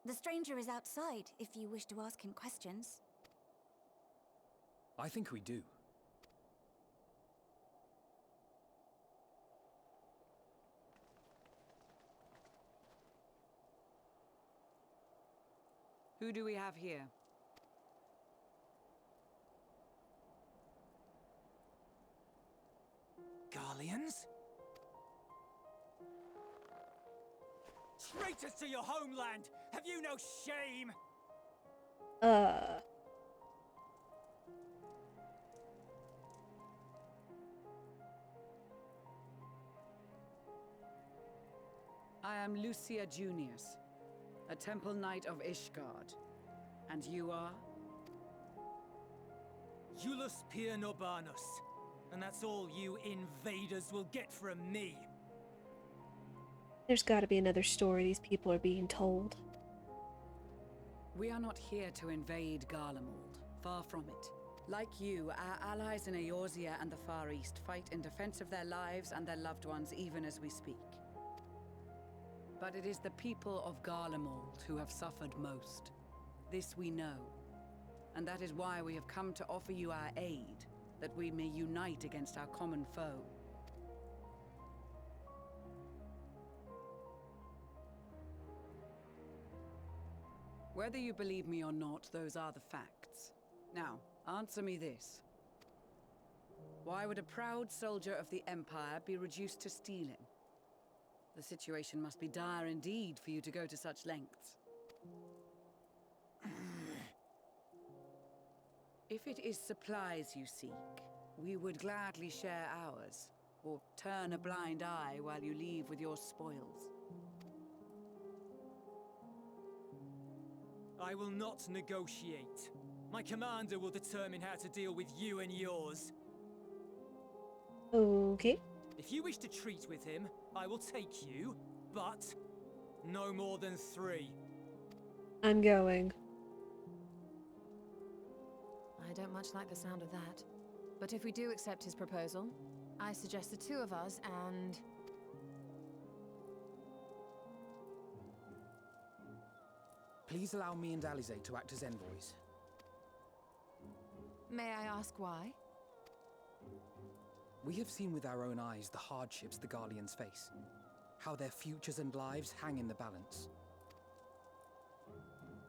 The stranger is outside, if you wish to ask him questions. I think we do. Who do we have here? Garleans? Traitors to your homeland! Have you no shame? I am Lucia Junius, a Temple Knight of Ishgard. And you are? Iulus Pier Norbanus. And that's all you invaders will get from me. There's gotta be another story these people are being told. We are not here to invade Garlemald. Far from it. Like you, our allies in Eorzea and the Far East fight in defense of their lives and their loved ones even as we speak. But it is the people of Garlemald who have suffered most. This we know. And that is why we have come to offer you our aid, that we may unite against our common foe. Whether you believe me or not, those are the facts. Now, answer me this. Why would a proud soldier of the Empire be reduced to stealing? The situation must be dire indeed for you to go to such lengths. If it is supplies you seek, we would gladly share ours, or turn a blind eye while you leave with your spoils. I will not negotiate. My commander will determine how to deal with you and yours. Okay. If you wish to treat with him, I will take you, but no more than 3. I'm going. I don't much like the sound of that. But if we do accept his proposal, I suggest the 2 of us and... Please allow me and Alize to act as envoys. May I ask why? We have seen with our own eyes the hardships the Garleans face. How their futures and lives hang in the balance.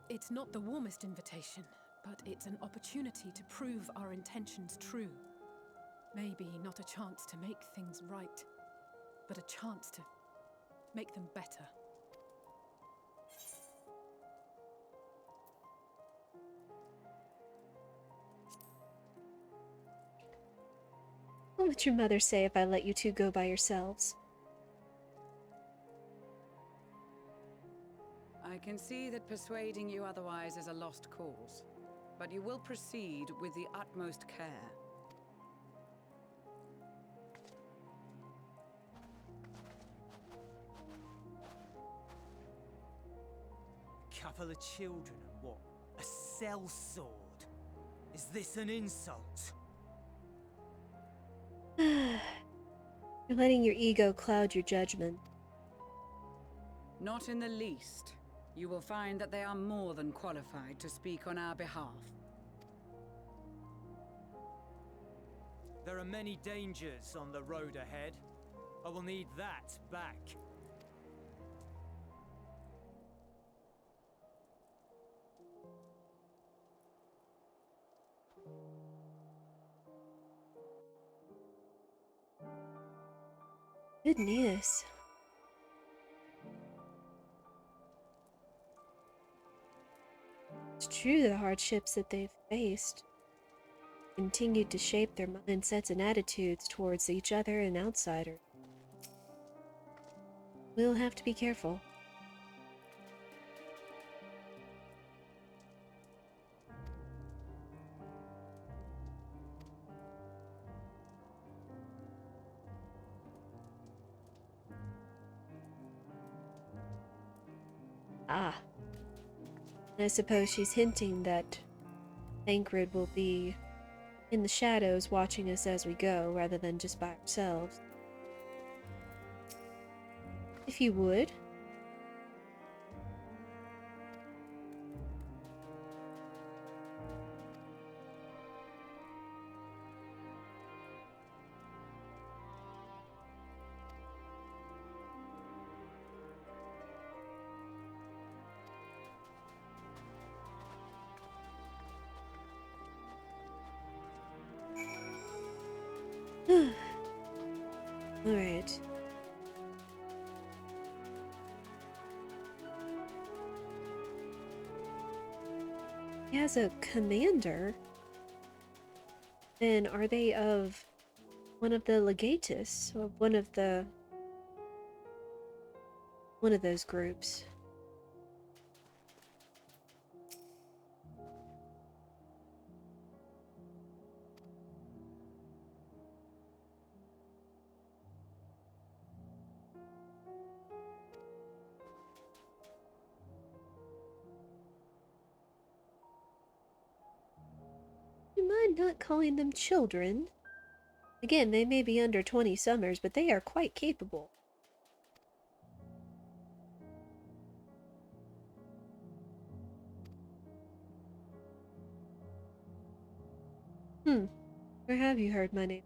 It's not the warmest invitation, but it's an opportunity to prove our intentions true. Maybe not a chance to make things right, but a chance to make them better. What would your mother say if I let you 2 go by yourselves? I can see that persuading you otherwise is a lost cause, but you will proceed with the utmost care. Couple of children and what? A sellsword? Is this an insult? You're letting your ego cloud your judgment. Not in the least. You will find that they are more than qualified to speak on our behalf. There are many dangers on the road ahead. I will need that back. Good news. It's true the hardships that they've faced continued to shape their mindsets and attitudes towards each other and outsiders. We'll have to be careful. Ah. I suppose she's hinting that Thancred will be in the shadows watching us as we go, rather than just by ourselves. if you would. Alright. He has a commander. Then are they of one of the legatus or one of those groups? You mind not calling them children? Again, they may be under 20 summers, but they are quite capable. Where have you heard my name?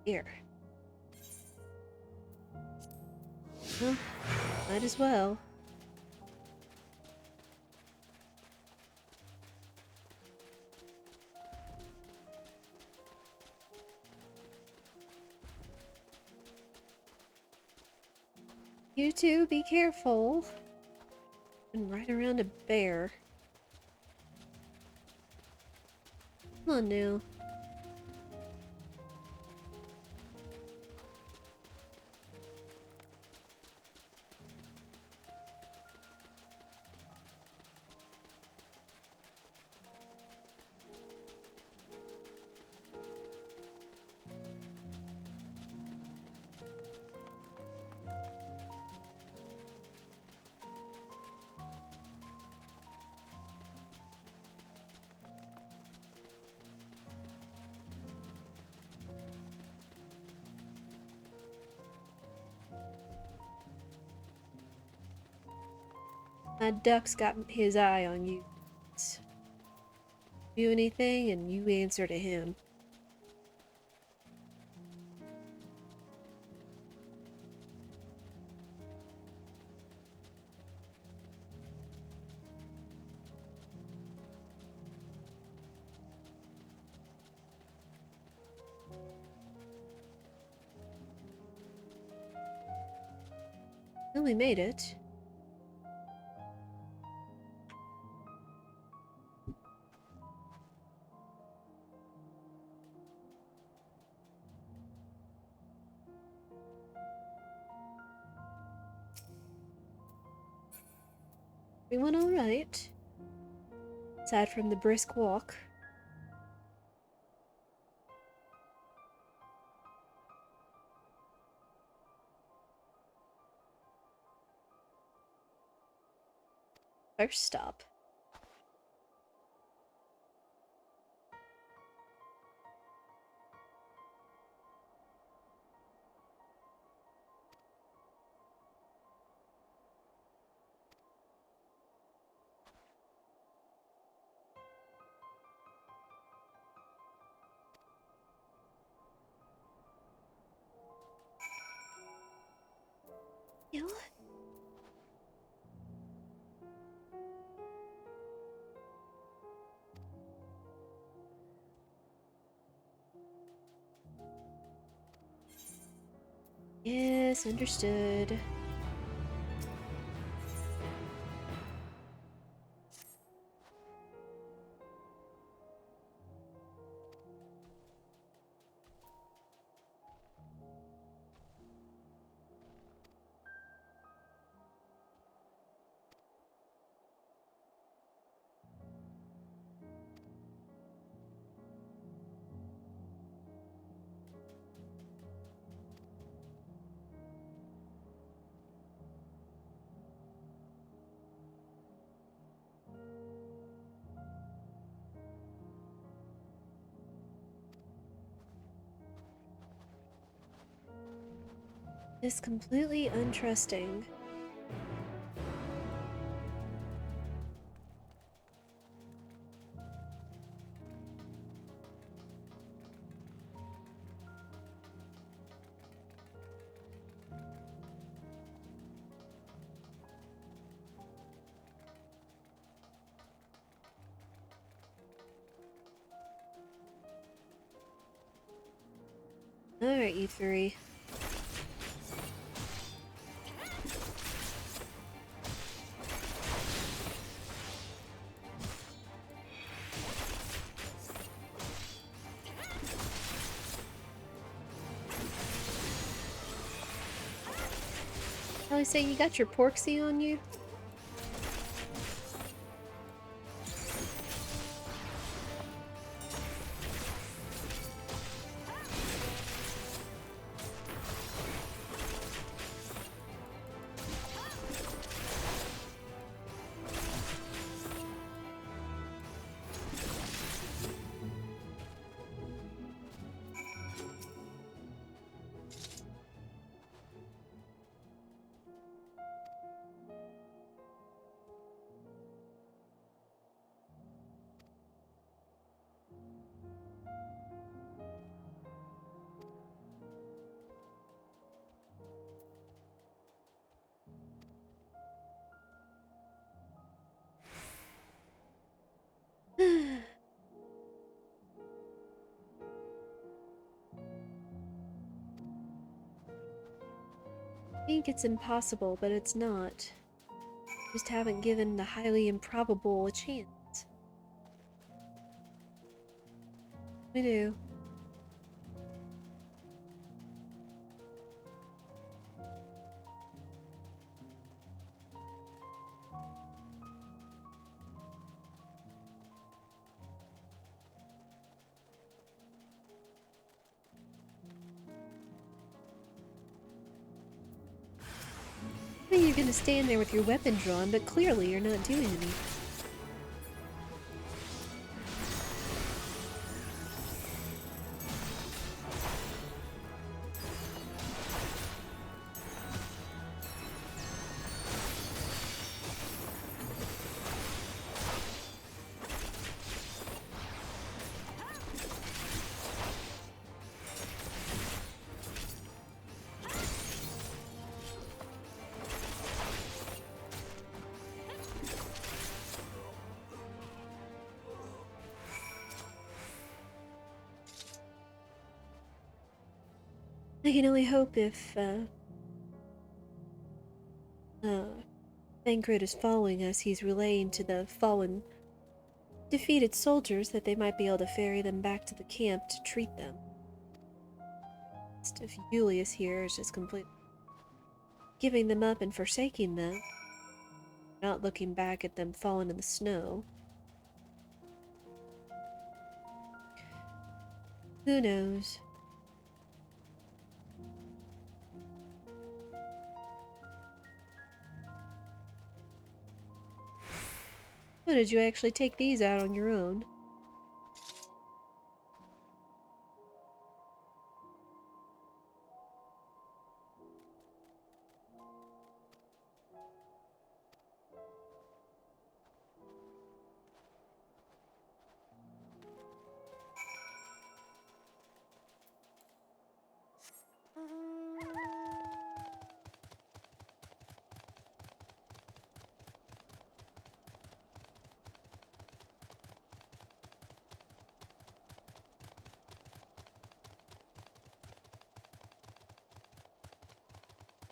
Here. Well, might as well. You two, be careful. And right around a bear. Come on now. My duck's got his eye on you. Do anything and you answer to him. Well, we made it. Everyone alright? Aside from the brisk walk. First stop. You know what? Yes, understood. Just completely untrusting. Alright, you three. I say you got your porksy on you? I think it's impossible, but it's not. Just haven't given the highly improbable a chance. We do. I think you're gonna stand there with your weapon drawn, but clearly you're not doing anything. I can only hope if, Thancred is following us, he's relaying to the fallen, defeated soldiers that they might be able to ferry them back to the camp to treat them. If Julius here is just completely giving them up and forsaking them, not looking back at them falling in the snow. Who knows? Oh, did you actually take these out on your own?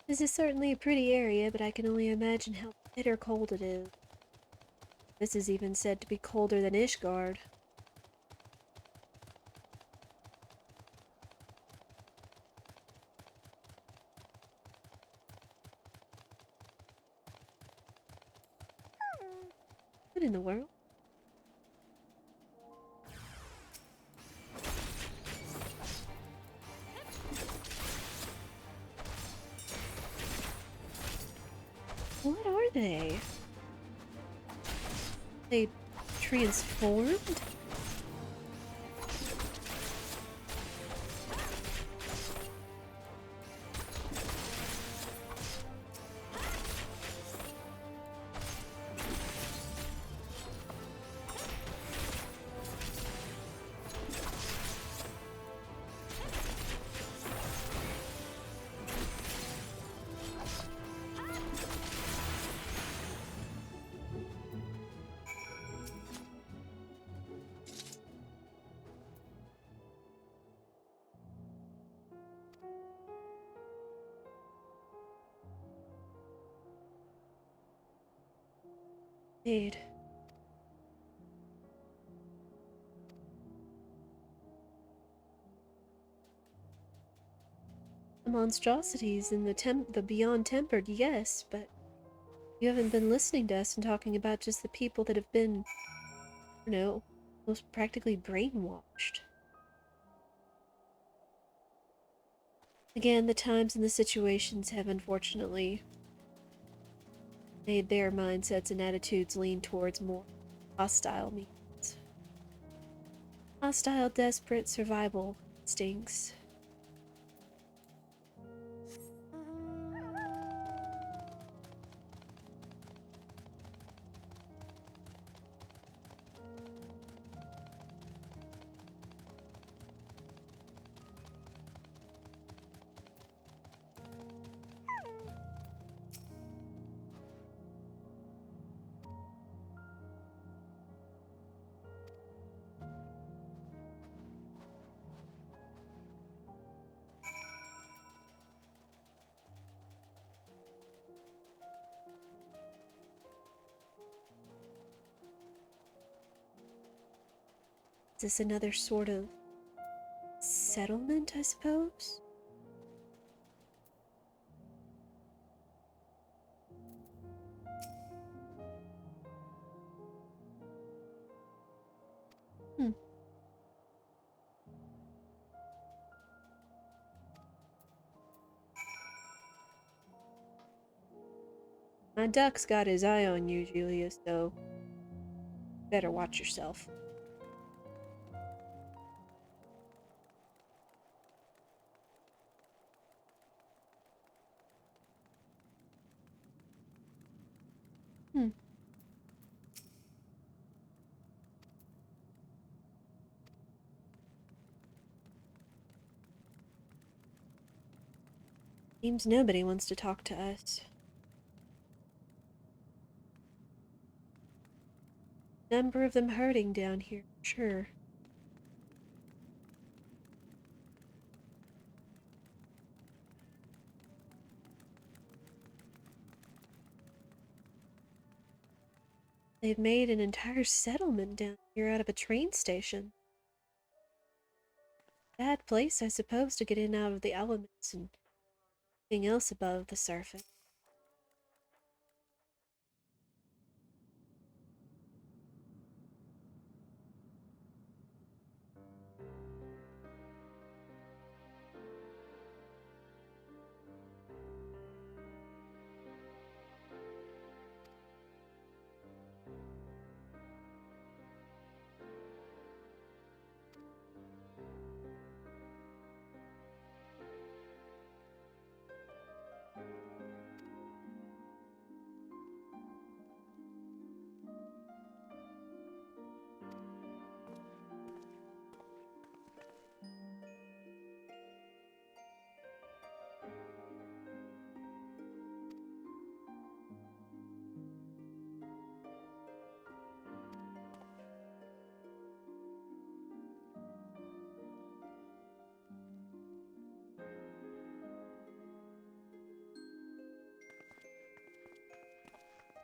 This is certainly a pretty area, but I can only imagine how bitter cold it is. This is even said to be colder than Ishgard. What in the world? What are they? They transformed? Indeed. The monstrosities and the beyond tempered, yes, but you haven't been listening to us and talking about just the people that have been, you know, most practically brainwashed. Again, the times and the situations have unfortunately made their mindsets and attitudes lean towards more hostile means. Hostile, desperate survival instincts. Is this another sort of settlement, I suppose? Hmm. My duck's got his eye on you, Julius, so better watch yourself. Hmm. Seems nobody wants to talk to us. Number of them hurting down here, sure. They've made an entire settlement down here out of a train station. Bad place, I suppose, to get in out of the elements and anything else above the surface.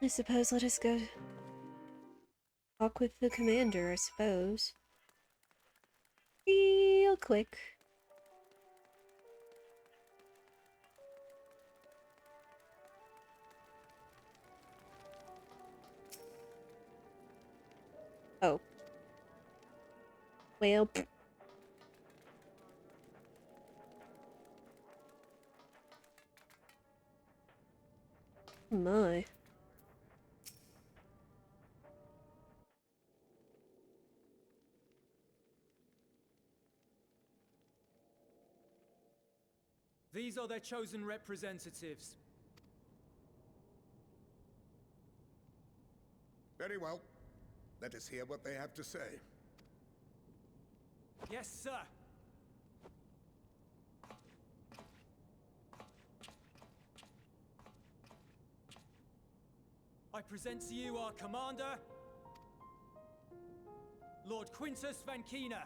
I suppose let us go talk with the commander, I suppose. Real quick. Oh. Well, my. These are their chosen representatives. Very well. Let us hear what they have to say. Yes, sir. I present to you our commander, Lord Quintus Vankina,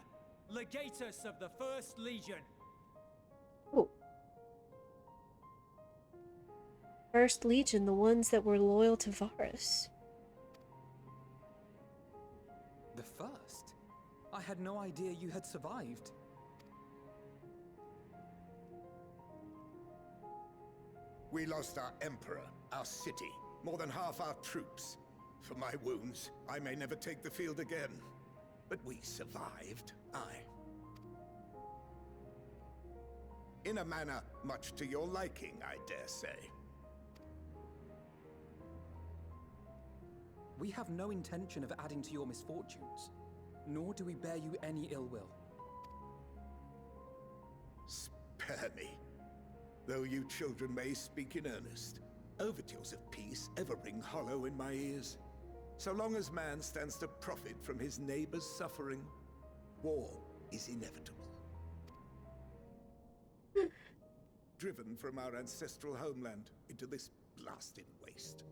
Legatus of the First Legion. Oh. First Legion, the ones that were loyal to Varus. had no idea you had survived. We lost our emperor, our city, more than half our troops. For my wounds, I may never take the field again. But we survived, aye. In a manner much to your liking, I dare say. We have no intention of adding to your misfortunes, nor do we bear you any ill will. Spare me. Though you children may speak in earnest, overtures of peace ever ring hollow in my ears. So long as man stands to profit from his neighbor's suffering, war is inevitable. Driven from our ancestral homeland into this blasted waste.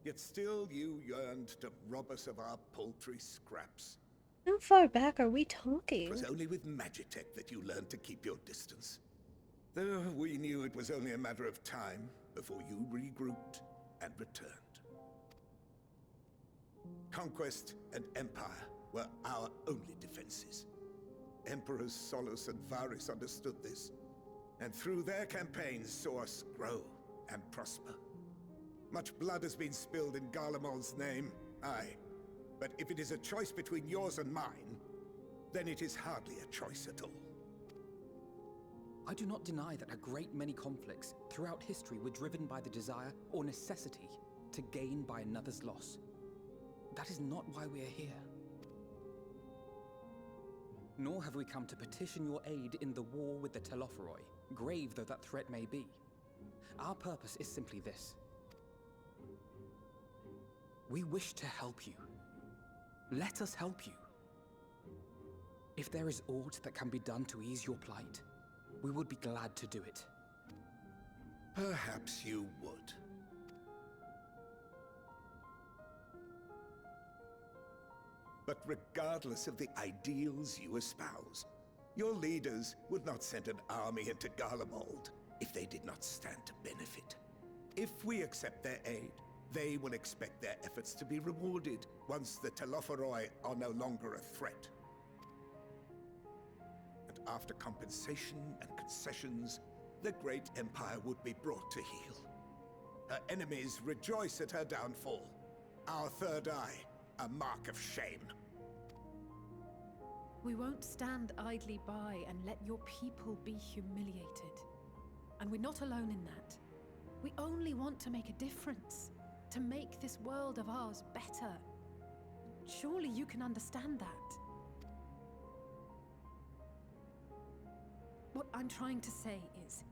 Yet still you yearned to rob us of our paltry scraps. How far back are we talking? It was only with Magitech that you learned to keep your distance. Though we knew it was only a matter of time before you regrouped and returned. Conquest and Empire were our only defenses. Emperors Solus and Varys understood this, and through their campaigns saw us grow and prosper. Much blood has been spilled in Garlemald's name, aye. But if it is a choice between yours and mine, then it is hardly a choice at all. I do not deny that a great many conflicts throughout history were driven by the desire or necessity to gain by another's loss. That is not why we are here. Nor have we come to petition your aid in the war with the Telophoroi, grave though that threat may be. Our purpose is simply this. We wish to help you. Let us help you. If there is aught that can be done to ease your plight, we would be glad to do it. Perhaps you would. But regardless of the ideals you espouse, your leaders would not send an army into Garlemald if they did not stand to benefit. If we accept their aid, they will expect their efforts to be rewarded once the Telophoroi are no longer a threat. And after compensation and concessions, the great empire would be brought to heel. Her enemies rejoice at her downfall. Our third eye, a mark of shame. We won't stand idly by and let your people be humiliated. And we're not alone in that. We only want to make a difference. To make this world of ours better. Surely you can understand that. What I'm trying to say is,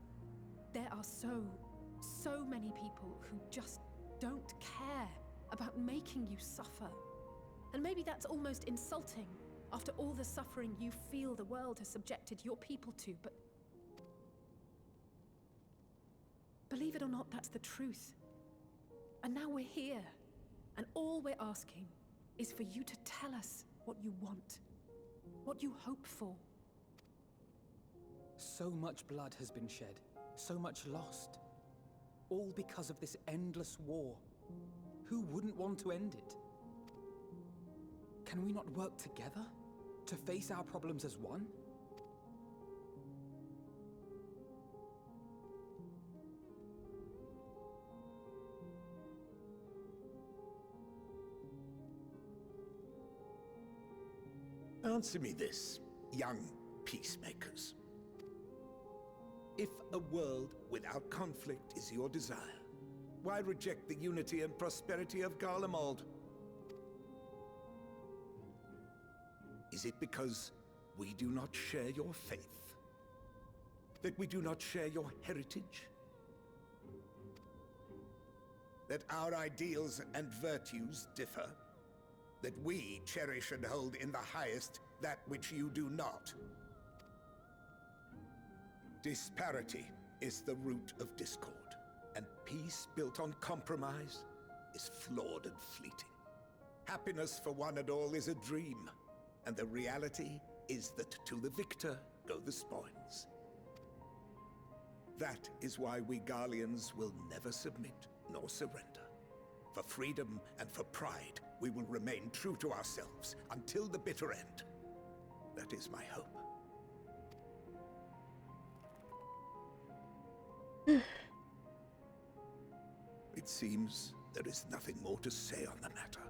there are so many people who just don't care about making you suffer. And maybe that's almost insulting after all the suffering you feel the world has subjected your people to, but believe it or not, that's the truth. And now we're here, and all we're asking is for you to tell us what you want, what you hope for. So much blood has been shed, so much lost. All because of this endless war. Who wouldn't want to end it? Can we not work together to face our problems as one? Answer me this, young peacemakers. If a world without conflict is your desire, why reject the unity and prosperity of Garlemald? Is it because we do not share your faith? That we do not share your heritage? That our ideals and virtues differ? That we cherish and hold in the highest that which you do not? Disparity is the root of discord, and peace built on compromise is flawed and fleeting. Happiness for one and all is a dream, and the reality is that to the victor go the spoils. That is why we Garleans will never submit nor surrender. For freedom and for pride, we will remain true to ourselves until the bitter end. That is my hope. It seems there is nothing more to say on the matter.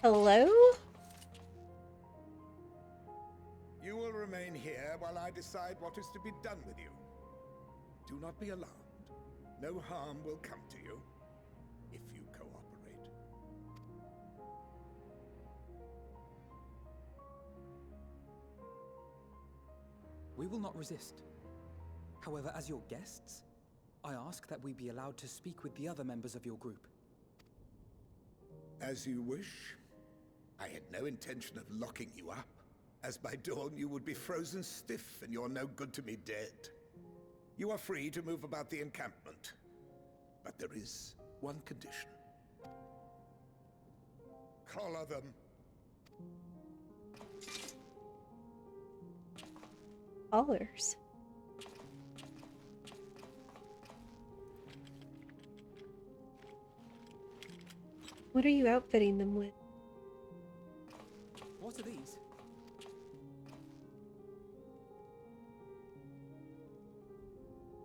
Hello? You will remain here while I decide what is to be done with you. Do not be alarmed. No harm will come to you if you cooperate. We will not resist. However, as your guests, I ask that we be allowed to speak with the other members of your group. As you wish. I had no intention of locking you up, as by dawn you would be frozen stiff and you're no good to me dead. You are free to move about the encampment, but there is one condition. Collar them. Collars. What are you outfitting them with? What are these?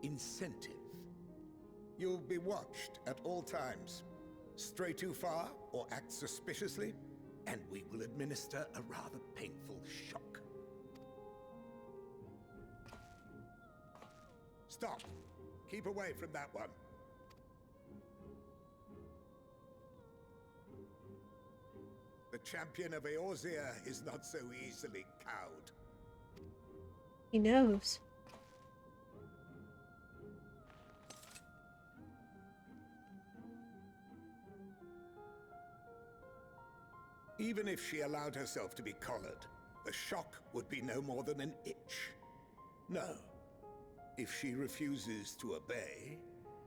Incentive. You'll be watched at all times. Stray too far or act suspiciously, and we will administer a rather painful shock. Stop! Keep away from that one. The champion of Eorzea is not so easily cowed. He knows. Even if she allowed herself to be collared, the shock would be no more than an itch. No. If she refuses to obey,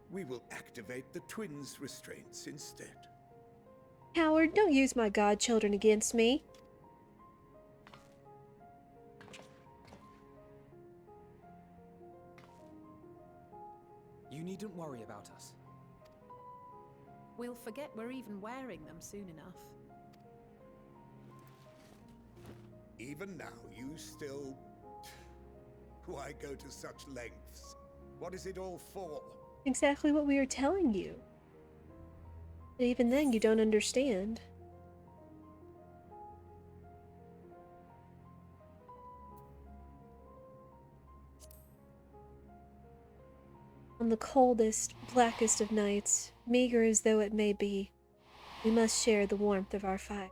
we will activate the twins' restraints instead. Howard, don't use my godchildren against me. You needn't worry about us. We'll forget we're even wearing them soon enough. Even now, you still... Why go to such lengths? What is it all for? Exactly what we are telling you. But even then, you don't understand. On the coldest, blackest of nights, meager as though it may be, we must share the warmth of our fire.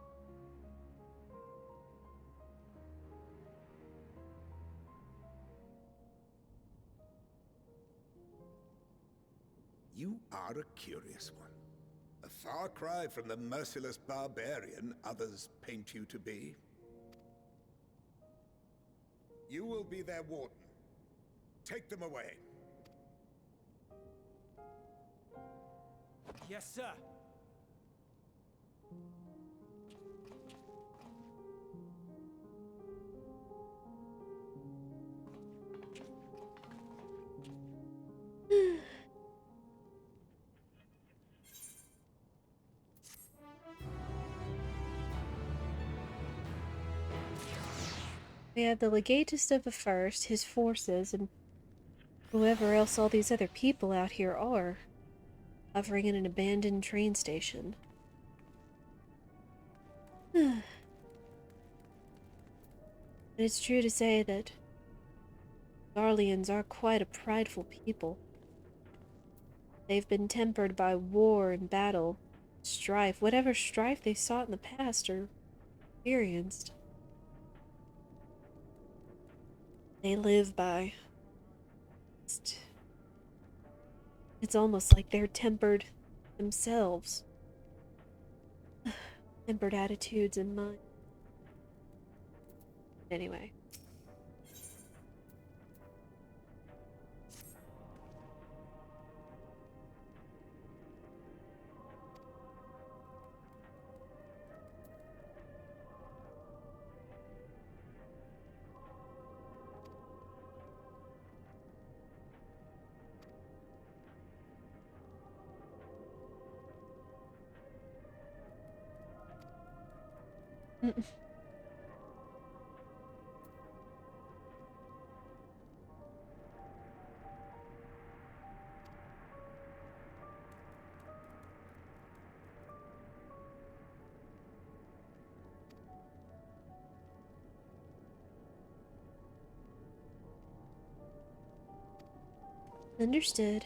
You are a curious one. A far cry from the merciless barbarian others paint you to be. You will be their warden. Take them away. Yes, sir. We have the legatist of the first, his forces, and whoever else all these other people out here are, hovering in an abandoned train station. It's true to say that Garleans are quite a prideful people. They've been tempered by war and battle, strife, whatever strife they sought in the past or experienced. They live by. It's almost like they're tempered themselves. Tempered attitudes and mind. Anyway. Mm. Understood.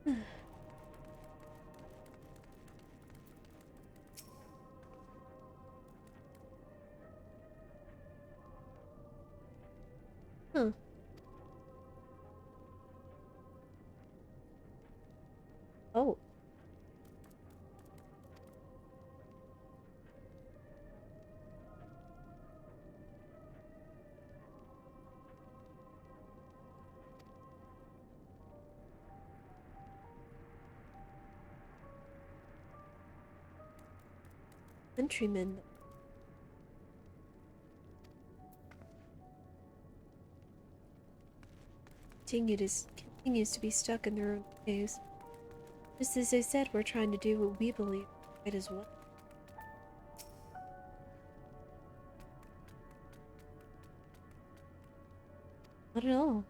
Hmm. Huh. Oh. Countrymen continues to be stuck in their own ways. Just as I said, we're trying to do what we believe right as well. Not at all.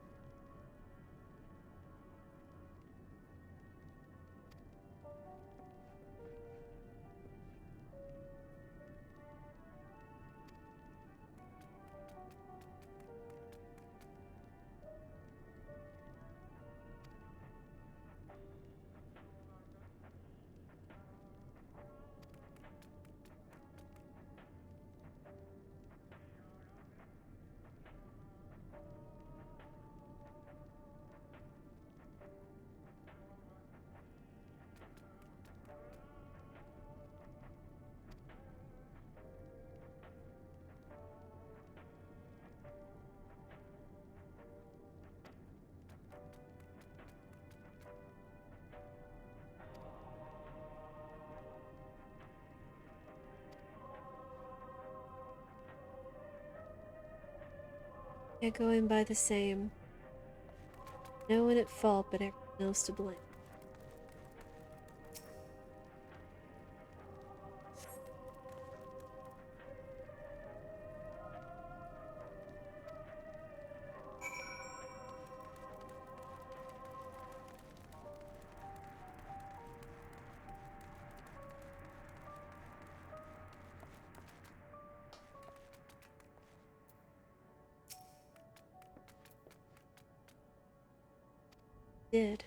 Yeah, going by the same. No one at fault, but everyone else to blame. Did.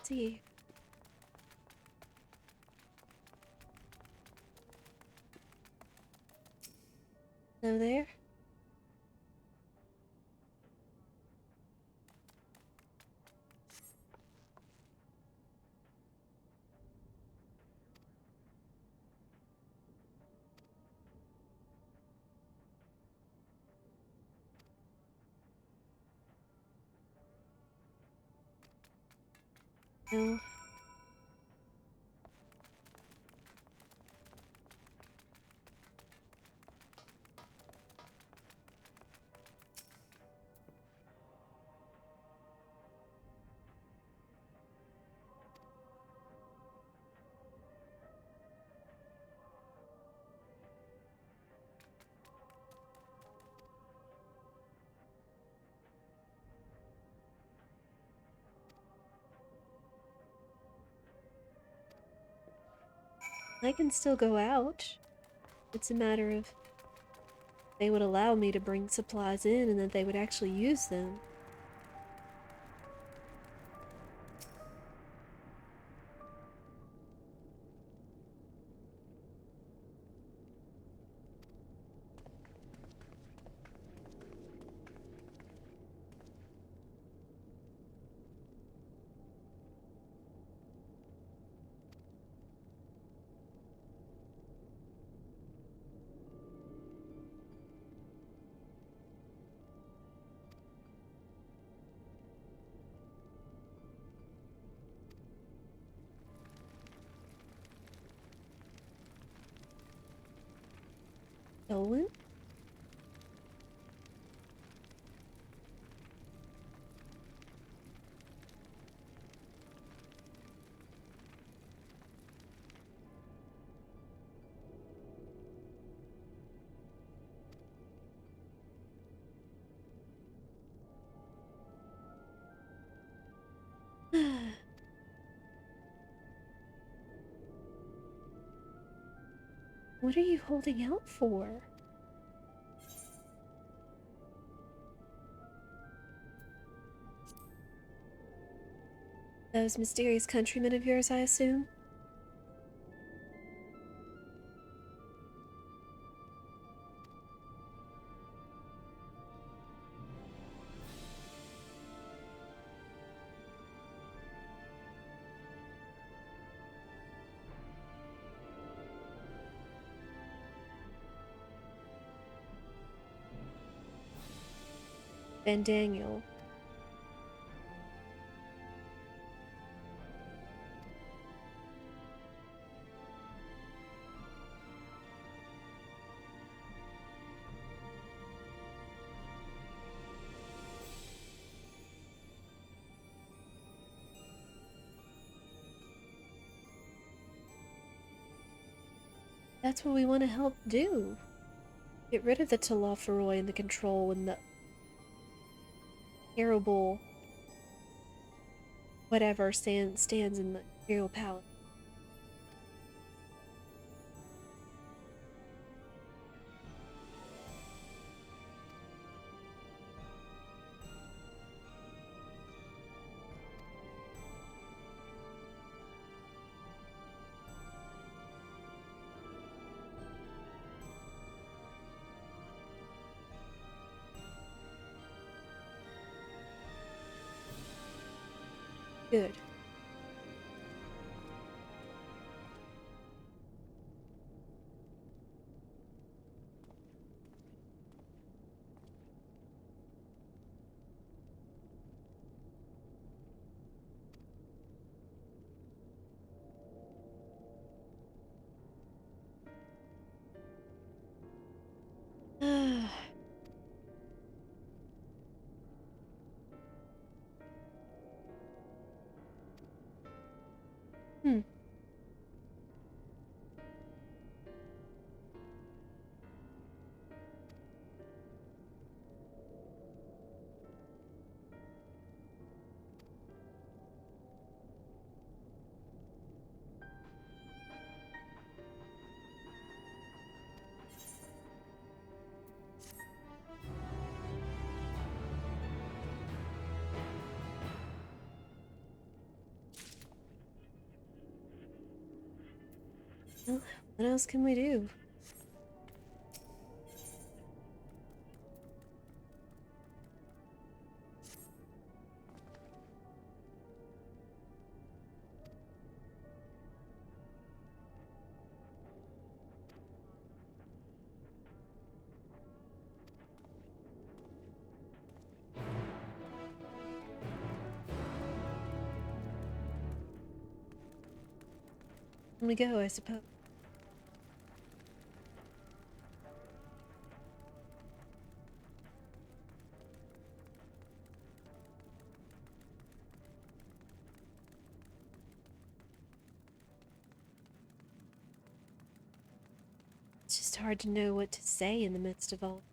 See. Hello there? No. I can still go out. It's a matter of they would allow me to bring supplies in and that they would actually use them. Stolen? What are you holding out for? Those mysterious countrymen of yours, I assume? And Daniel. That's what we want to help do. Get rid of the Telophoroi and the control and the terrible whatever stands in the Imperial Palace. Good. Hmm. Well, what else can we do? Let me go, I suppose. It's just hard to know what to say in the midst of all.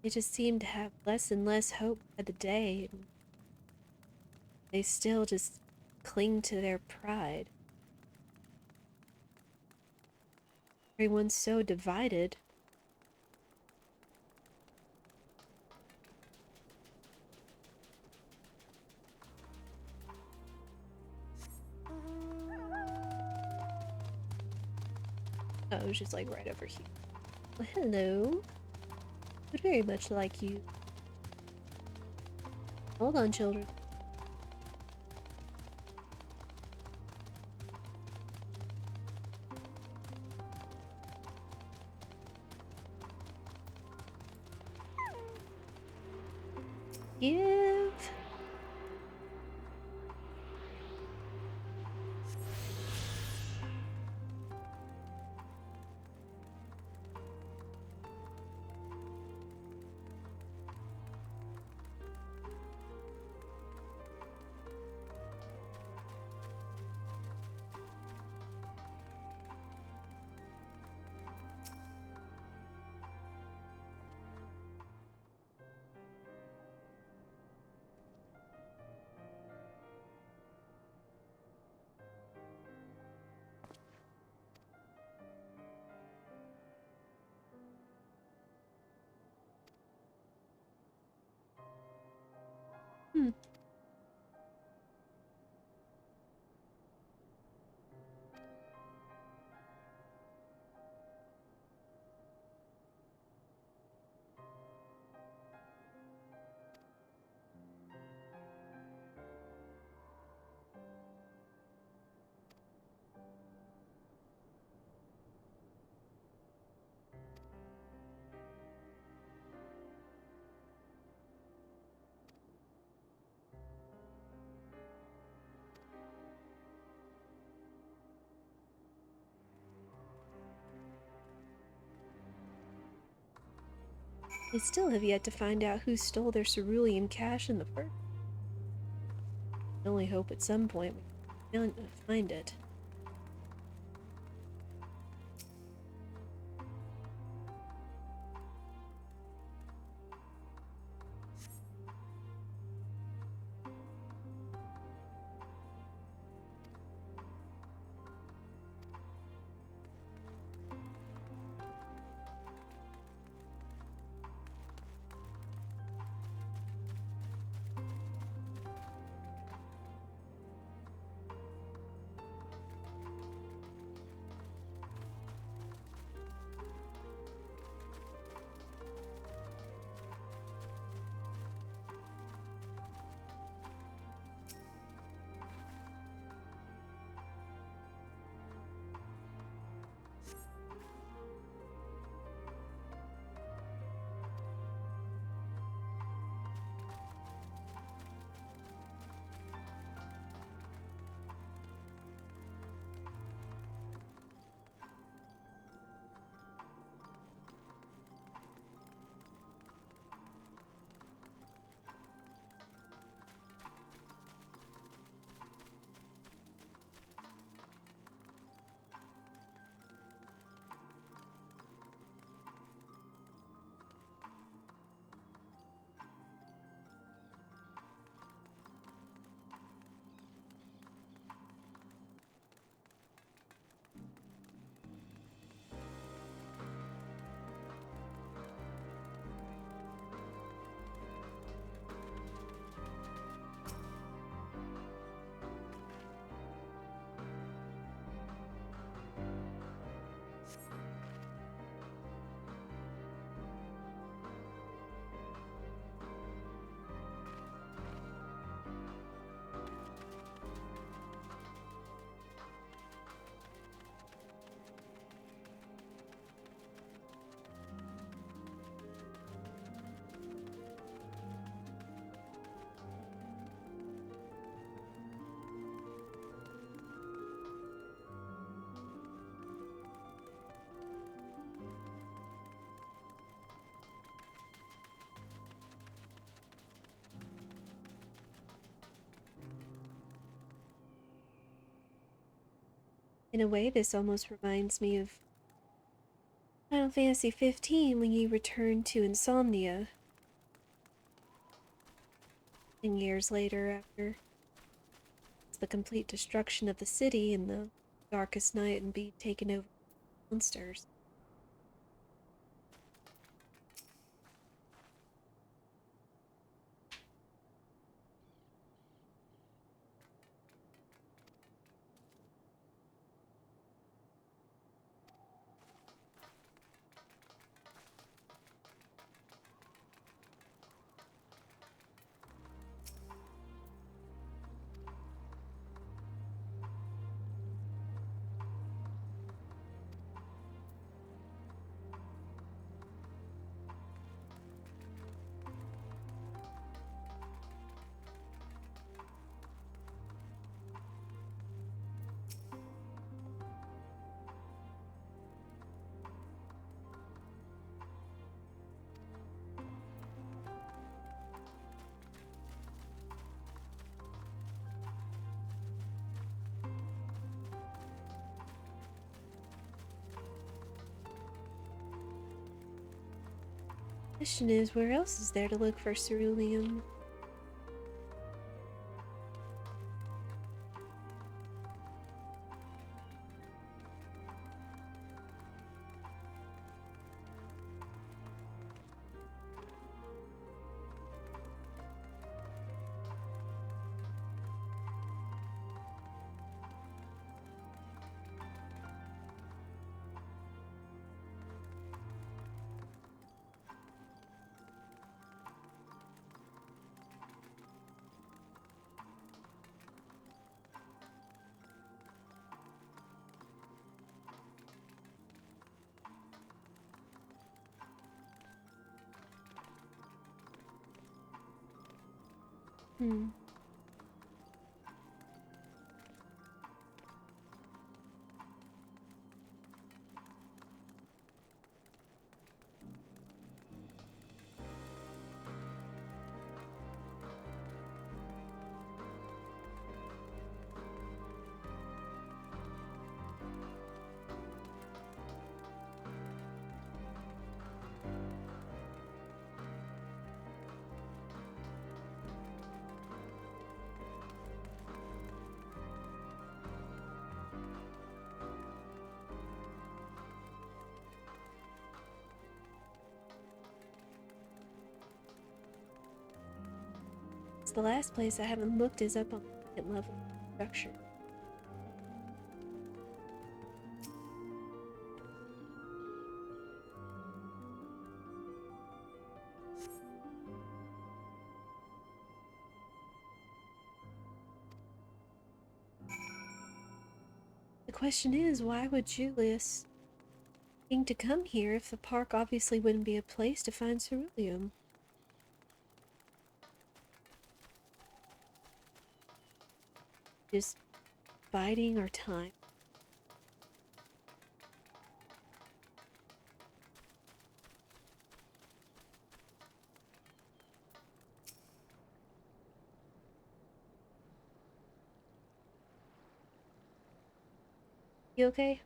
They just seem to have less and less hope by the day, and they still just cling to their pride. Everyone's so divided. Oh, it was just like right over here. Well, hello. Would very much like you. Hold on, children. Give. Hmm. They still have yet to find out who stole their cerulean cash in the first. I only hope at some point we can find it. In a way, this almost reminds me of Final Fantasy XV when you return to Insomnia. And years later, after the complete destruction of the city in the darkest night and be taken over by monsters. Question is, where else is there to look for ceruleum? Hmm. The last place I haven't looked is up on the second level structure. The question is, why would Julius think to come here if the park obviously wouldn't be a place to find ceruleum? Just biding our time. You okay?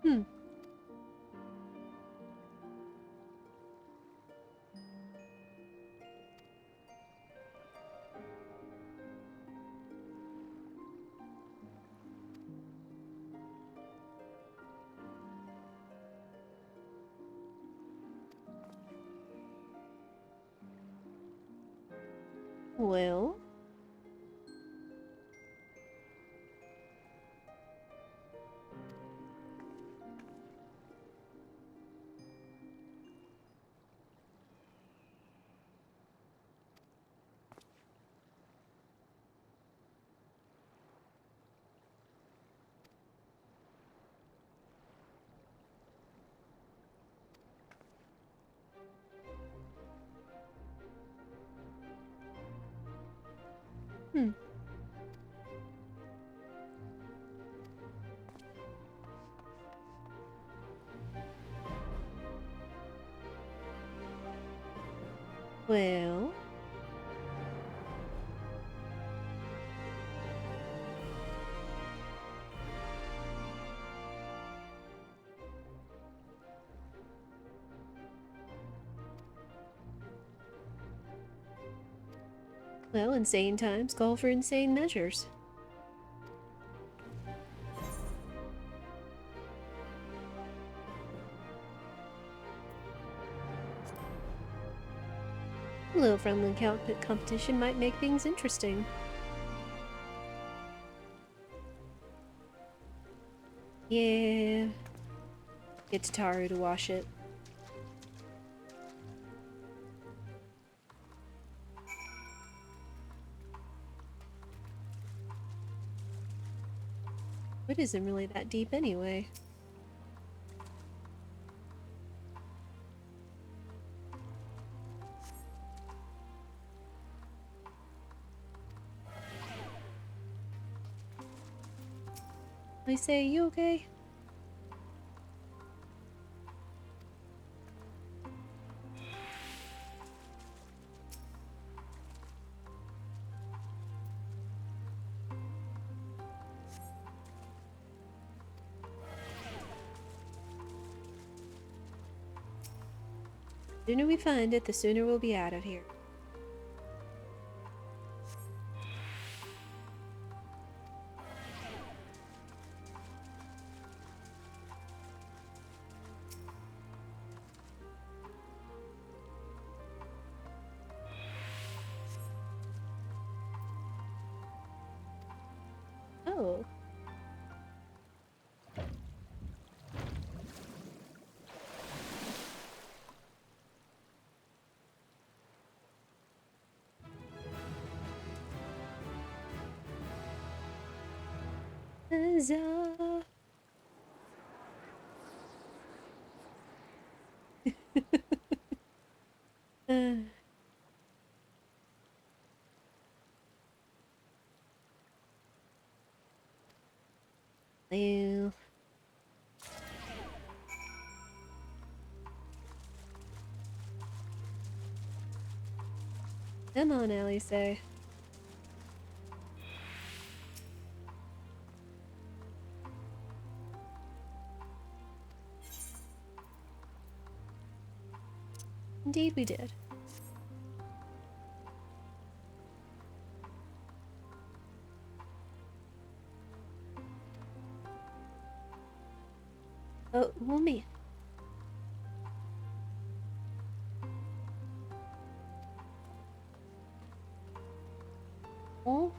Hmm. Well, Hmm. Well... Well, insane times call for insane measures. A little friendly competition might make things interesting. Yeah. Get Tataru to wash it. It isn't really that deep anyway. I say, you okay? The sooner we find it, the sooner we'll be out of here. Oh. Huzzah! uh. Well... Come on, Alice. Indeed we did. Oh, well, me. Oh.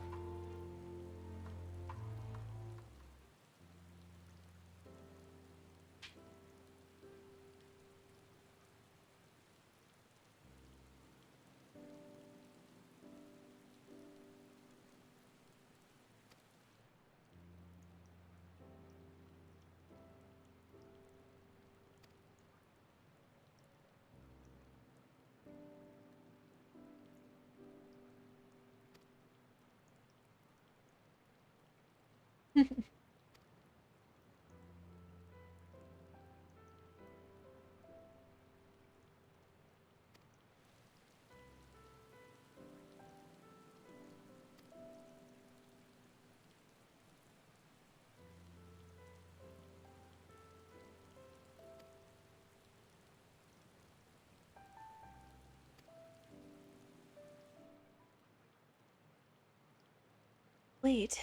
Wait.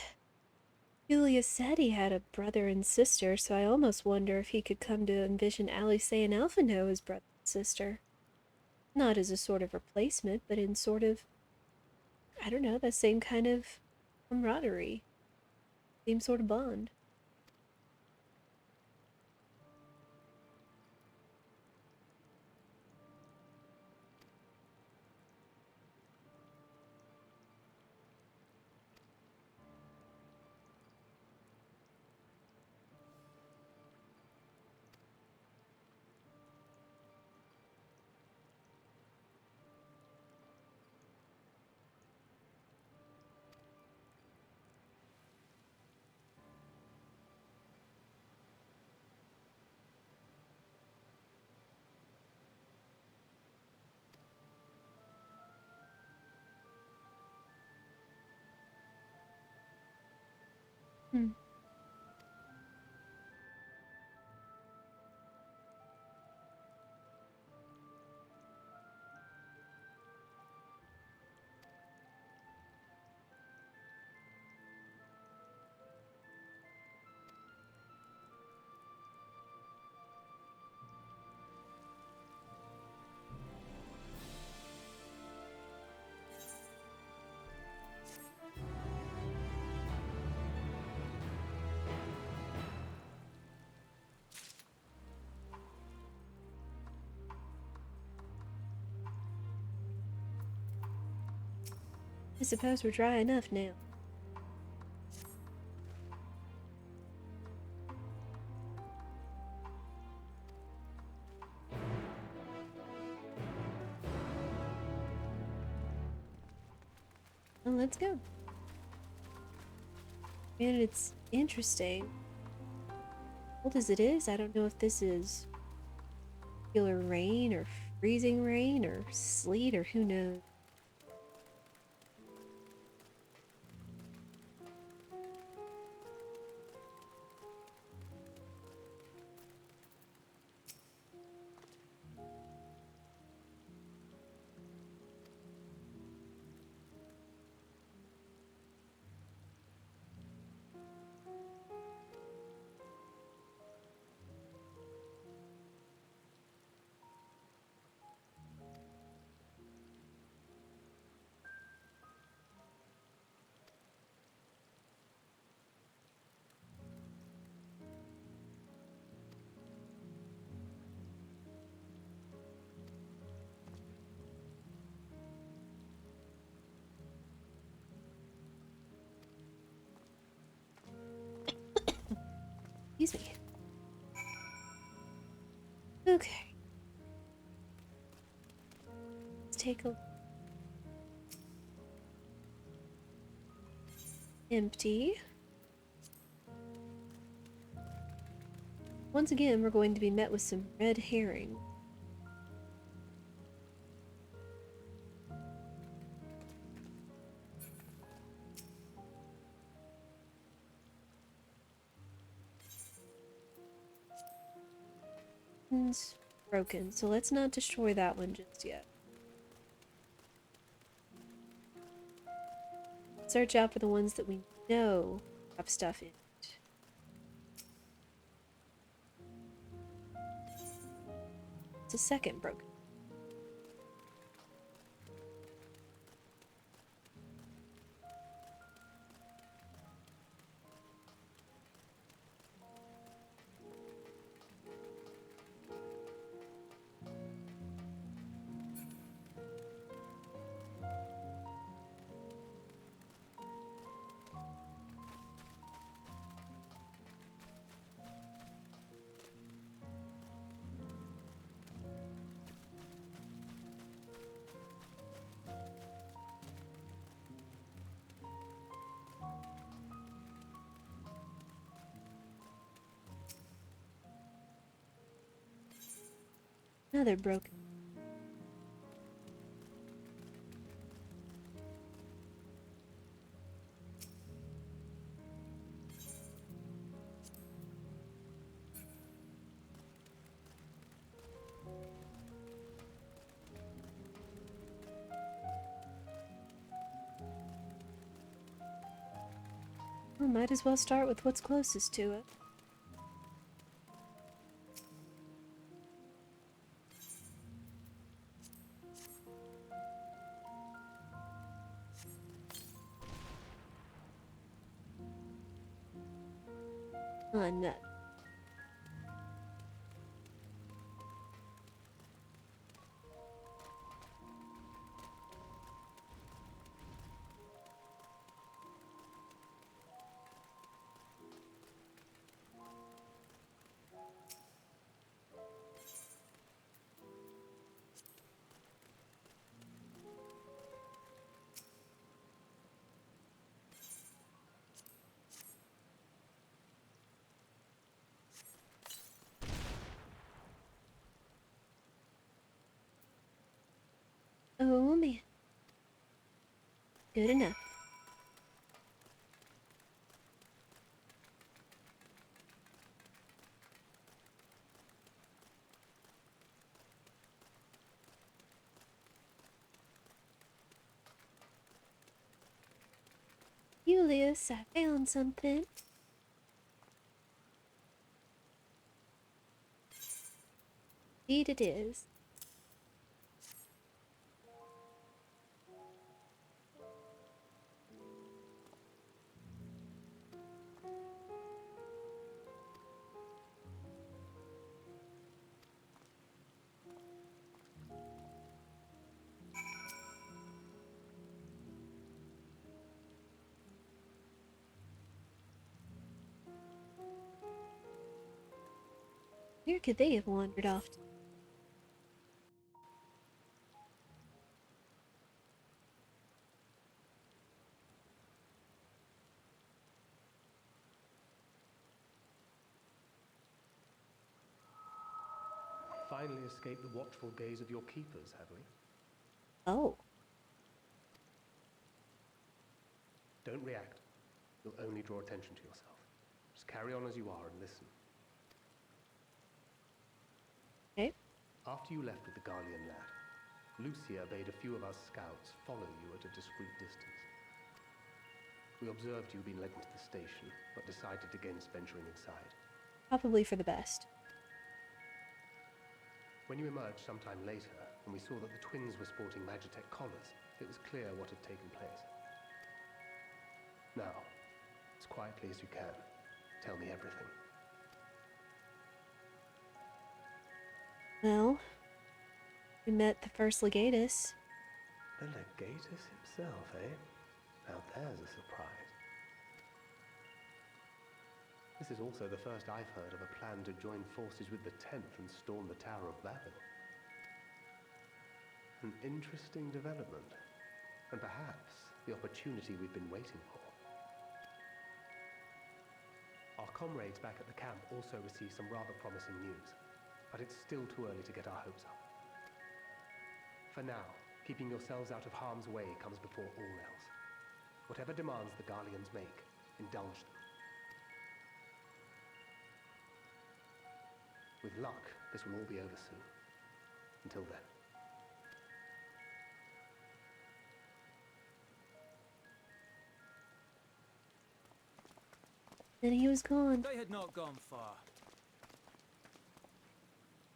Julius said he had a brother and sister, so I almost wonder if he could come to envision Alice and Alphino as brother and sister. Not as a sort of replacement, but in sort of, I don't know, that same kind of camaraderie. Same sort of bond. Hmm. I suppose we're dry enough now. Well, let's go. And it's interesting. Cold as it is, I don't know if this is regular rain or freezing rain or sleet or who knows. Excuse me. Okay. Let's take a empty. Once again, we're going to be met with some red herring. It's broken, so let's not destroy that one just yet. Search out for the ones that we know have stuff in it. It's a second broken. Another broken. Well, might as well start with what's closest to it. Nut. Oh man. Good enough. Julius, I found something. Indeed it is. Where could they have wandered off to? Finally escaped the watchful gaze of your keepers, have we? Oh. Don't react. You'll only draw attention to yourself. Just carry on as you are and listen. Okay. After you left with the Garlean lad, Lucia bade a few of us scouts follow you at a discreet distance. We observed you being led into the station, but decided against venturing inside. Probably for the best. When you emerged sometime later, and we saw that the twins were sporting Magitech collars, it was clear what had taken place. Now, as quietly as you can, tell me everything. Well, we met the first legatus. The legatus himself, eh? Now there's a surprise. This is also the first I've heard of a plan to join forces with the 10th and storm the Tower of Babel. An interesting development, and perhaps the opportunity we've been waiting for. Our comrades back at the camp also received some rather promising news, but it's still too early to get our hopes up. For now, keeping yourselves out of harm's way comes before all else. Whatever demands the Garleans make, indulge them. With luck, this will all be over soon. Until then. Then he was gone. They had not gone far.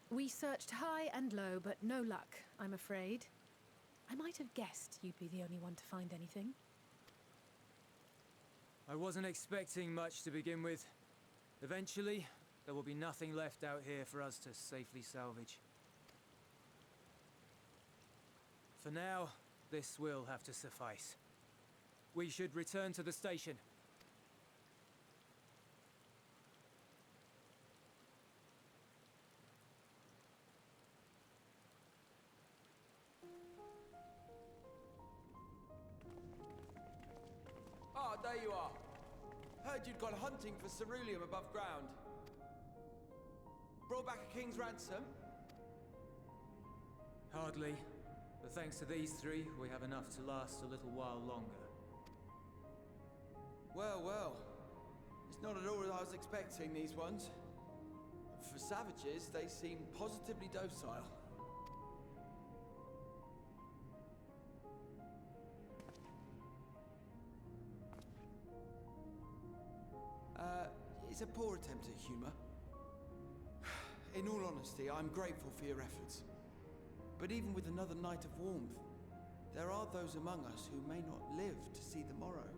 We searched high and low, but no luck, I'm afraid. I might have guessed you'd be the only one to find anything. I wasn't expecting much to begin with. Eventually, there will be nothing left out here for us to safely salvage. For now, this will have to suffice. We should return to the station. Ah, there you are. Heard you'd gone hunting for ceruleum above ground. Brought back a king's ransom? Hardly. But thanks to these three, we have enough to last a little while longer. Well, well. It's not at all as I was expecting, these ones. For savages, they seem positively docile. It's a poor attempt at humor. In all honesty, I'm grateful for your efforts. But even with another night of warmth, there are those among us who may not live to see the morrow.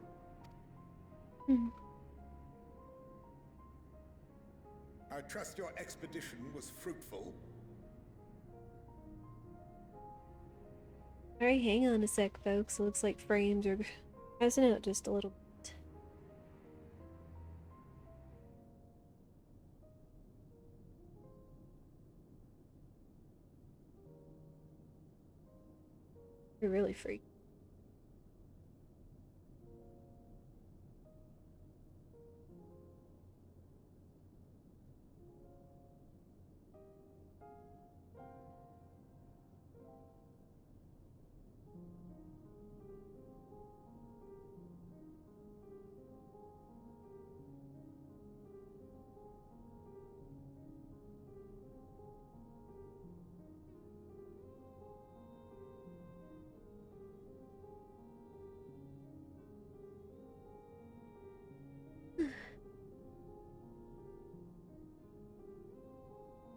I trust your expedition was fruitful. Alright, hang on a sec, folks. Looks like frames are passing out just a little bit. You're really freak.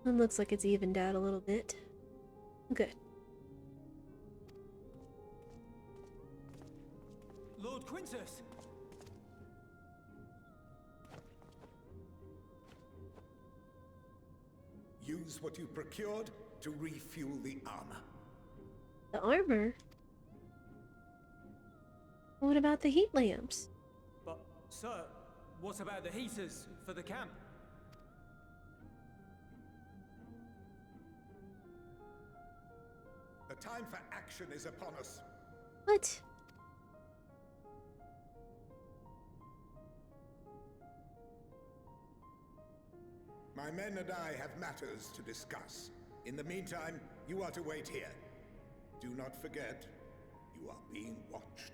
It looks like it's evened out a little bit. Good. Lord Quintus! Use what you procured to refuel the armor. The armor? What about the heat lamps? But, sir, what about the heaters for the camp? The time for action is upon us. What? My men and I have matters to discuss. In the meantime, you are to wait here. Do not forget, you are being watched.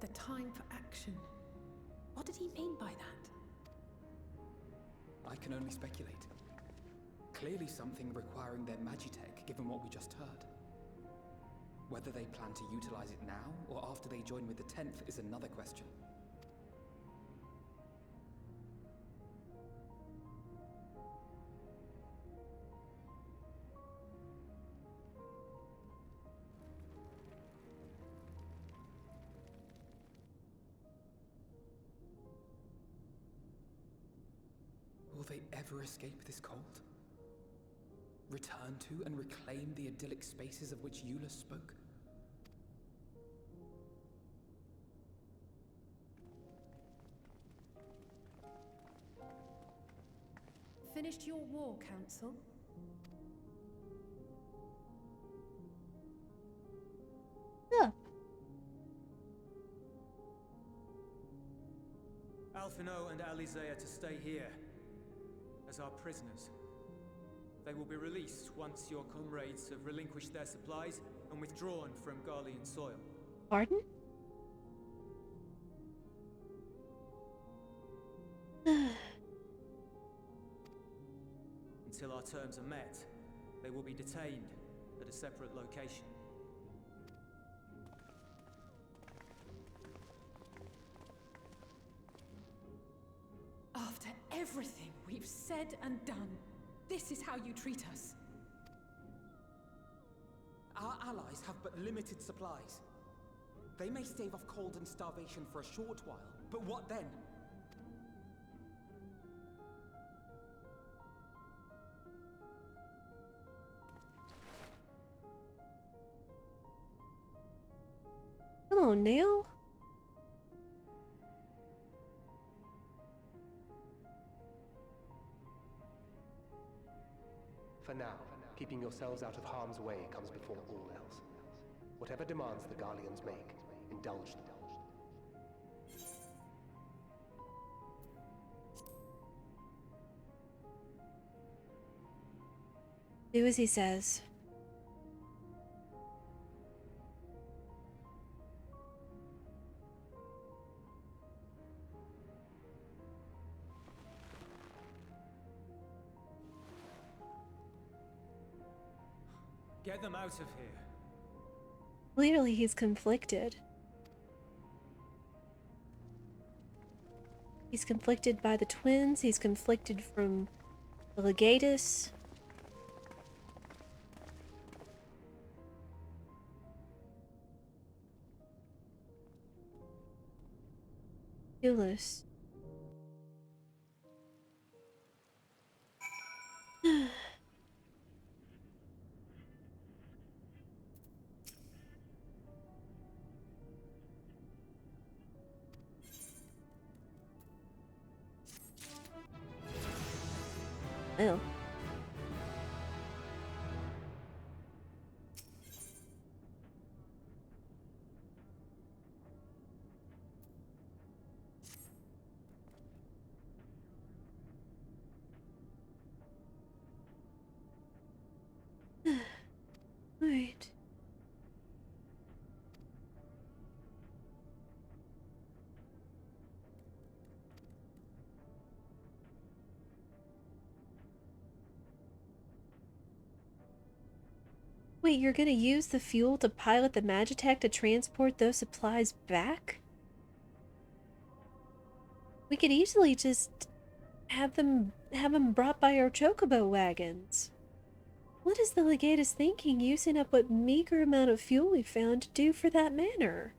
The time for action. What did he mean by that? I can only speculate. Clearly something requiring their magitech, given what we just heard. Whether they plan to utilize it now, or after they join with the 10th, is another question. Will they ever escape this cold? Return to and reclaim the idyllic spaces of which Eula spoke? Finished your war, Council? Yeah. Alphino and Alizea to stay here as our prisoners. They will be released once your comrades have relinquished their supplies and withdrawn from Garlean soil. Pardon? Until our terms are met, they will be detained at a separate location. After everything we've said and done, this is how you treat us. Our allies have but limited supplies. They may stave off cold and starvation for a short while, but what then? Come on now. For now, keeping yourselves out of harm's way comes before all else. Whatever demands the Garleans make, indulge them. Do as he says. Get them out of here. Clearly he's conflicted. He's conflicted by the twins, he's conflicted from the Legatus. Ridiculous. Well. Right. Wait, you're gonna use the fuel to pilot the Magitech to transport those supplies back? We could easily just have them brought by our chocobo wagons. What is the legatus thinking using up what meager amount of fuel we found to do for that manor?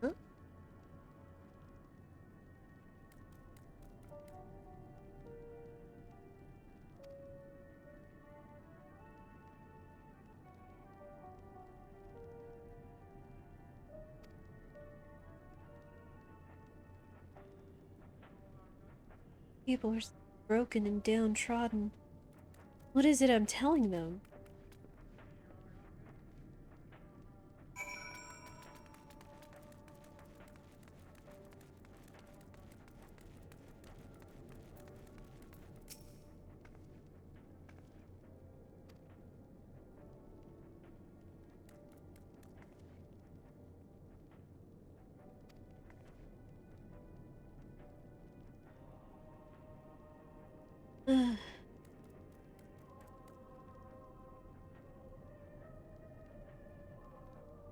Huh? People are broken and downtrodden. What is it I'm telling them?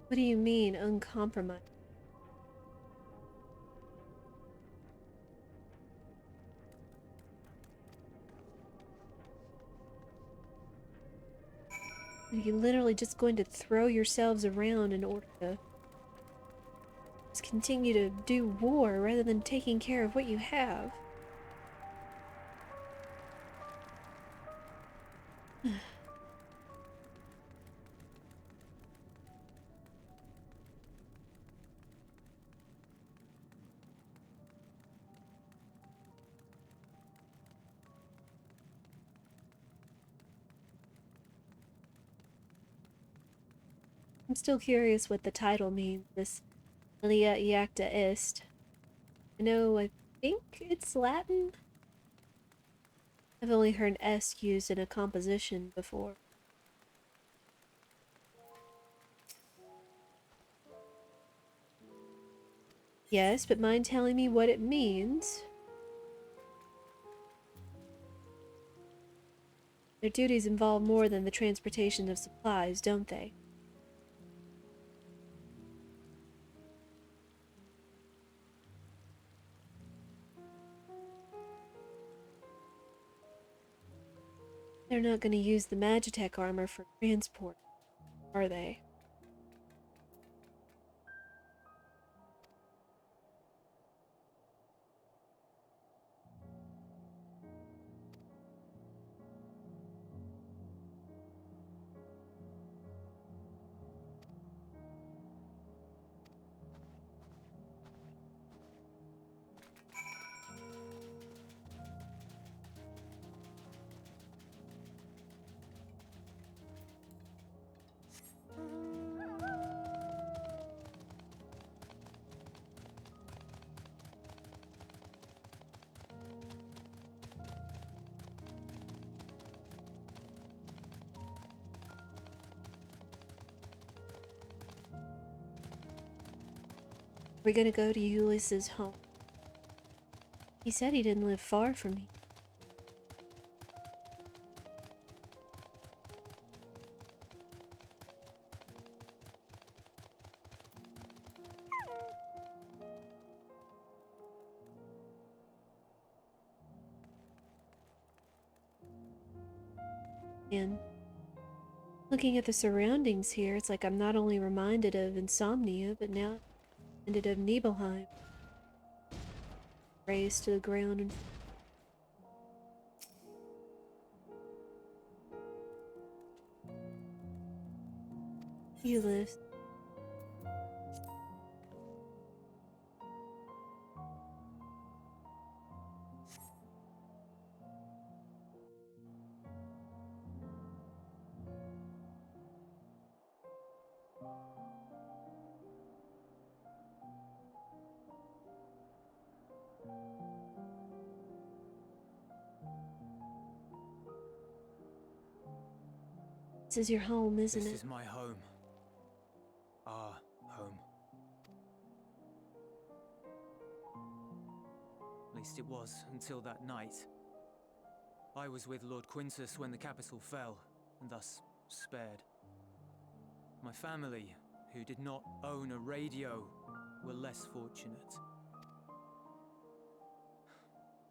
What do you mean, uncompromised? Are you literally just going to throw yourselves around in order to just continue to do war rather than taking care of what you have? I'm still curious what the title means, this Alia Iacta Est. I think it's Latin? I've only heard est used in a composition before. Yes, but mind telling me what it means? Their duties involve more than the transportation of supplies, don't they? They're not going to use the Magitech armor for transport, are they? We're gonna go to Ulysses' home. He said he didn't live far from me. And looking at the surroundings here, it's like I'm not only reminded of Insomnia, but now reminded of Nibelheim. Raised to the ground and Ulysses. This is your home, isn't This it? is my home. Our home. At least it was until that night. I was with Lord Quintus when the capital fell, and thus spared. My family, who did not own a radio, were less fortunate.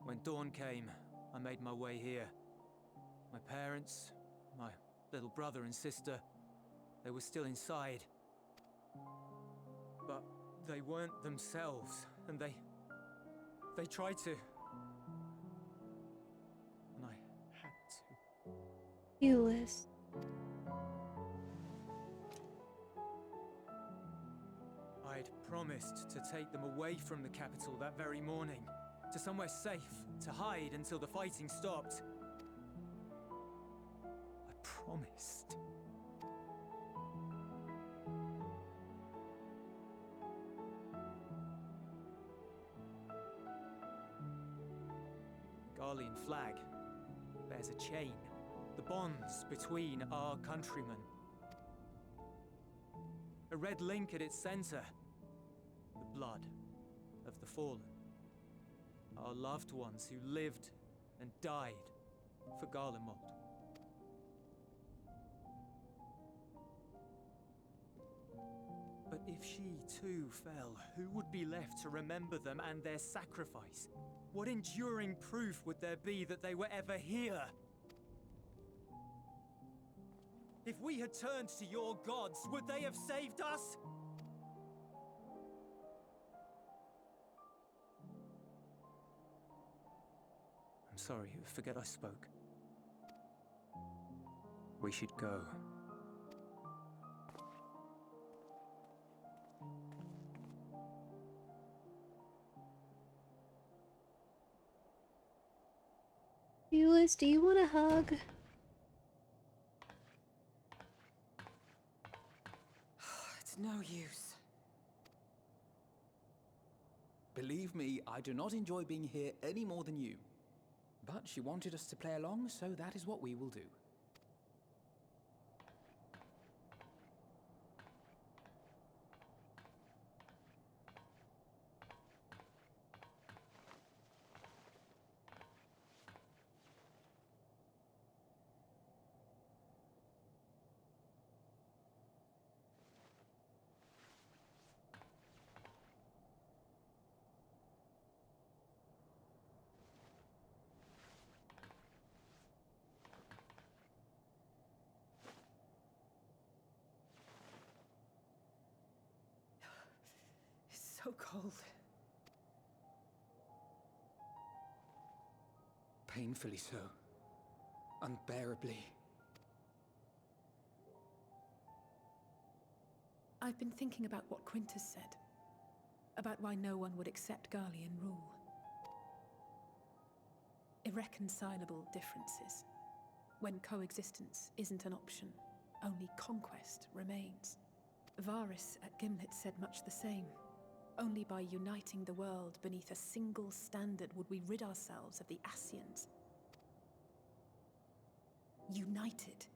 When dawn came, I made my way here. My parents, my little brother and sister, they were still inside. But they weren't themselves, and they tried to. And I had to. Euless. I'd promised to take them away from the capital that very morning, to somewhere safe, to hide until the fighting stopped. I promised. The Garlean flag bears a chain, the bonds between our countrymen. A red link at its center, the blood of the fallen. Our loved ones who lived and died for Garlemald. But if she too fell, who would be left to remember them and their sacrifice? What enduring proof would there be that they were ever here? If we had turned to your gods, would they have saved us? I'm sorry, forget I spoke. We should go. Euless, do you want a hug? It's no use. Believe me, I do not enjoy being here any more than you. But she wanted us to play along, so that is what we will do. So cold. Painfully so. Unbearably. I've been thinking about what Quintus said. About why no one would accept Garlean rule. Irreconcilable differences. When coexistence isn't an option, only conquest remains. Varys at Gimlet said much the same. Only by uniting the world beneath a single standard would we rid ourselves of the Ascians. United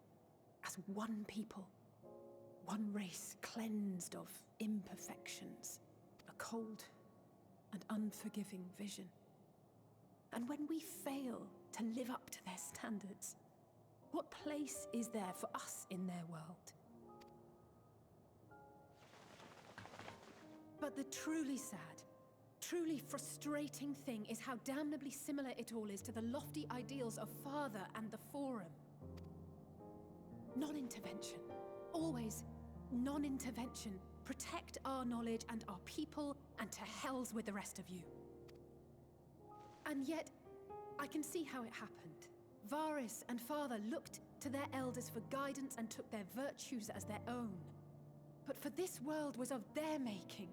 as one people, one race cleansed of imperfections, a cold and unforgiving vision. And when we fail to live up to their standards, what place is there for us in their world? But the truly sad, truly frustrating thing is how damnably similar it all is to the lofty ideals of Father and the Forum. Non-intervention. Always non-intervention. Protect our knowledge and our people, and to hells with the rest of you. And yet, I can see how it happened. Varys and Father looked to their elders for guidance and took their virtues as their own. But for this world was of their making.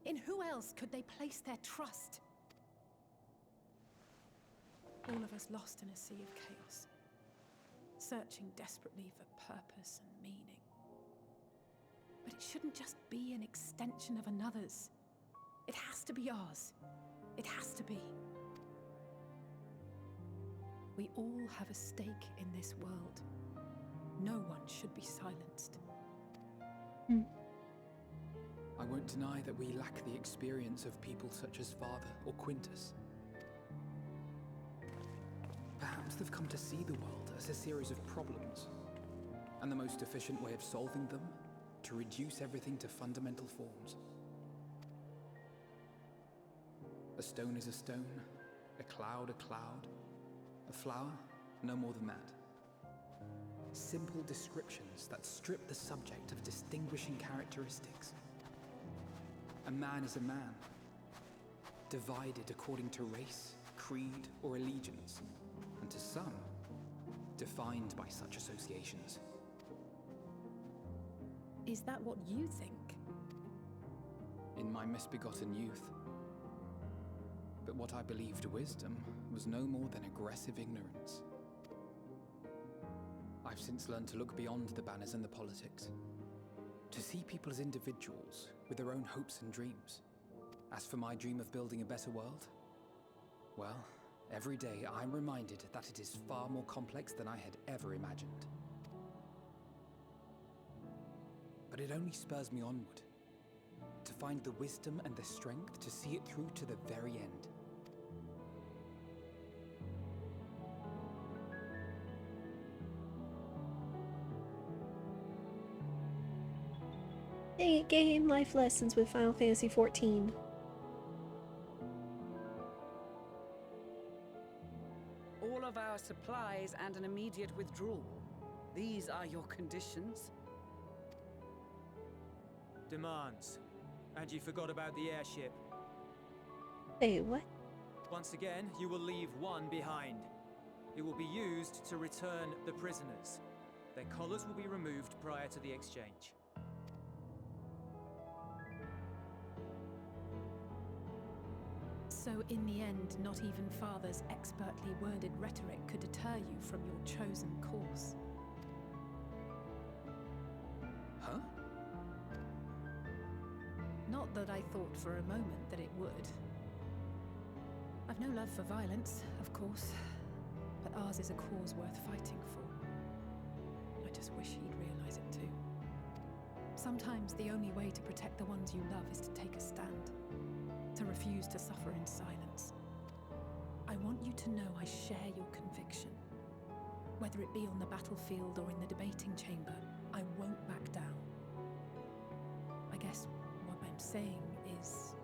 In who else could they place their trust? All of us lost in a sea of chaos, searching desperately for purpose and meaning. But it shouldn't just be an extension of another's. It has to be ours. It has to be. We all have a stake in this world. no one should be silenced. I won't deny that we lack the experience of people such as Father or Quintus. Perhaps they've come to see the world as a series of problems, and the most efficient way of solving them, to reduce everything to fundamental forms. A stone is a stone, a cloud, a flower, no more than that. Simple descriptions that strip the subject of distinguishing characteristics. A man is a man, divided according to race, creed, or allegiance, and to some, defined by such associations. Is that what you think? In my misbegotten youth. But what I believed wisdom was no more than aggressive ignorance. I've since learned to look beyond the banners and the politics, to see people as individuals with their own hopes and dreams. As for my dream of building a better world, well, every day I'm reminded that it is far more complex than I had ever imagined. But it only spurs me onward, to find the wisdom and the strength to see it through to the very end. Dang it, game life lessons with Final Fantasy XIV. All of our supplies and an immediate withdrawal. These are your conditions? Demands. And you forgot about the airship. Wait, what? Once again, you will leave one behind. It will be used to return the prisoners. Their collars will be removed prior to the exchange. So in the end, not even Father's expertly worded rhetoric could deter you from your chosen course. Huh? Not that I thought for a moment that it would. I've no love for violence, of course, but ours is a cause worth fighting for. I just wish he'd realize it too. Sometimes the only way to protect the ones you love is to take a stand, to refuse to suffer in silence. I want you to know I share your conviction. Whether it be on the battlefield or in the debating chamber, I won't back down. I guess what I'm saying is...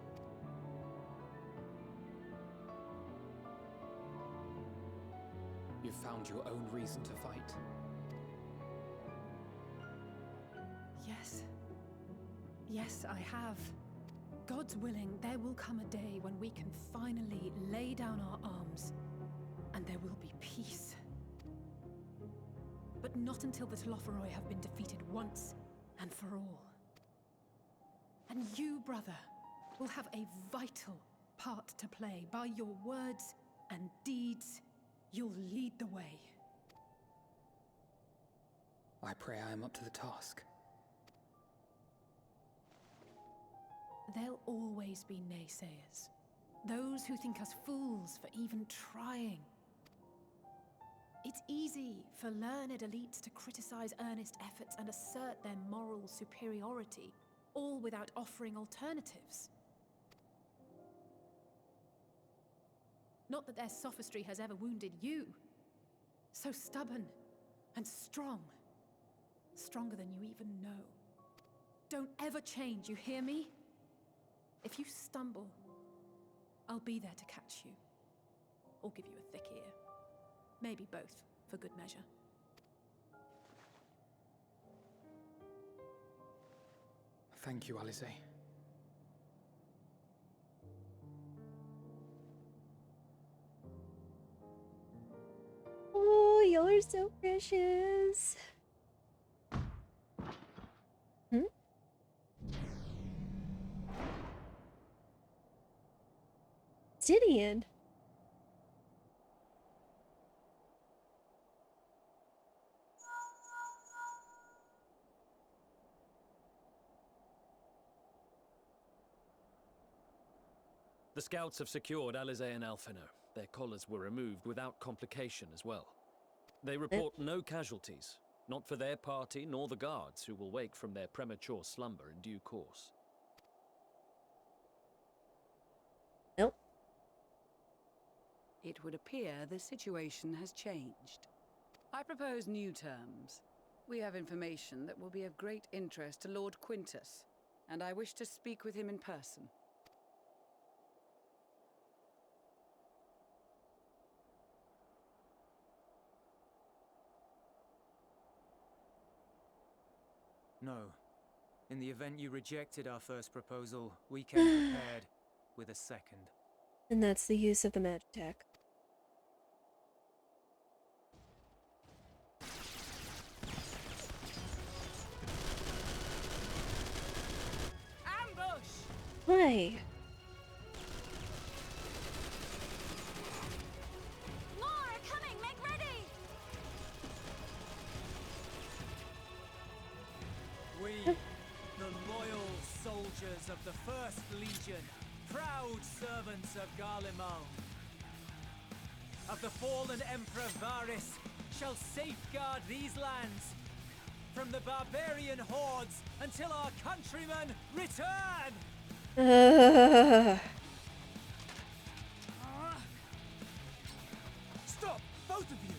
You've found your own reason to fight. Yes. Yes, I have. God's willing, there will come a day when we can finally lay down our arms, and there will be peace. But not until the Telophoroi have been defeated once and for all. And you, brother, will have a vital part to play. By your words and deeds, you'll lead the way. I pray I am up to the task. There'll always be naysayers. Those who think us fools for even trying. It's easy for learned elites to criticize earnest efforts and assert their moral superiority, all without offering alternatives. Not that their sophistry has ever wounded you. So stubborn and strong. Stronger than you even know. Don't ever change, you hear me? If you stumble, I'll be there to catch you. Or give you a thick ear. Maybe both, for good measure. Thank you, Alice. Oh, y'all are so precious. Gideon. The scouts have secured Alize and Alfino. Their collars were removed without complication as well. They report no casualties, Not for their party, nor the guards, who will wake from their premature slumber in due course. Nope. It would appear the situation has changed. I propose new terms. We have information that will be of great interest to Lord Quintus, and I wish to speak with him in person. No. In the event you rejected our first proposal, we came prepared with a second. And that's the use of the magic attack. Ambush! Why? More are coming! Make ready! We, the loyal soldiers of the First Legion, proud servants of Garlemald, of the fallen Emperor Varys, shall safeguard these lands from the barbarian hordes until our countrymen return! Stop, both of you!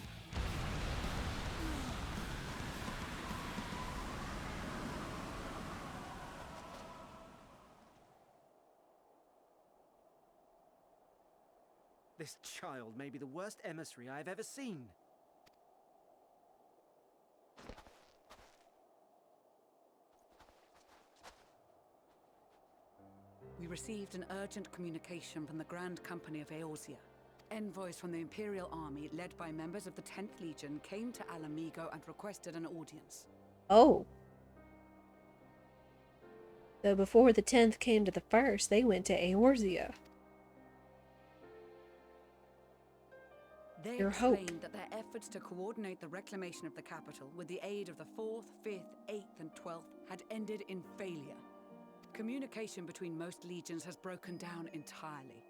This child may be the worst emissary I have ever seen. We received an urgent communication from the Grand Company of Eorzea. Envoys from the Imperial Army, led by members of the 10th Legion, came to Alamigo and requested an audience. Oh. So before the 10th came to the 1st, they went to Eorzea. They Your explained hope. that their efforts to coordinate the reclamation of the capital with the aid of the 4th, 5th, 8th, and 12th had ended in failure. Communication between most legions has broken down entirely.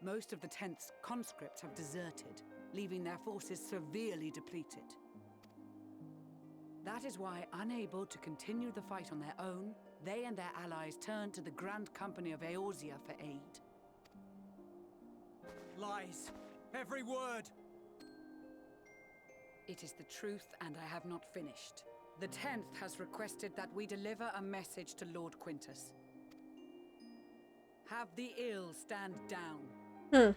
Most of the 10th's conscripts have deserted, leaving their forces severely depleted. That is why, unable to continue the fight on their own, they and their allies turned to the Grand Company of Eorzea for aid. Lies. Every word. It is the truth, and I have not finished. The 10th has requested that we deliver a message to Lord Quintus. Have the ill stand down. Huh.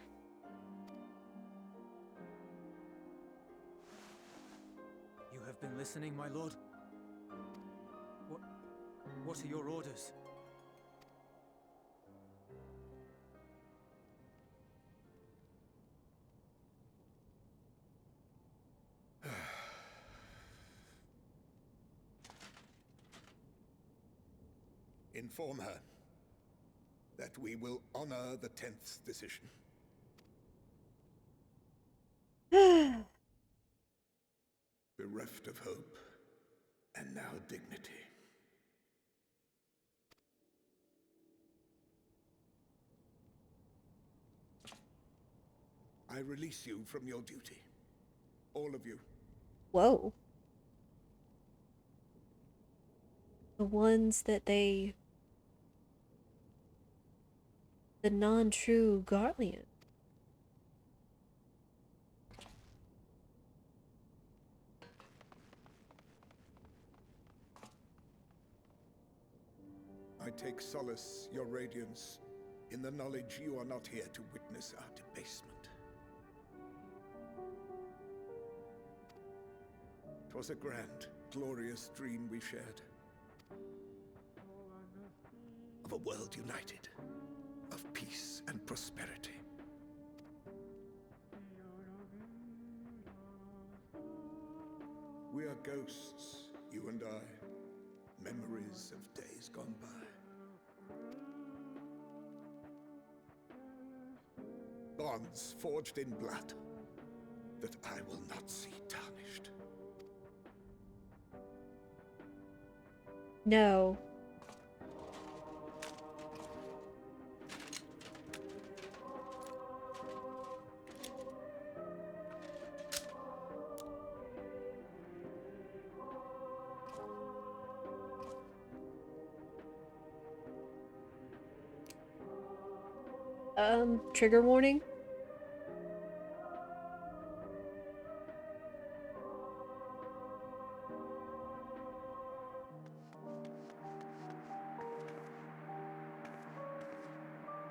You have been listening, my lord? What are your orders? Inform her that we will honor the 10th's decision. Bereft of hope, and now dignity. I release you from your duty. All of you. Whoa. The ones that the non-true Garlean. I take solace, your radiance, in the knowledge you are not here to witness our debasement. 'Twas a grand, glorious dream we shared. Of a world united, of peace and prosperity. We are ghosts, you and I, memories of days gone by. Bonds forged in blood that I will not see tarnished. No. Trigger warning?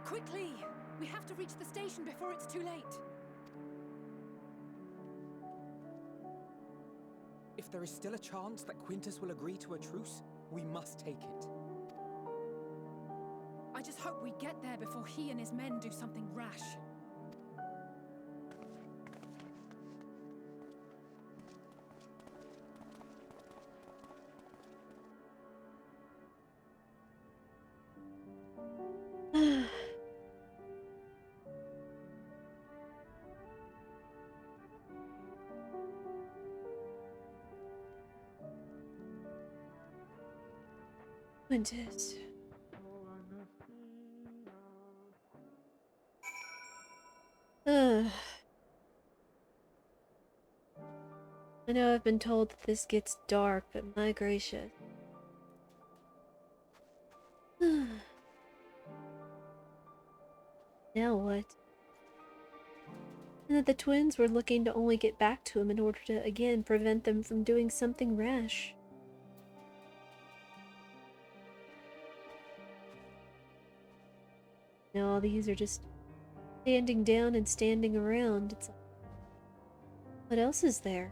Quickly! We have to reach the station before it's too late. If there is still a chance that Quintus will agree to a truce, we must take it. I just hope we get there before he and his men do something rash. Quintus. I know I've been told that this gets dark, but my gracious. Now what? And that the twins were looking to only get back to him in order to, again, prevent them from doing something rash. Now all these are just standing down and standing around. It's like, what else is there?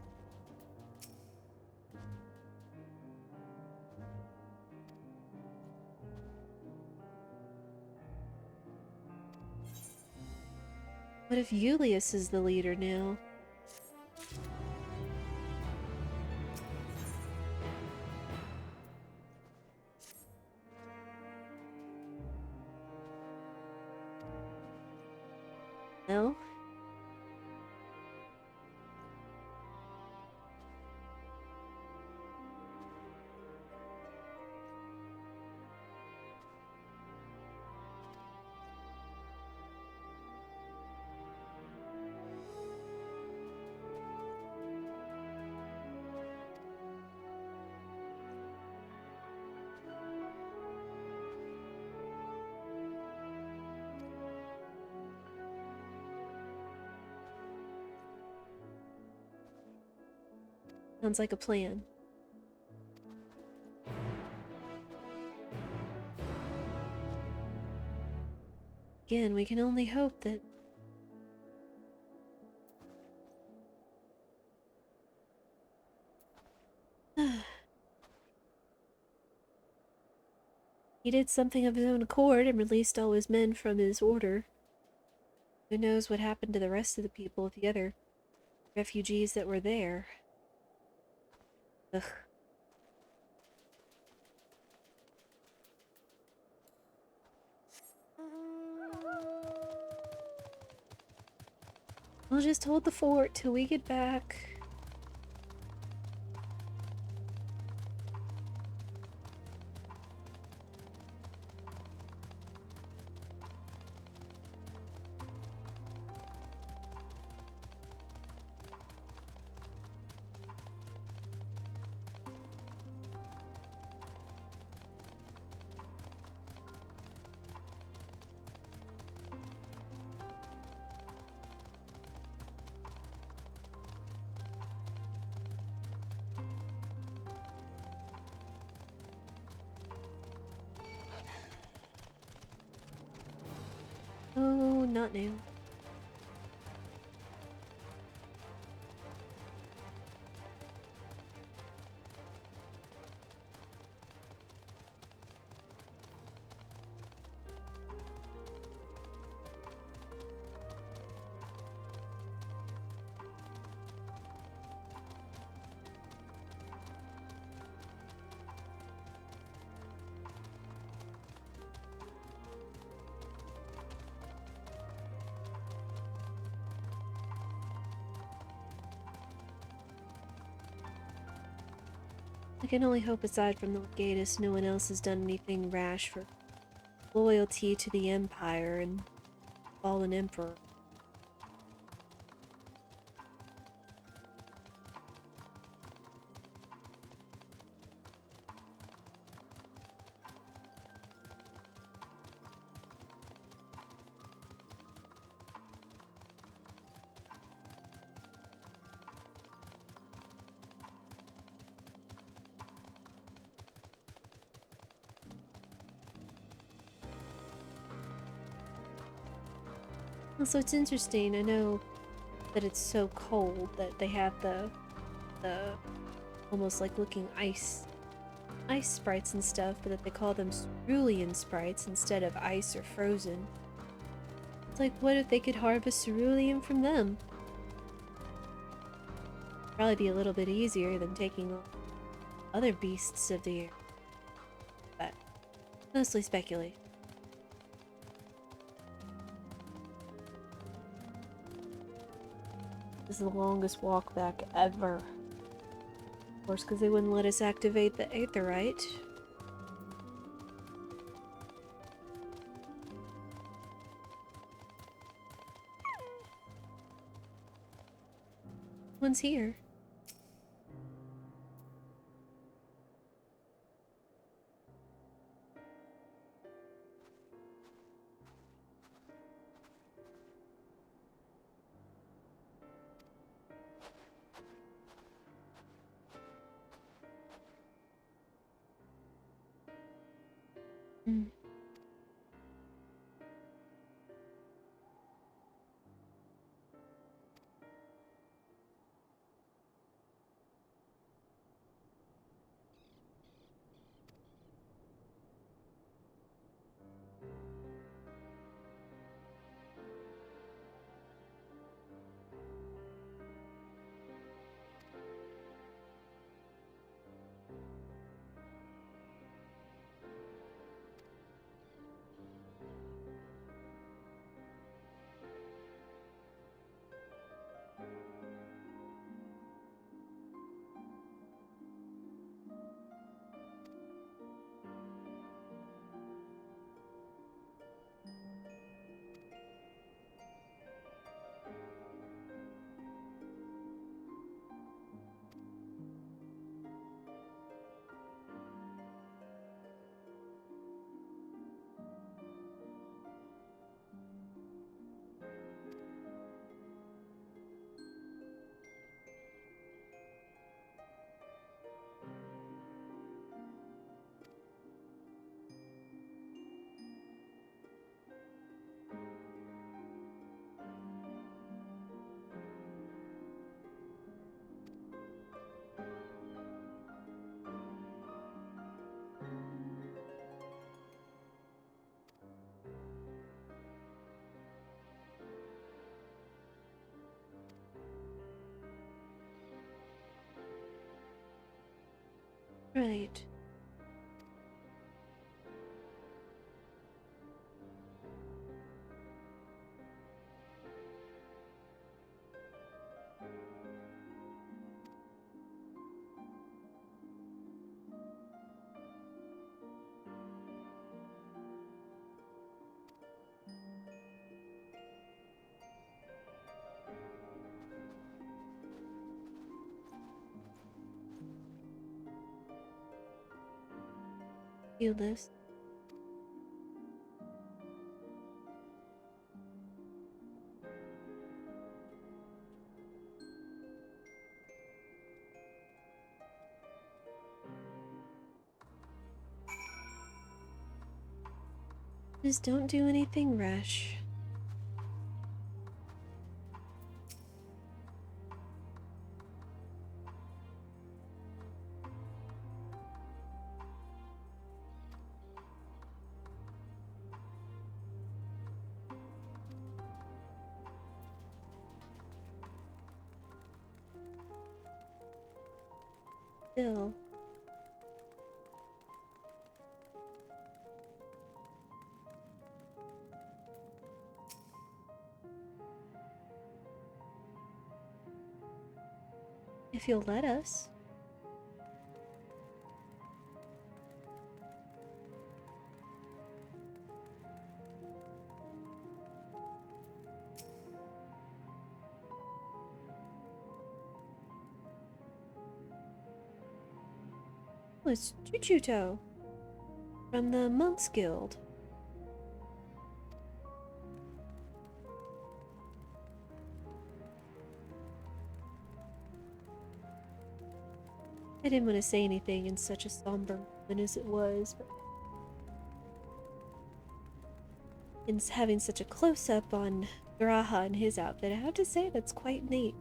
What if Julius is the leader now? No? Sounds like a plan. Again, we can only hope that he did something of his own accord and released all his men from his order. Who knows what happened to the rest of the people, the other refugees that were there. Ugh. I'll just hold the fort till we get back. Oh, not now. I can only hope aside from the Legatus, no one else has done anything rash for loyalty to the Empire and fallen Emperor. Also, it's interesting. I know that it's so cold that they have the almost like looking ice sprites and stuff, but that they call them cerulean sprites instead of ice or frozen. It's like, what if they could harvest cerulean from them? Probably be a little bit easier than taking on other beasts of the air. But mostly speculate. This is the longest walk back ever. Of course, because they wouldn't let us activate the aetherite. One's here. Mm. Right. Feel this. Just don't do anything rash. Still. If you'll let us. Oh, it's Chuchuto from the Monks Guild. I didn't want to say anything in such a somber moment as it was, but in having such a close-up on Graha in his outfit. I have to say that's quite neat.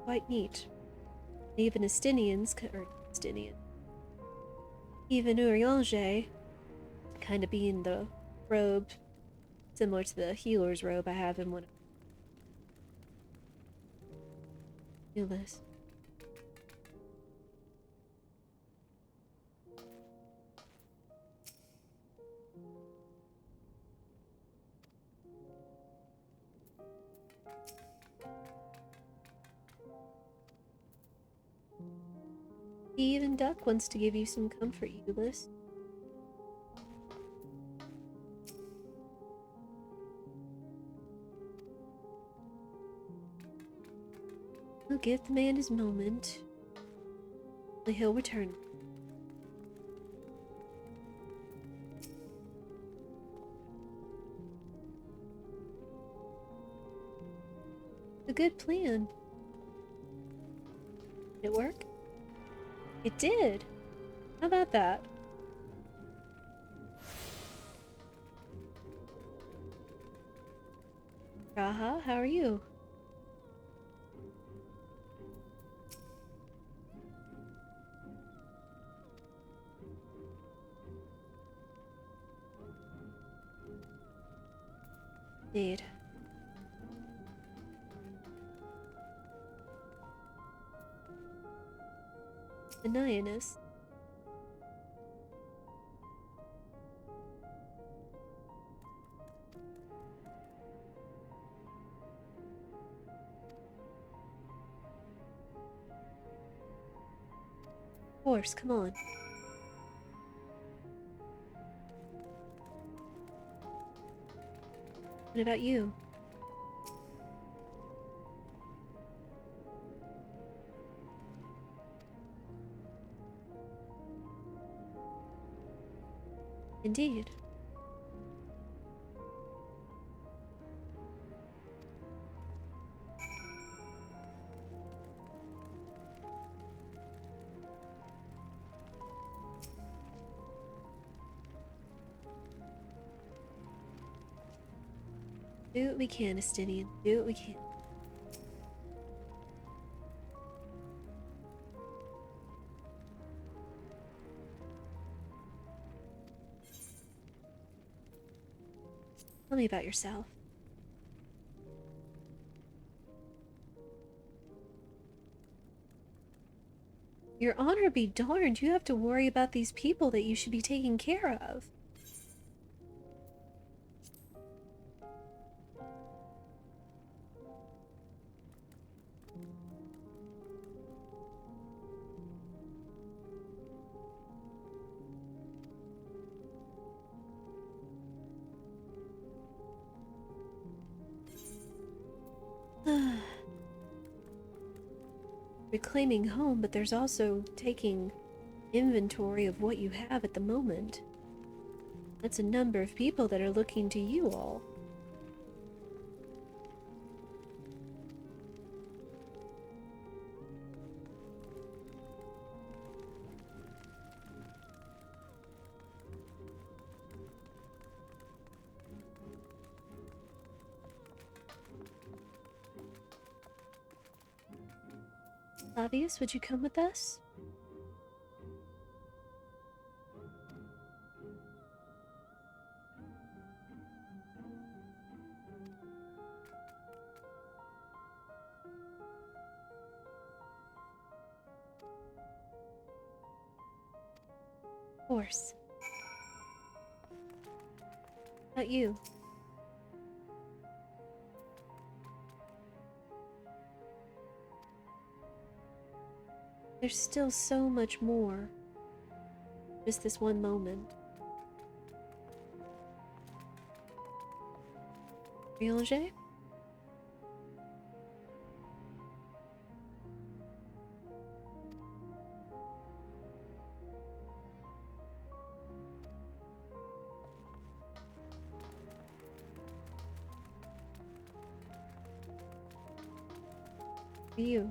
Quite neat. Even even Urianger kind of being the robe similar to the healer's robe I have in one of this. Even Duck wants to give you some comfort, Euless. We'll give the man his moment. He'll return. A good plan. Did it work? It did! How about that? Raha, how are you? Indeed. Anionus. Of course, come on. What about you? Indeed. Do what we can, Estinian. Do what we can. Tell me about yourself. Your honor be darned, you have to worry about these people that you should be taking care of. Reclaiming home, but there's also taking inventory of what you have at the moment. That's a number of people that are looking to you all. Flavius, would you come with us? Of course. How about you? There's still so much more. Just this one moment. Rianger? You.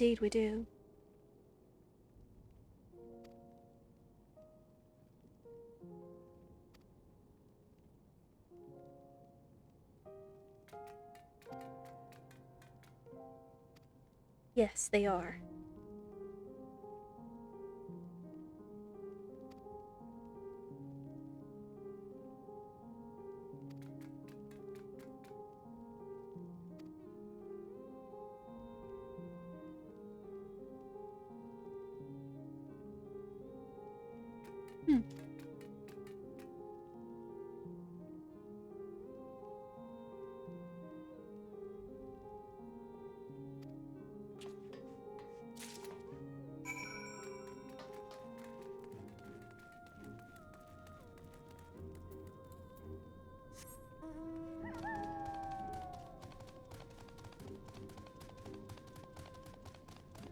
Indeed we do. Yes, they are. Hmm.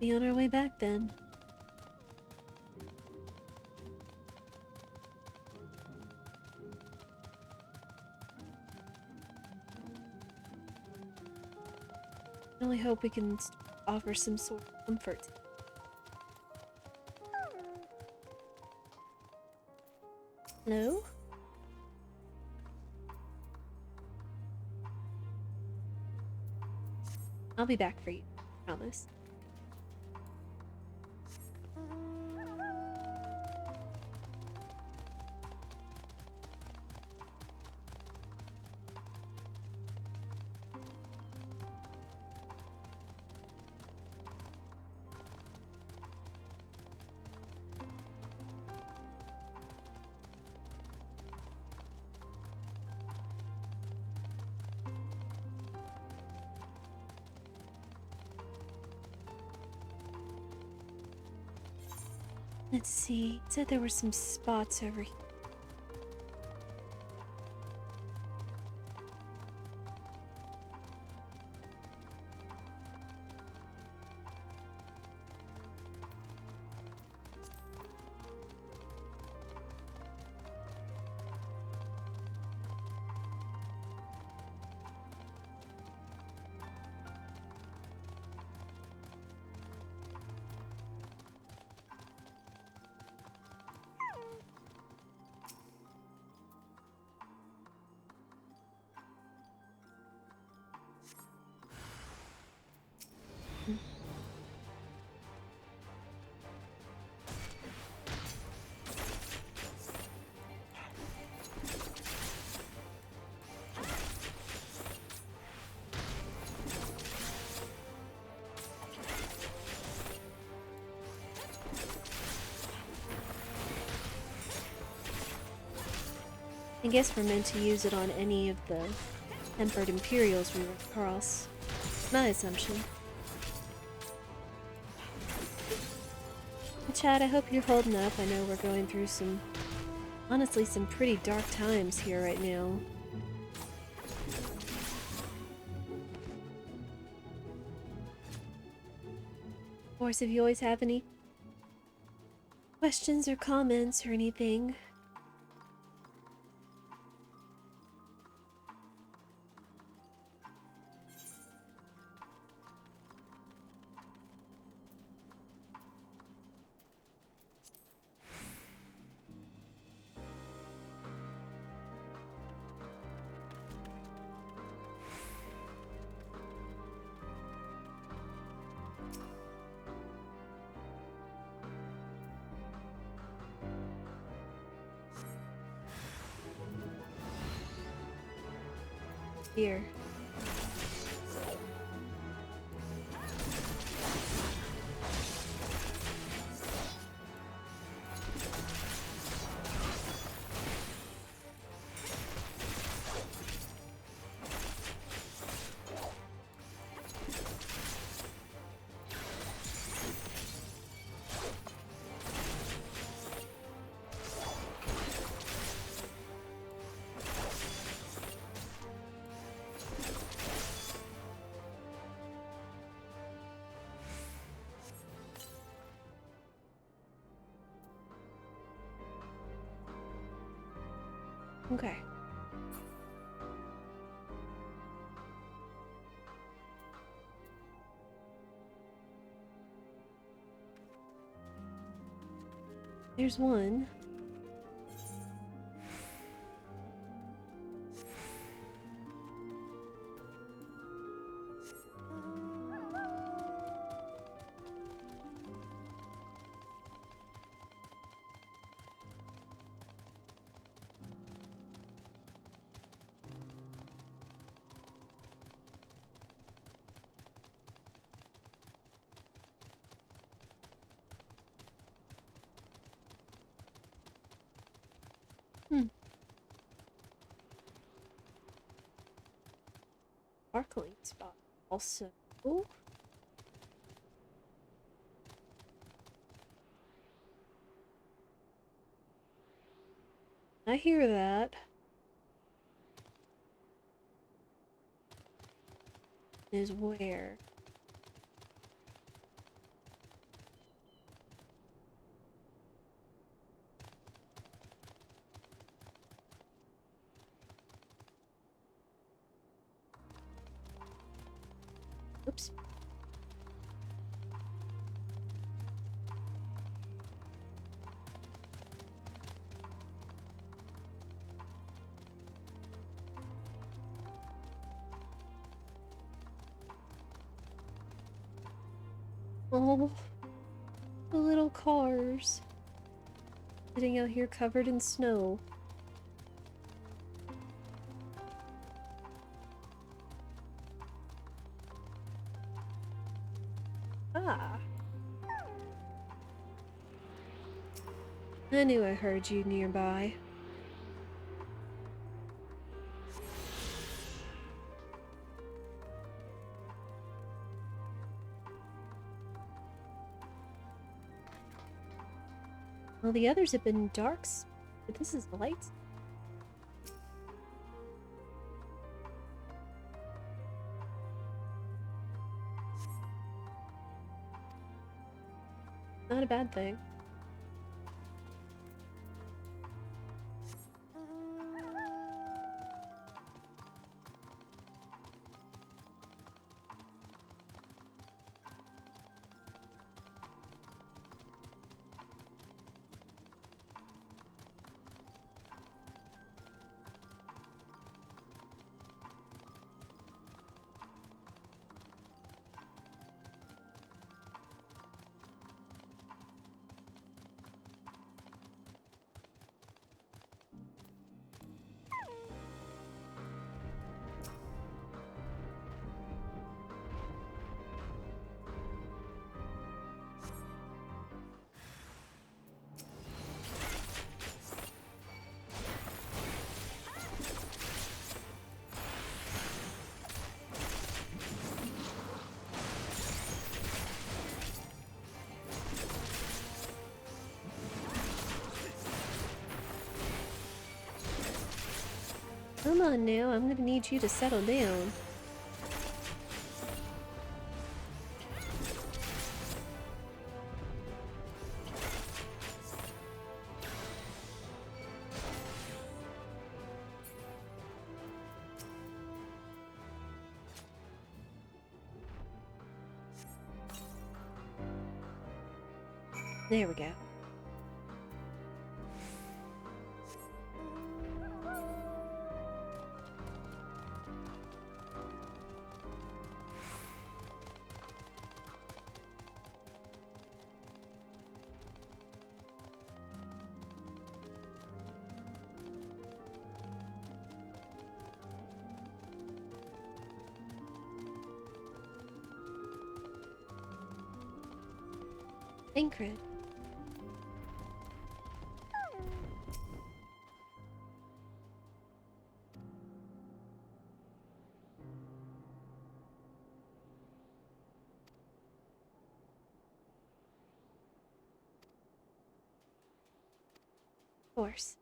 Be on our way back then. I only hope we can offer some sort of comfort. Hello? I'll be back for you. Promise. Let's see. It said there were some spots over here. I guess we're meant to use it on any of the tempered Imperials we run across. My assumption. Well, Chad, I hope you're holding up. I know we're going through honestly, some pretty dark times here right now. Of course, if you always have any questions or comments or anything, here. Okay. There's one. Sparkling spot. Also. I hear that. Is where? Oops. Oh, the little cars sitting out here covered in snow. Ah. I knew I heard you nearby. Well, the others have been darks, but this is light. Not a bad thing. Come on now, I'm gonna need you to settle down. There we go. Tancred. Of course.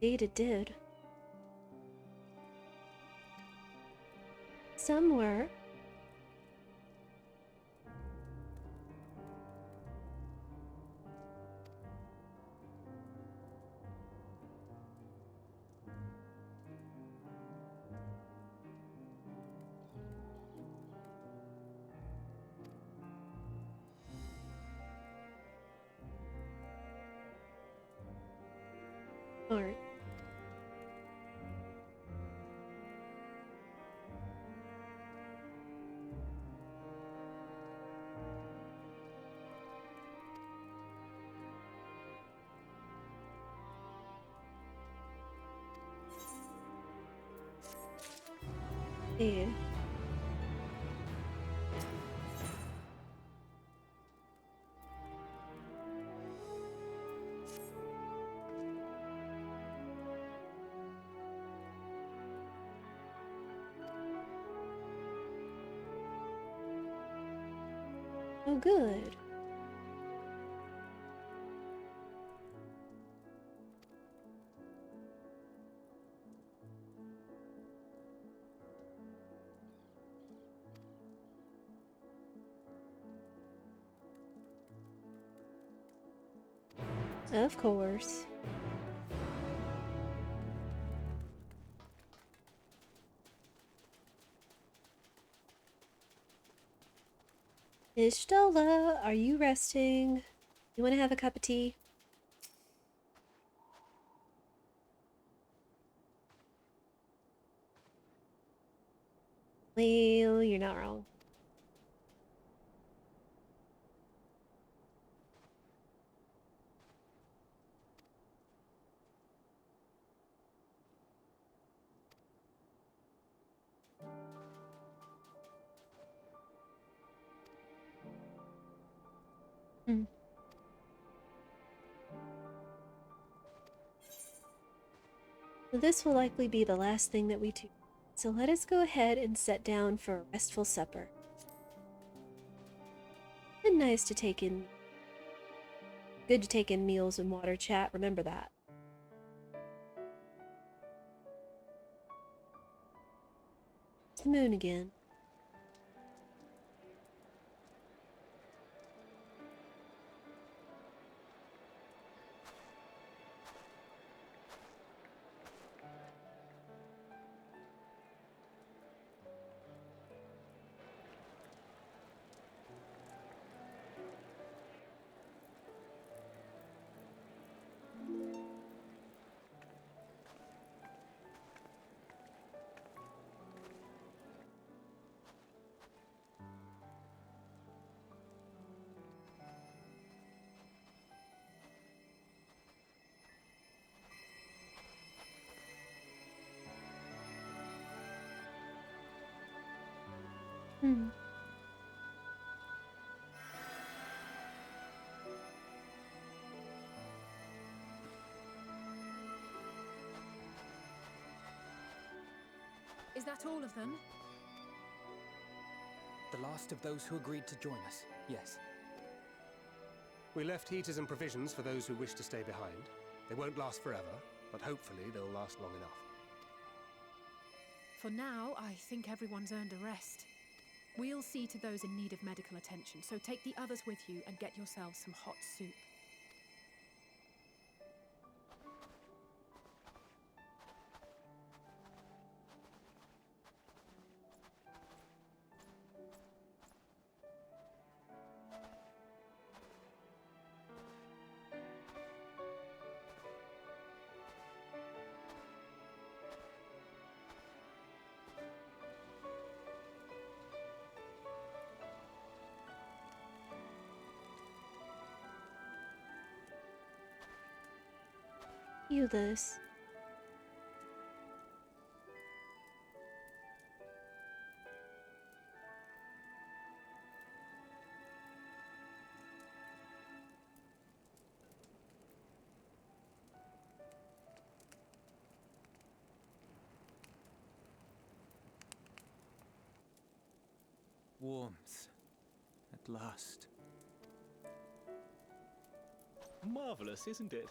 Indeed, it did. Some were. Smart. Indeed. Oh, good. Of course. Ishtola, are you resting? You want to have a cup of tea? Well, you're not wrong. Hmm. So this will likely be the last thing that we do. So let us go ahead and set down for a restful supper. And nice to take in. Good to take in meals and water chat, remember that. It's the moon again. Hmm. Is that all of them? The last of those who agreed to join us, yes. We left heaters and provisions for those who wish to stay behind. They won't last forever, but hopefully they'll last long enough. For now, I think everyone's earned a rest. We'll see to those in need of medical attention, so take the others with you and get yourselves some hot soup. You this. Warmth. At last. Marvelous, isn't it?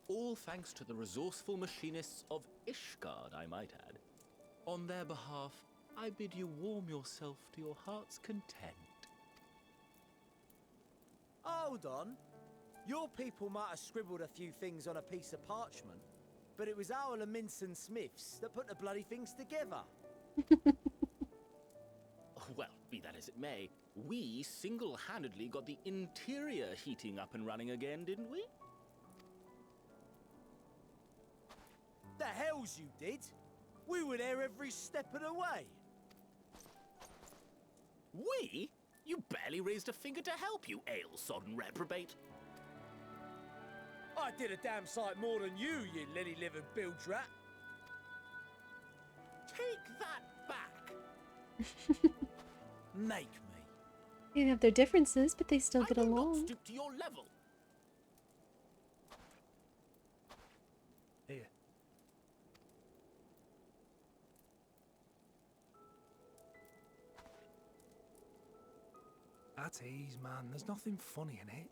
All thanks to the resourceful machinists of Ishgard, I might add. On their behalf, I bid you warm yourself to your heart's content. Hold on. Your people might have scribbled a few things on a piece of parchment, but it was our Leminson Smiths that put the bloody things together. Well, be that as it may, we single-handedly got the interior heating up and running again, didn't we? The hells you did! We were there every step of the way. We? You barely raised a finger to help, you ale-sodden reprobate. I did a damn sight more than you lily-livered bilge rat. Take that back! Make me. They have their differences, but they still get I will along. not stoop to your level. Here. At ease, man. There's nothing funny in it.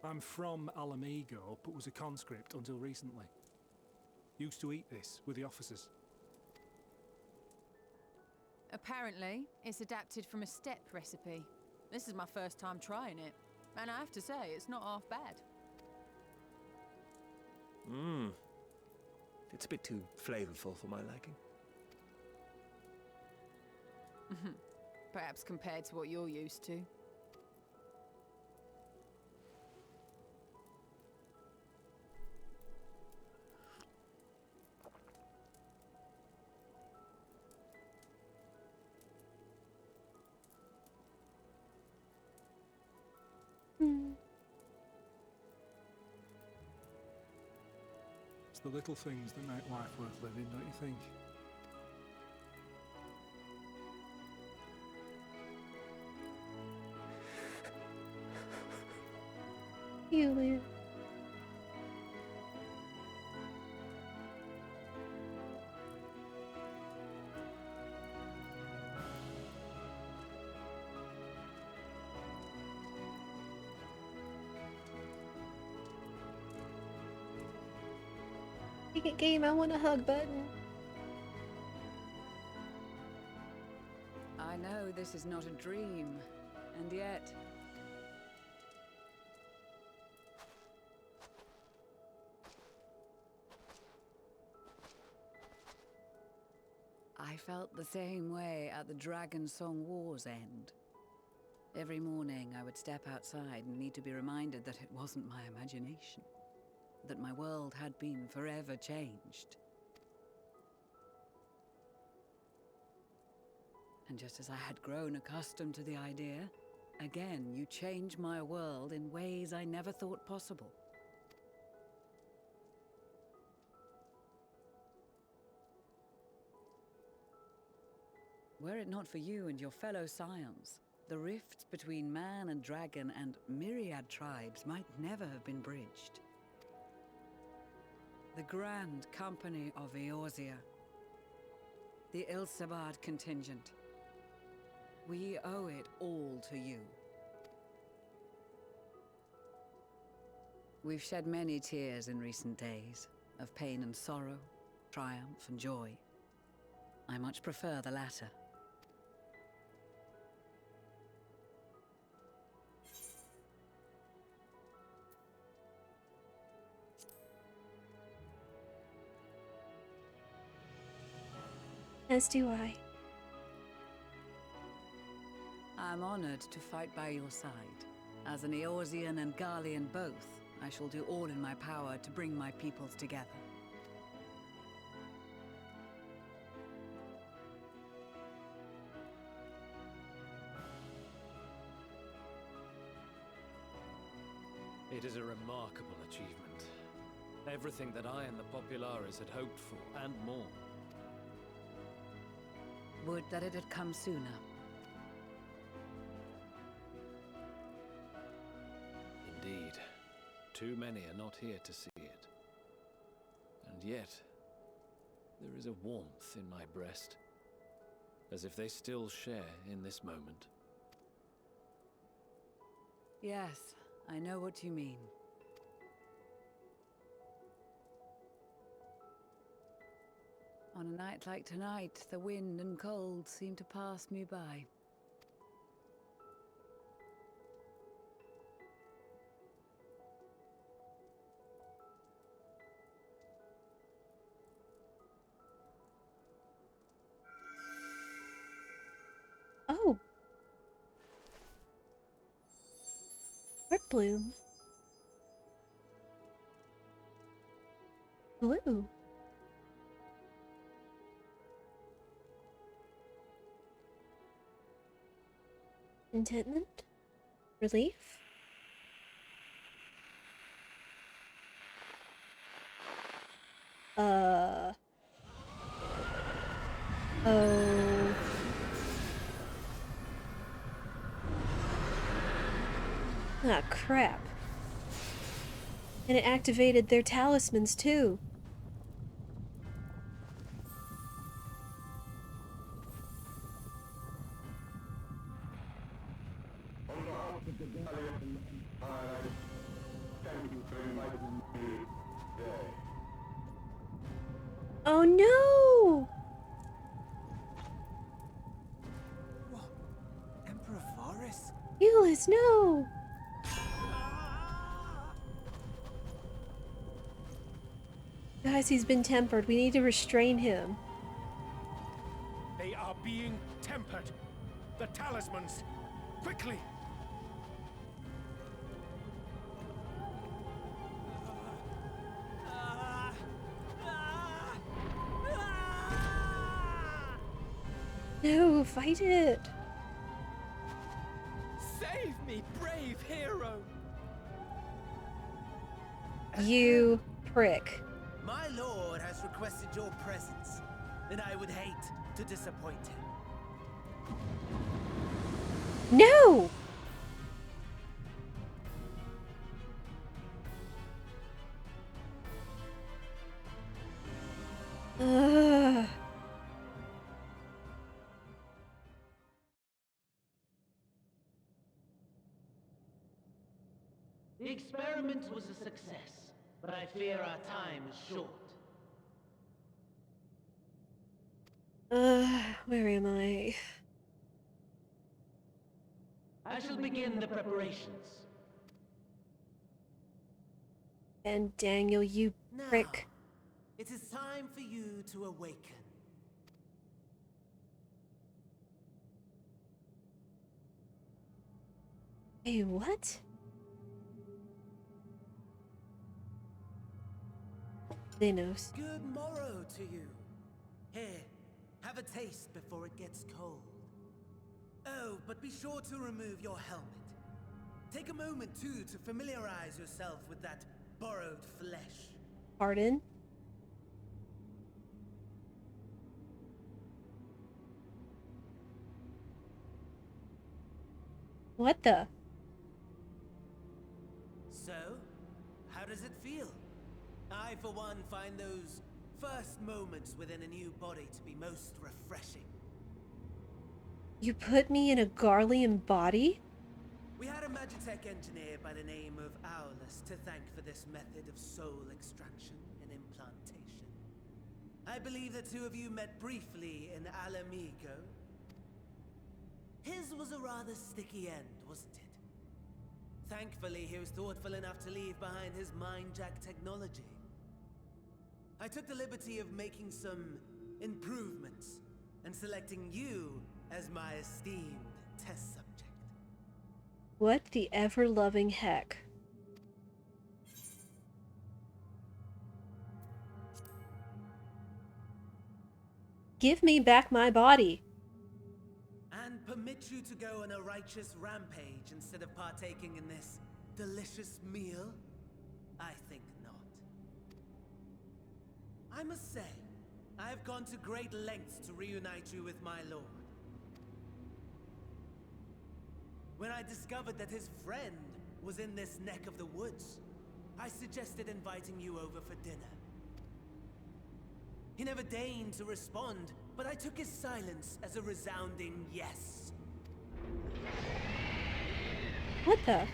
I'm from Alamigo, but was a conscript until recently. Used to eat this with the officers. Apparently, it's adapted from a steppe recipe. This is my first time trying it, and I have to say, it's not half bad. Mmm. It's a bit too flavorful for my liking. Perhaps compared to what you're used to. It's the little things that make life worth living, don't you think? Julia. Take it, game. I want a hug button. I know this is not a dream, and yet... I felt the same way at the Dragon Song War's end. Every morning I would step outside and need to be reminded that it wasn't my imagination, that my world had been forever changed. And just as I had grown accustomed to the idea, again you change my world in ways I never thought possible. Were it not for you and your fellow scions, the rifts between man and dragon and myriad tribes might never have been bridged. The Grand Company of Eorzea, the Ilsabard contingent, we owe it all to you. We've shed many tears in recent days, of pain and sorrow, triumph and joy. I much prefer the latter. As do I. I'm honored to fight by your side. As an Eorzean and Garlean both, I shall do all in my power to bring my peoples together. It is a remarkable achievement. Everything that I and the Populares had hoped for, and more. Would that it had come sooner. Indeed. Too many are not here to see it. And yet, there is a warmth in my breast. as if they still share in this moment. Yes, I know what you mean. On a night like tonight, the wind and cold seem to pass me by. Oh. Red bloom. Blue. Contentment? Relief? Oh. Ah, crap. And it activated their talismans too. Oh no! What? Emperor Varys? Euless, no! Guys, he's been tempered. We need to restrain him. They are being tempered. The talismans. Quickly! No, fight it! Save me, brave hero! You prick. My lord has requested your presence, and I would hate to disappoint him. No! Ugh. The experiment was a success, but I fear our time is short. Where am I? I shall begin the preparations. And Daniel, you prick. It is time for you to awaken. Hey, what? Thanos. Good morrow to you. Here, have a taste before it gets cold. Oh, but be sure to remove your helmet. Take a moment, too, to familiarize yourself with that borrowed flesh. Pardon? What the? So, how does it feel? I, for one, find those first moments within a new body to be most refreshing. You put me in a Garlean body? We had a Magitech engineer by the name of Aulus to thank for this method of soul extraction and implantation. I believe the two of you met briefly in Alamigo. His was a rather sticky end, wasn't it? Thankfully, he was thoughtful enough to leave behind his mind-jack technology. I took the liberty of making some improvements and selecting you as my esteemed test subject. What the ever-loving heck? Give me back my body. And permit you to go on a righteous rampage instead of partaking in this delicious meal? I think not. I must say, I have gone to great lengths to reunite you with my lord. When I discovered that his friend was in this neck of the woods, I suggested inviting you over for dinner. He never deigned to respond, but I took his silence as a resounding yes. What the?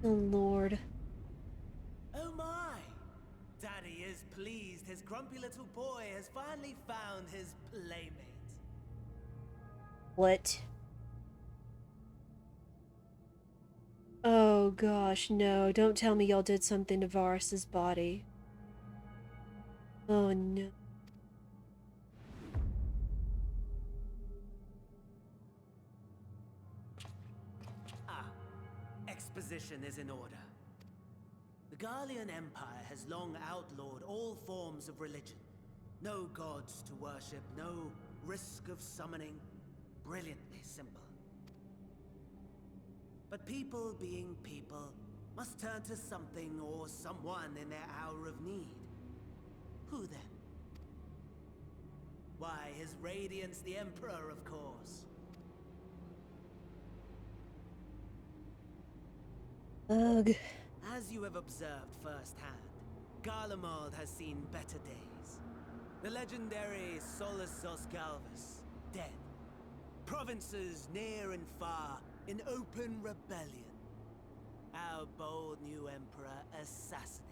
Oh, Lord. Oh my! Daddy is pleased his grumpy little boy has finally found his playmate. What? Oh gosh, no. Don't tell me y'all did something to Varus's body. Oh no. Ah, exposition is in order. The Garlean Empire has long outlawed all forms of religion. No gods to worship, no risk of summoning. Brilliantly simple. But people being people must turn to something or someone in their hour of need. Who then? Why, His Radiance the Emperor, of course. Ugh. As you have observed firsthand, Garlemald has seen better days. The legendary Solus Galvus, dead. Provinces near and far in open rebellion. Our bold new emperor assassinated.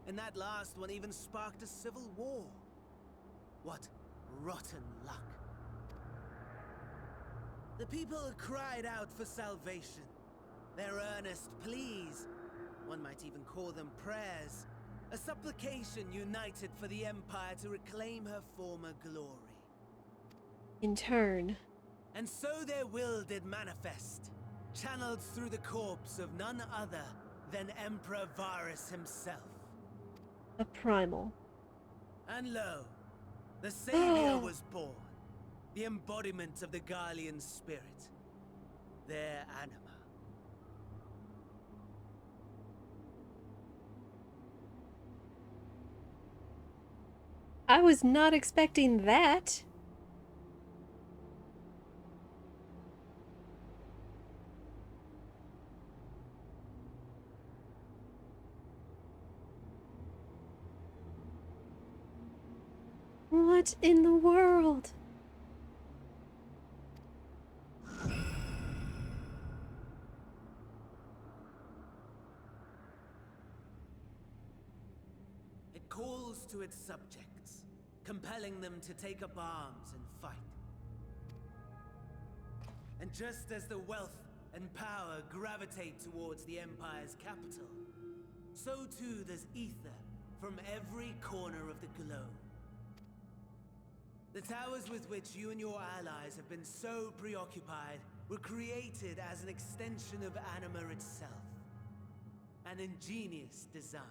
And that last one even sparked a civil war. What rotten luck. The people cried out for salvation. Their earnest pleas, one might even call them prayers, a supplication united for the Empire to reclaim her former glory. In turn. And so their will did manifest, channeled through the corpse of none other than Emperor Varus himself. A primal. And lo, the Savior was born, the embodiment of the Garlean spirit, their anima. I was not expecting that. What in the world? It calls to its subjects, compelling them to take up arms and fight. And just as the wealth and power gravitate towards the Empire's capital, so too does ether from every corner of the globe. The towers with which you and your allies have been so preoccupied were created as an extension of Anima itself. An ingenious design.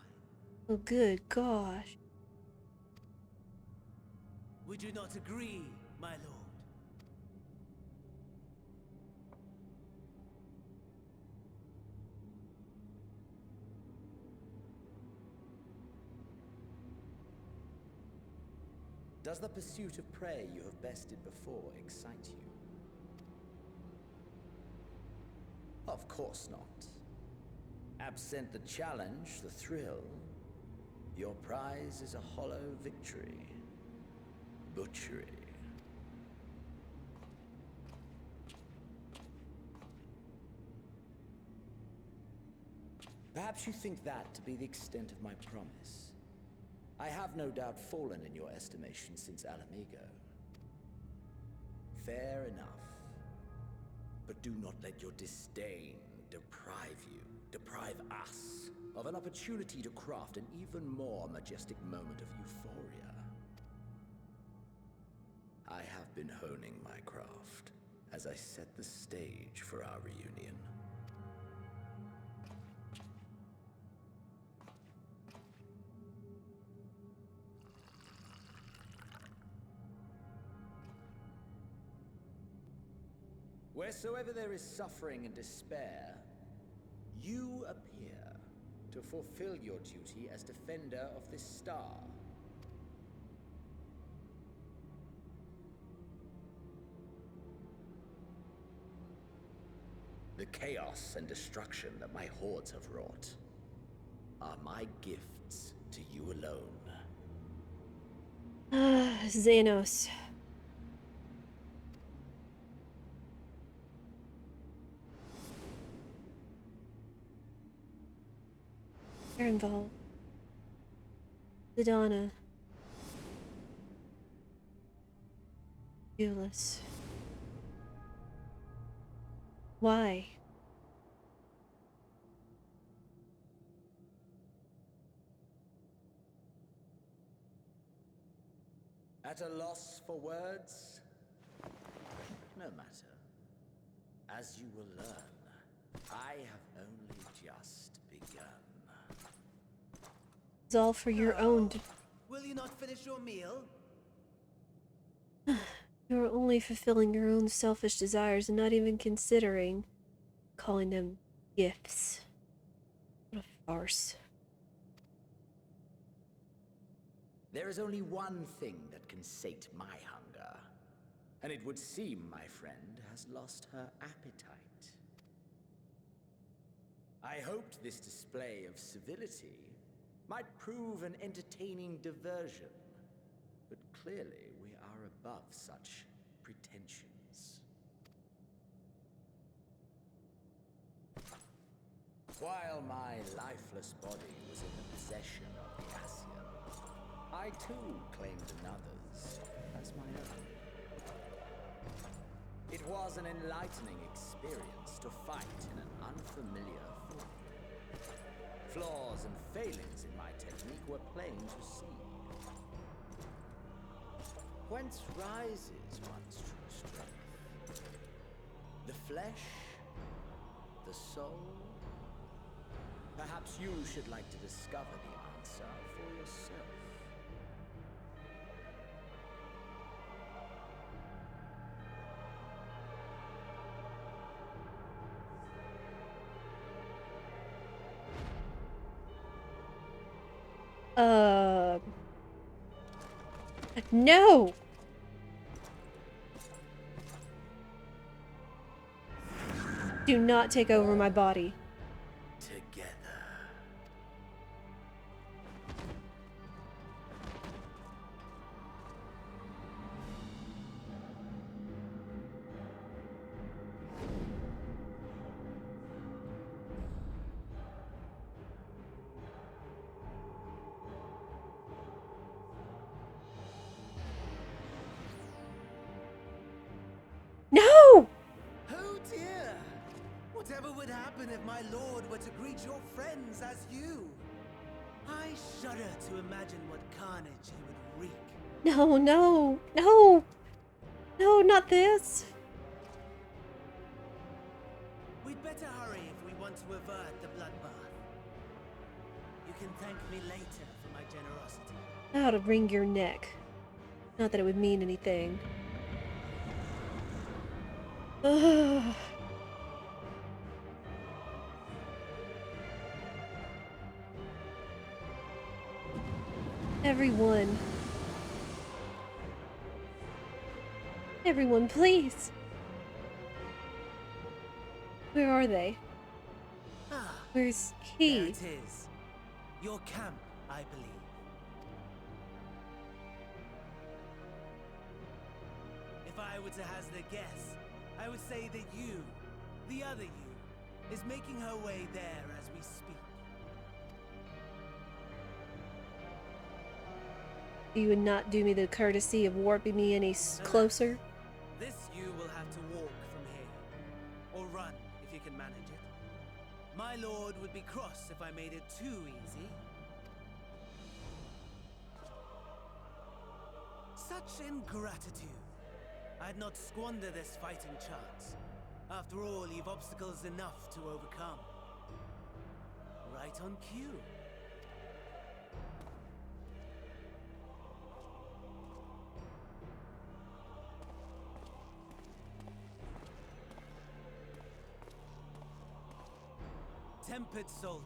Oh, good gosh. Would you not agree, my lord? Does the pursuit of prey you have bested before excite you? Of course not. Absent the challenge, the thrill, your prize is a hollow victory. Butchery. Perhaps you think that to be the extent of my promise. I have no doubt fallen in your estimation since Alamigo. Fair enough. But do not let your disdain deprive us, of an opportunity to craft an even more majestic moment of euphoria. I have been honing my craft as I set the stage for our reunion. Wheresoever there is suffering and despair, you appear to fulfill your duty as defender of this star. The chaos and destruction that my hordes have wrought are my gifts to you alone. Xenos. They're involved. Zidana. Viewless. Why? At a loss for words? No matter. As you will learn, I have only just begun. It's all for your own. Will you not finish your meal? You're only fulfilling your own selfish desires and not even considering calling them gifts. What a farce. There is only one thing that can sate my hunger, and it would seem my friend has lost her appetite. I hoped this display of civility might prove an entertaining diversion, but clearly we are above such pretensions. While my lifeless body was in the possession of the Ascians, I too claimed another's as my own. It was an enlightening experience to fight in an unfamiliar form. Flaws and failings in my technique were plain to see. Whence rises one's true strength? The flesh? The soul? Perhaps you should like to discover the answer for yourself. No! Do not take over my body. Together. No! Oh dear! Whatever would happen if my lord were to greet your friends as you? I shudder to imagine what carnage he would wreak. No, no, no! No, not this! We'd better hurry if we want to avert the bloodbath. You can thank me later for my generosity. How to wring your neck. Not that it would mean anything. Ugh. Everyone. Everyone, please. Where are they? Where's he? There it is. Your camp, I believe. If I were to hazard a guess, I would say that you, the other you, is making her way there as we speak. You would not do me the courtesy of warping me any closer? This you will have to walk from here. Or run, if you can manage it. My lord would be cross if I made it too easy. Such ingratitude. I'd not squander this fighting chance. After all, you've obstacles enough to overcome. Right on cue. Tempered soldiers,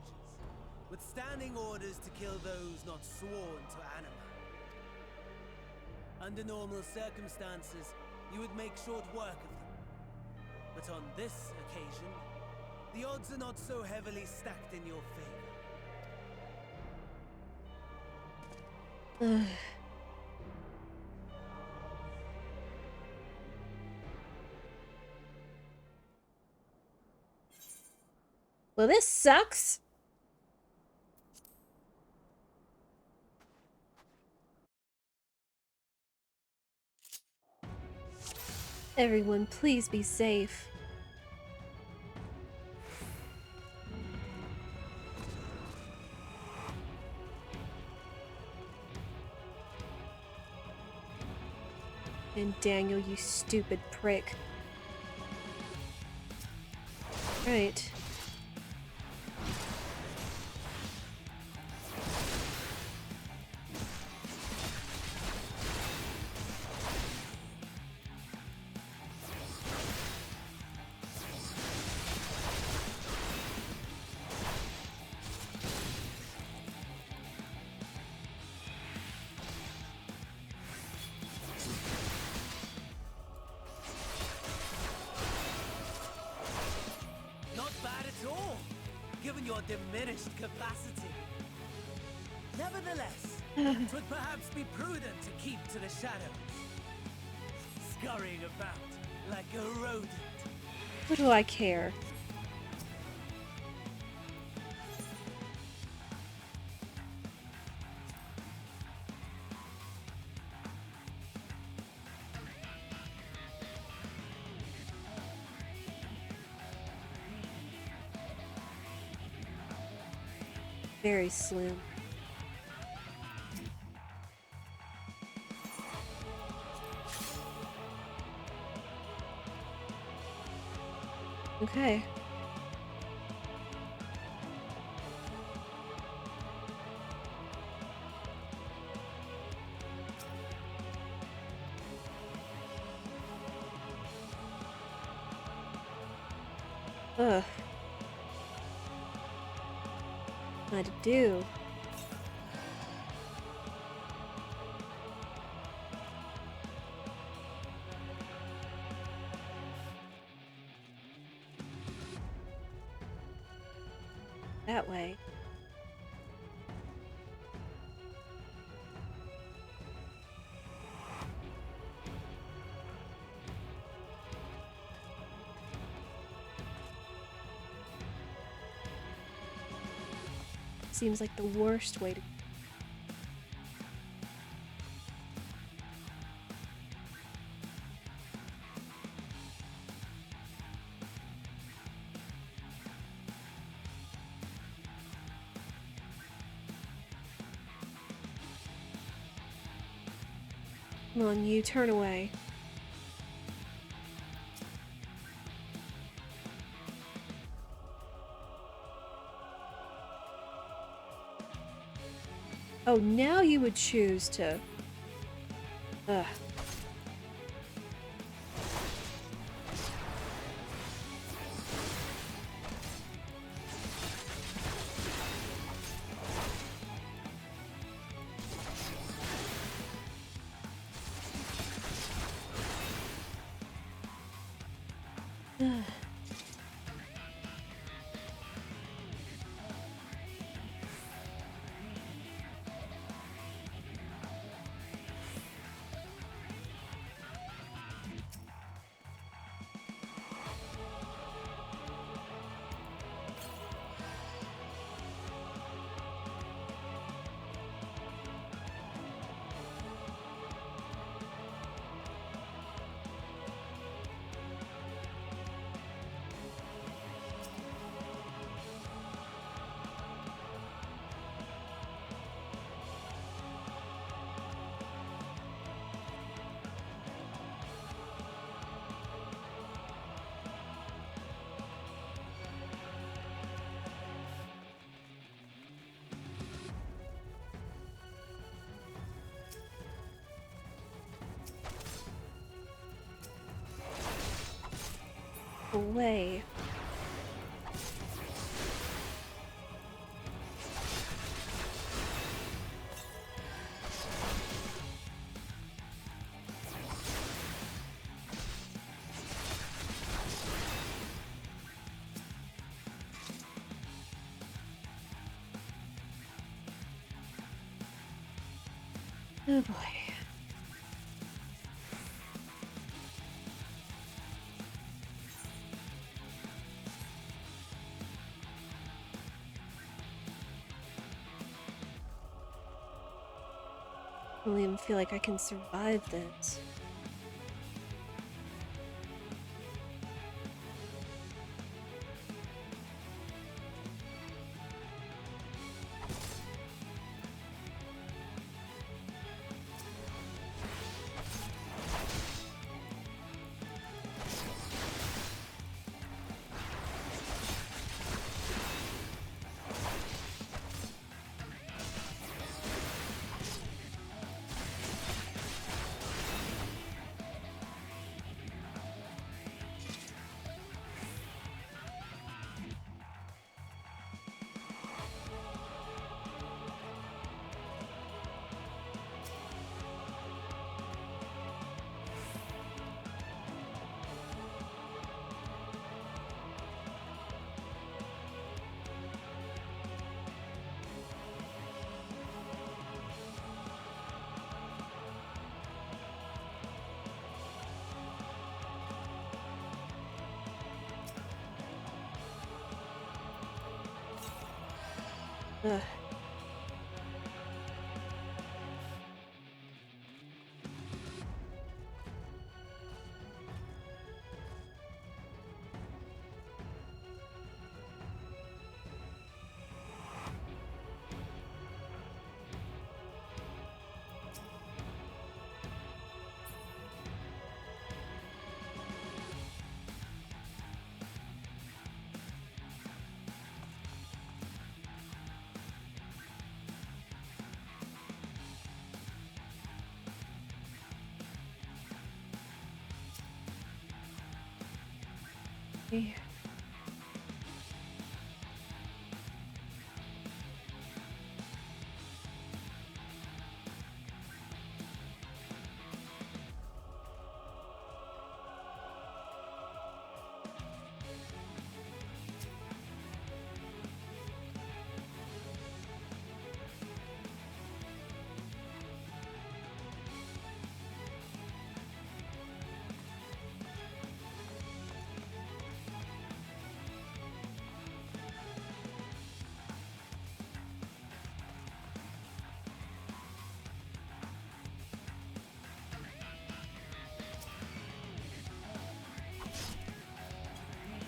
with standing orders to kill those not sworn to anima. Under normal circumstances, you would make short work of them. But on this occasion, The odds are not so heavily stacked in your favor. Well, this sucks. Everyone, please be safe. And Daniel, you stupid prick. Right. Not bad at all, given your diminished capacity. Nevertheless, it would perhaps be prudent to keep to the shadows. Scurrying about like a rodent. What do I care? Very slim. Okay. Ugh. What to do? That way. Seems like the worst way to. Come on, you turn away. Oh, now you would choose to. Ugh. Away. Oh boy. I don't even feel like I can survive this. Ugh. Okay.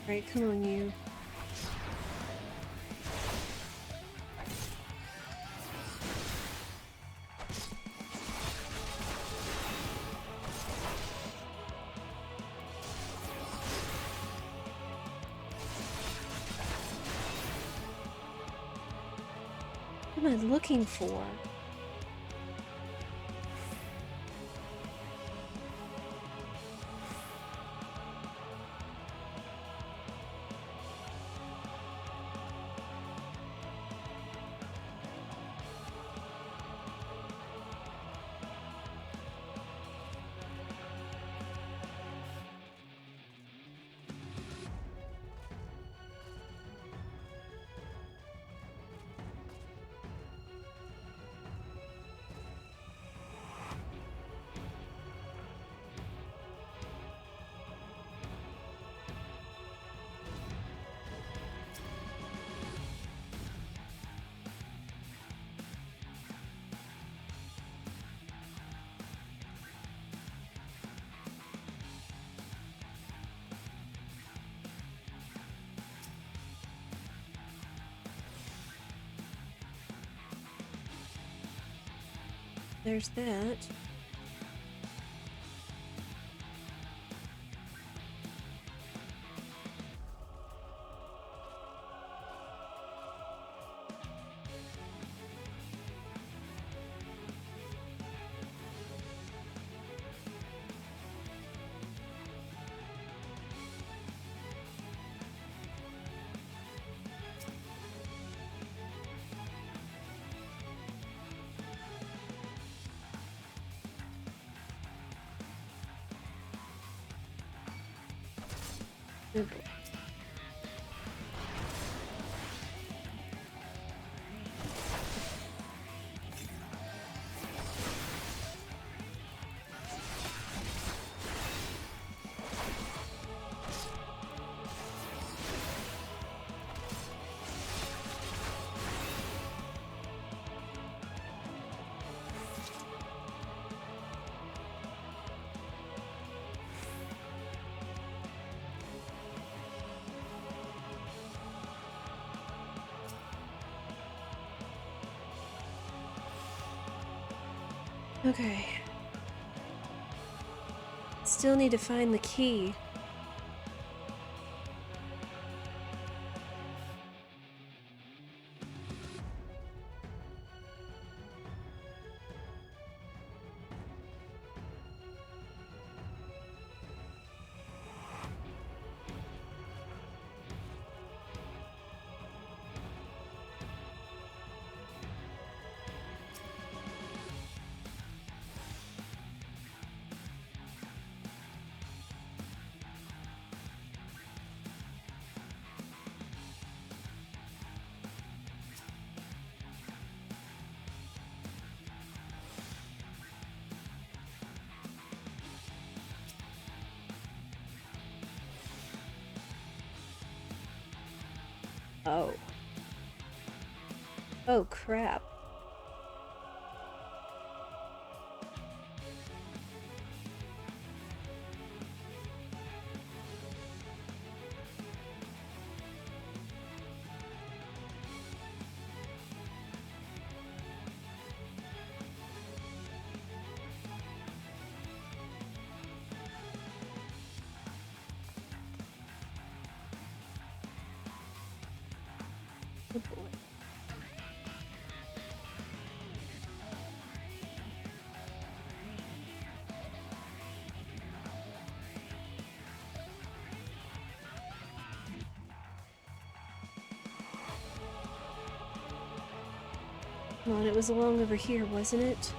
Alright, come on, you. What am I looking for? There's that. Oh boy. Okay. Still need to find the key. Oh. Oh, crap. Oh boy. Come on, it was along over here, wasn't it?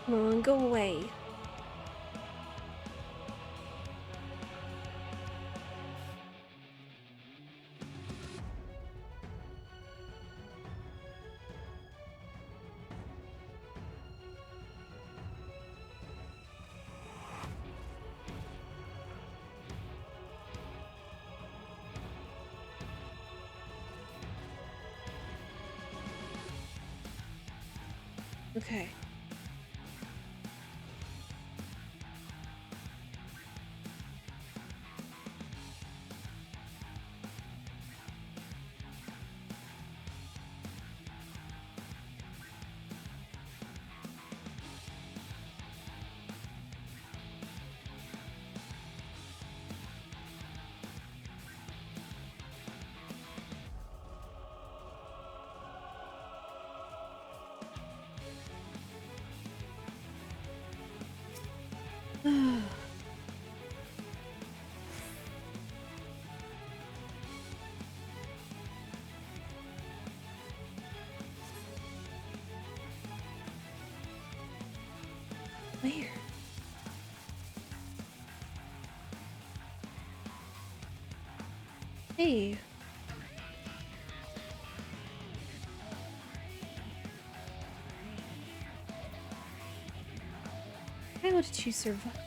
Come on, go away. Okay. Where? Hey. How did you survive?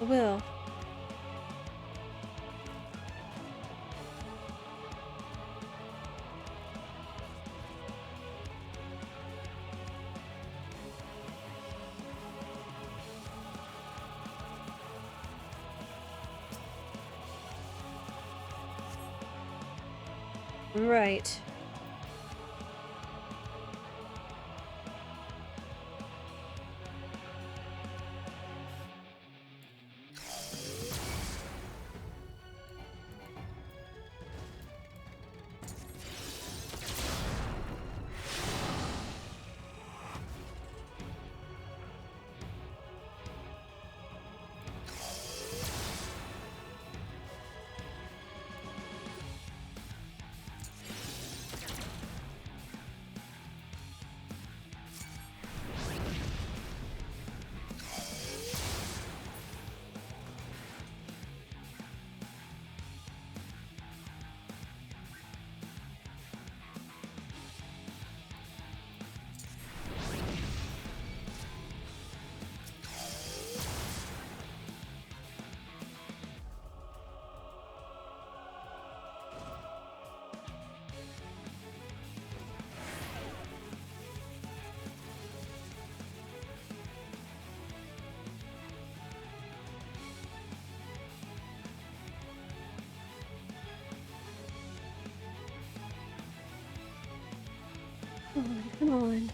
Well. Right. Come on, come on.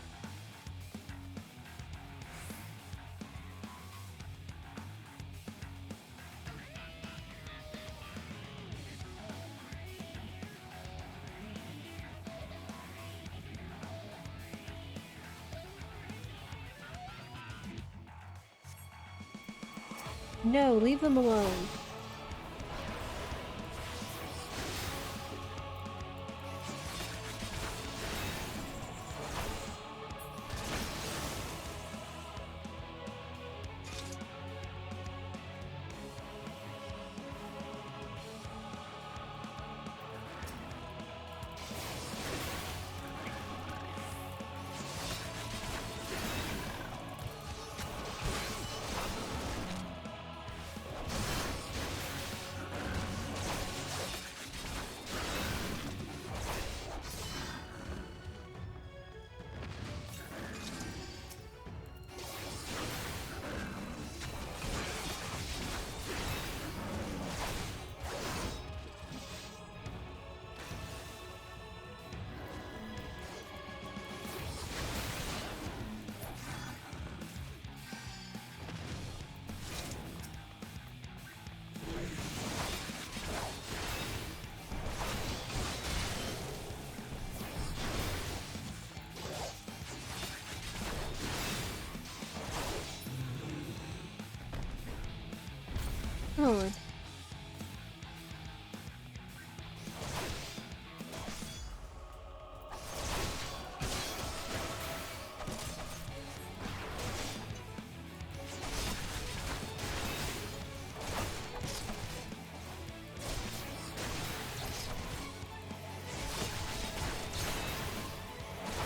No, leave them alone. Oh.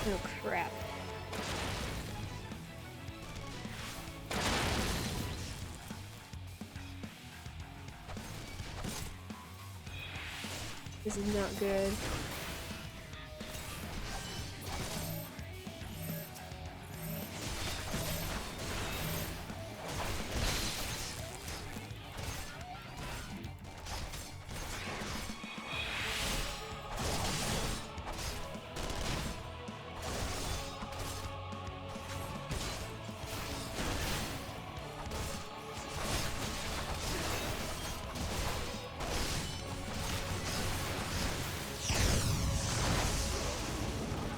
Oh crap. This is not good.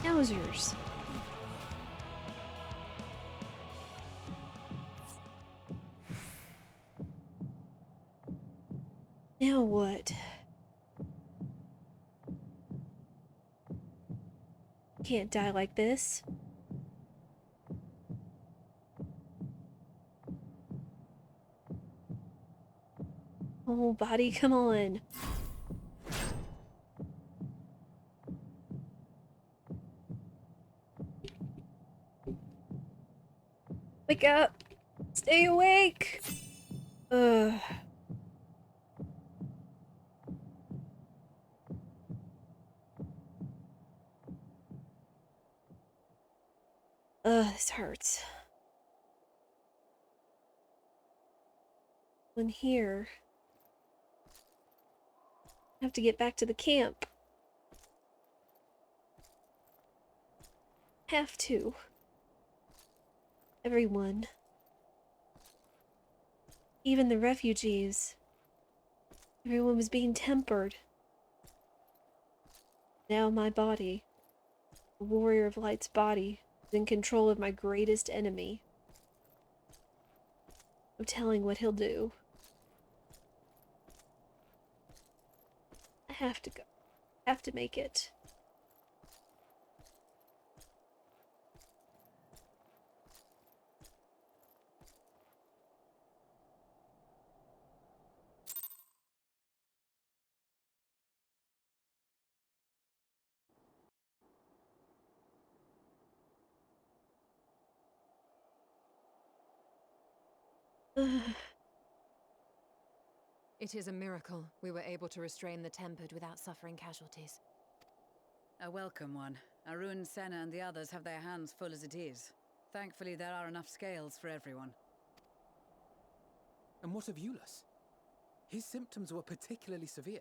Yowzers. Now what? Can't die like this. Oh, body, come on. Wake up! Stay awake! Ugh. This hurts. In here. I have to get back to the camp. Have to. Everyone. Even the refugees. Everyone was being tempered. Now my body, the Warrior of Light's body, is in control of my greatest enemy. No telling what he'll do. I have to go. I have to make it. It is a miracle we were able to restrain the Tempered without suffering casualties. A welcome one. Arun, Senna and the others have their hands full as it is. Thankfully, there are enough scales for everyone. And what of Eulus? His symptoms were particularly severe.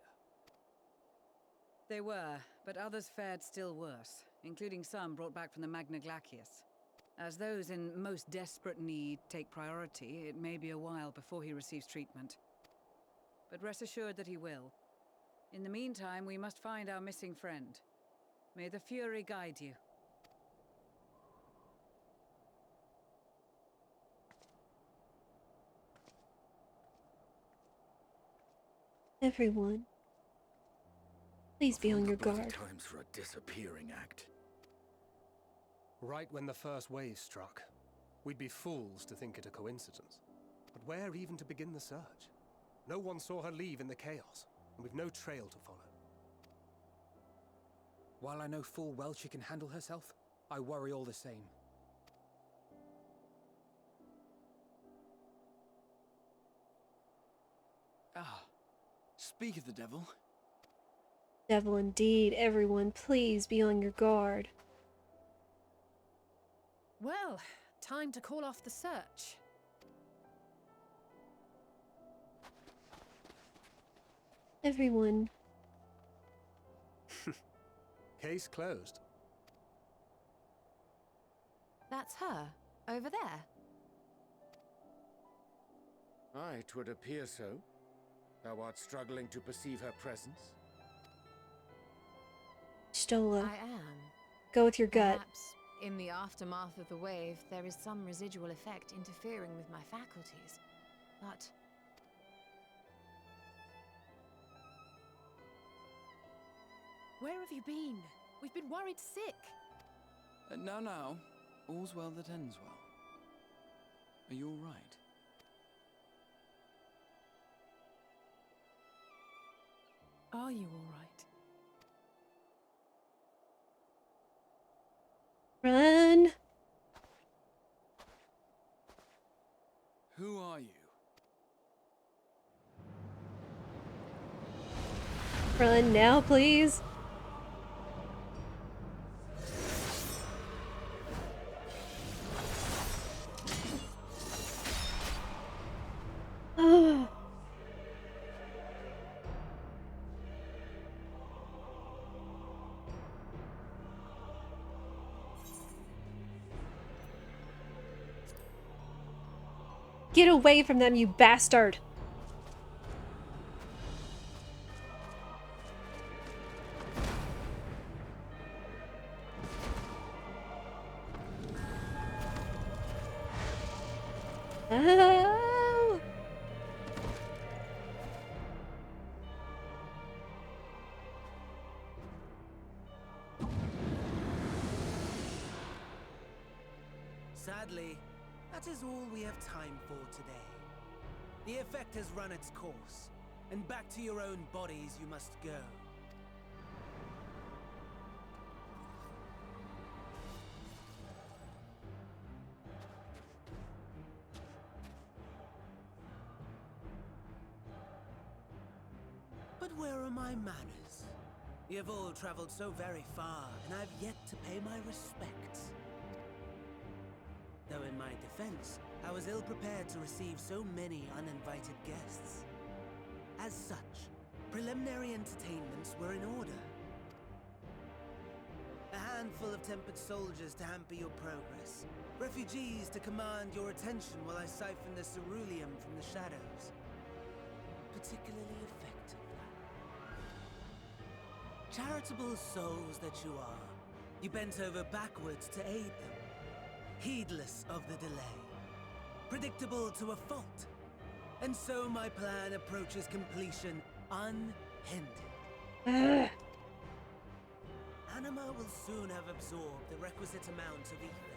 They were, but others fared still worse. including some brought back from the Magna Glacius. As those in most desperate need take priority, it may be a while before he receives treatment. But rest assured that he will. In the meantime, we must find our missing friend. May the Fury guide you. Everyone, please be on your guard. Times for a disappearing act. Right when the first wave struck, we'd be fools to think it a coincidence. But where even to begin the search? No one saw her leave in the chaos, and we've no trail to follow. While I know full well she can handle herself, I worry all the same. Ah, speak of the devil. Devil indeed. Everyone, please be on your guard. Well, time to call off the search. Everyone. Case closed. That's her, over there. Aye, 'twould appear so. Thou art struggling to perceive her presence? Stola. I am. Go with your gut. Perhaps, in the aftermath of the wave, there is some residual effect interfering with my faculties. But... Where have you been? We've been worried sick. Now, all's well that ends well. Are you all right? Are you all right? Run! Who are you? Run now, please. Oh. Get away from them, you bastard! Oh. Sadly, that is all we have time for today. The effect has run its course, and back to your own bodies you must go. But where are my manners? You have all traveled so very far, and I've yet to pay my respects. Though in my defense, I was ill-prepared to receive so many uninvited guests. As such, preliminary entertainments were in order. A handful of tempered soldiers to hamper your progress. Refugees to command your attention while I siphon the ceruleum from the shadows. Particularly effective, that. Charitable souls that you are, you bent over backwards to aid them. Heedless of the delay. Predictable to a fault. And so my plan approaches completion unhindered. Anima will soon have absorbed the requisite amount of ether.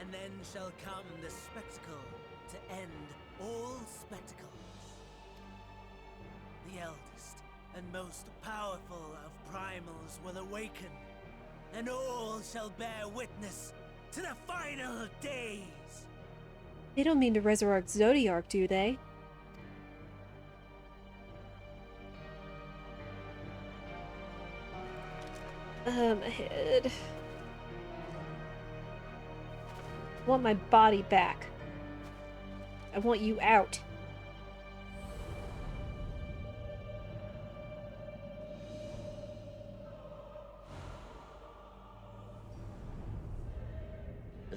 And then shall come the spectacle to end all spectacles. The eldest and most powerful of primals will awaken, and all shall bear witness to the final days! They don't mean to resurrect Zodiark, do they? Ahead. I want my body back. I want you out.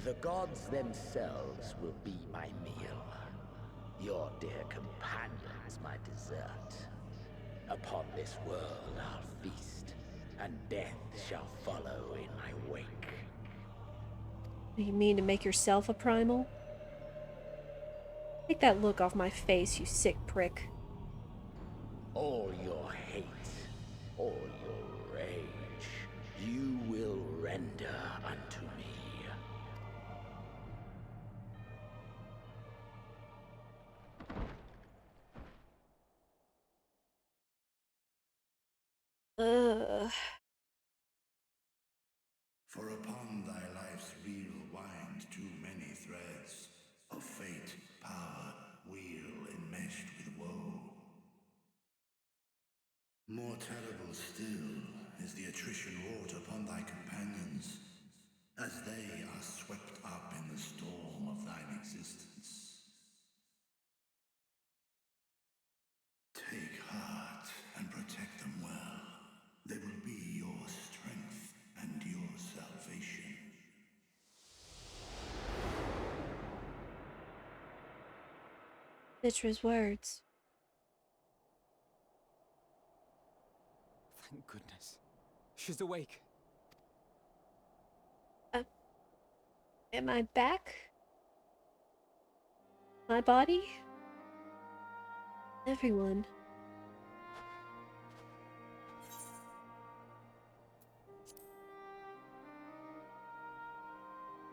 The gods themselves will be my meal. Your dear companions my dessert. Upon this world I'll feast, and death shall follow in my wake. You mean to make yourself a primal? Take that look off my face, you sick prick. All your hate, all your rage, you will render unto me. For upon thy life's reel wind too many threads of fate, power, weal enmeshed with woe. More terrible still is the attrition wrought upon thy companions, as they are swept up in the storm of thine existence. Take heart and protect them well. They will be your strength and your salvation. Citra's words. Thank goodness. She's awake. Am I back? My body? Everyone.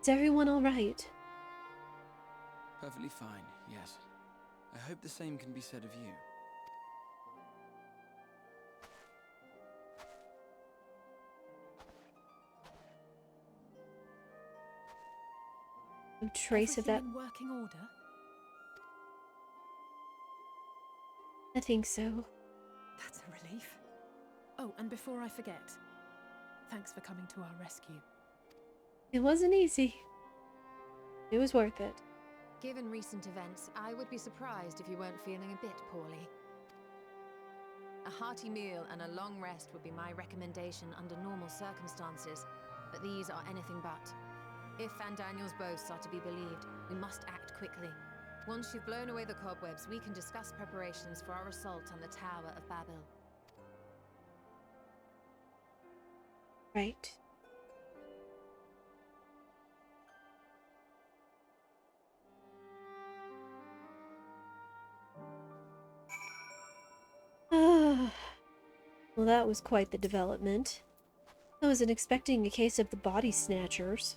Is everyone alright? Perfectly fine, yes. I hope the same can be said of you. No trace of that. In working order? I think so. That's a relief. Oh, and before I forget, thanks for coming to our rescue. It wasn't easy. It was worth it. Given recent events, I would be surprised if you weren't feeling a bit poorly. A hearty meal and a long rest would be my recommendation under normal circumstances, but these are anything but. If Van Daniel's boasts are to be believed, we must act quickly. Once you've blown away the cobwebs, we can discuss preparations for our assault on the Tower of Babel. Right. Well, that was quite the development. I wasn't expecting a case of the body snatchers.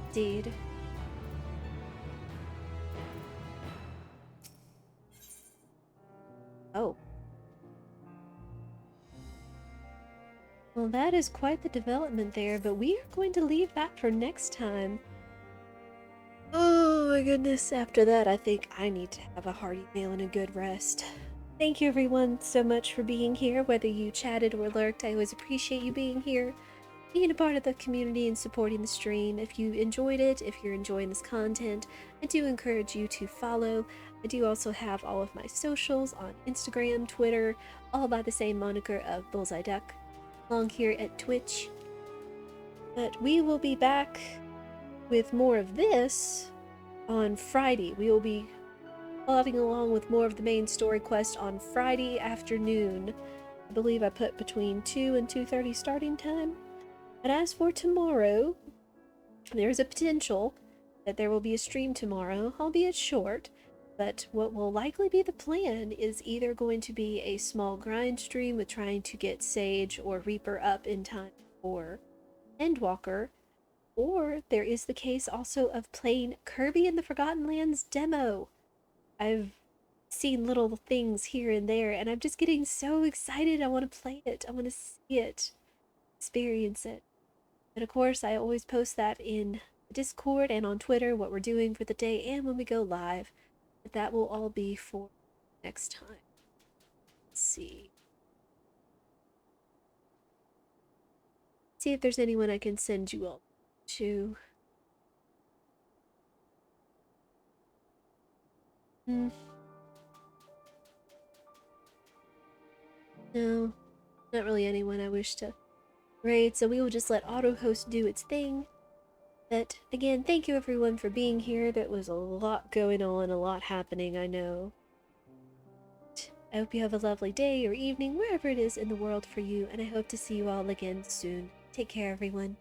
Indeed. Oh. Well, that is quite the development there, but we are going to leave that for next time. Oh my goodness, after that I think I need to have a hearty meal and a good rest. Thank you everyone so much for being here, whether you chatted or lurked. I always appreciate you being here, being a part of the community and supporting the stream. If you enjoyed it, if you're enjoying this content, I do encourage you to follow. I do also have all of my socials on Instagram, Twitter, all by the same moniker of Bullseye Duck, along here at Twitch. But we will be back with more of this on Friday. We will be plodding along with more of the main story quest on Friday afternoon. I believe I put between 2 and 2:30 starting time. But as for tomorrow, there's a potential that there will be a stream tomorrow, albeit short. But what will likely be the plan is either going to be a small grind stream with trying to get Sage or Reaper up in time for Endwalker, or there is the case also of playing Kirby and the Forgotten Lands demo. I've seen little things here and there, and I'm just getting so excited. I want to play it. I want to see it, experience it. And of course, I always post that in Discord and on Twitter, what we're doing for the day and when we go live. But that will all be for next time. Let's see. see if there's anyone I can send you all to. Hmm. No, not really anyone I wish to raid, so we will just let AutoHost do its thing. But again, thank you everyone for being here. There was a lot going on, a lot happening, I know. I hope you have a lovely day or evening, wherever it is in the world for you, and I hope to see you all again soon. Take care, everyone.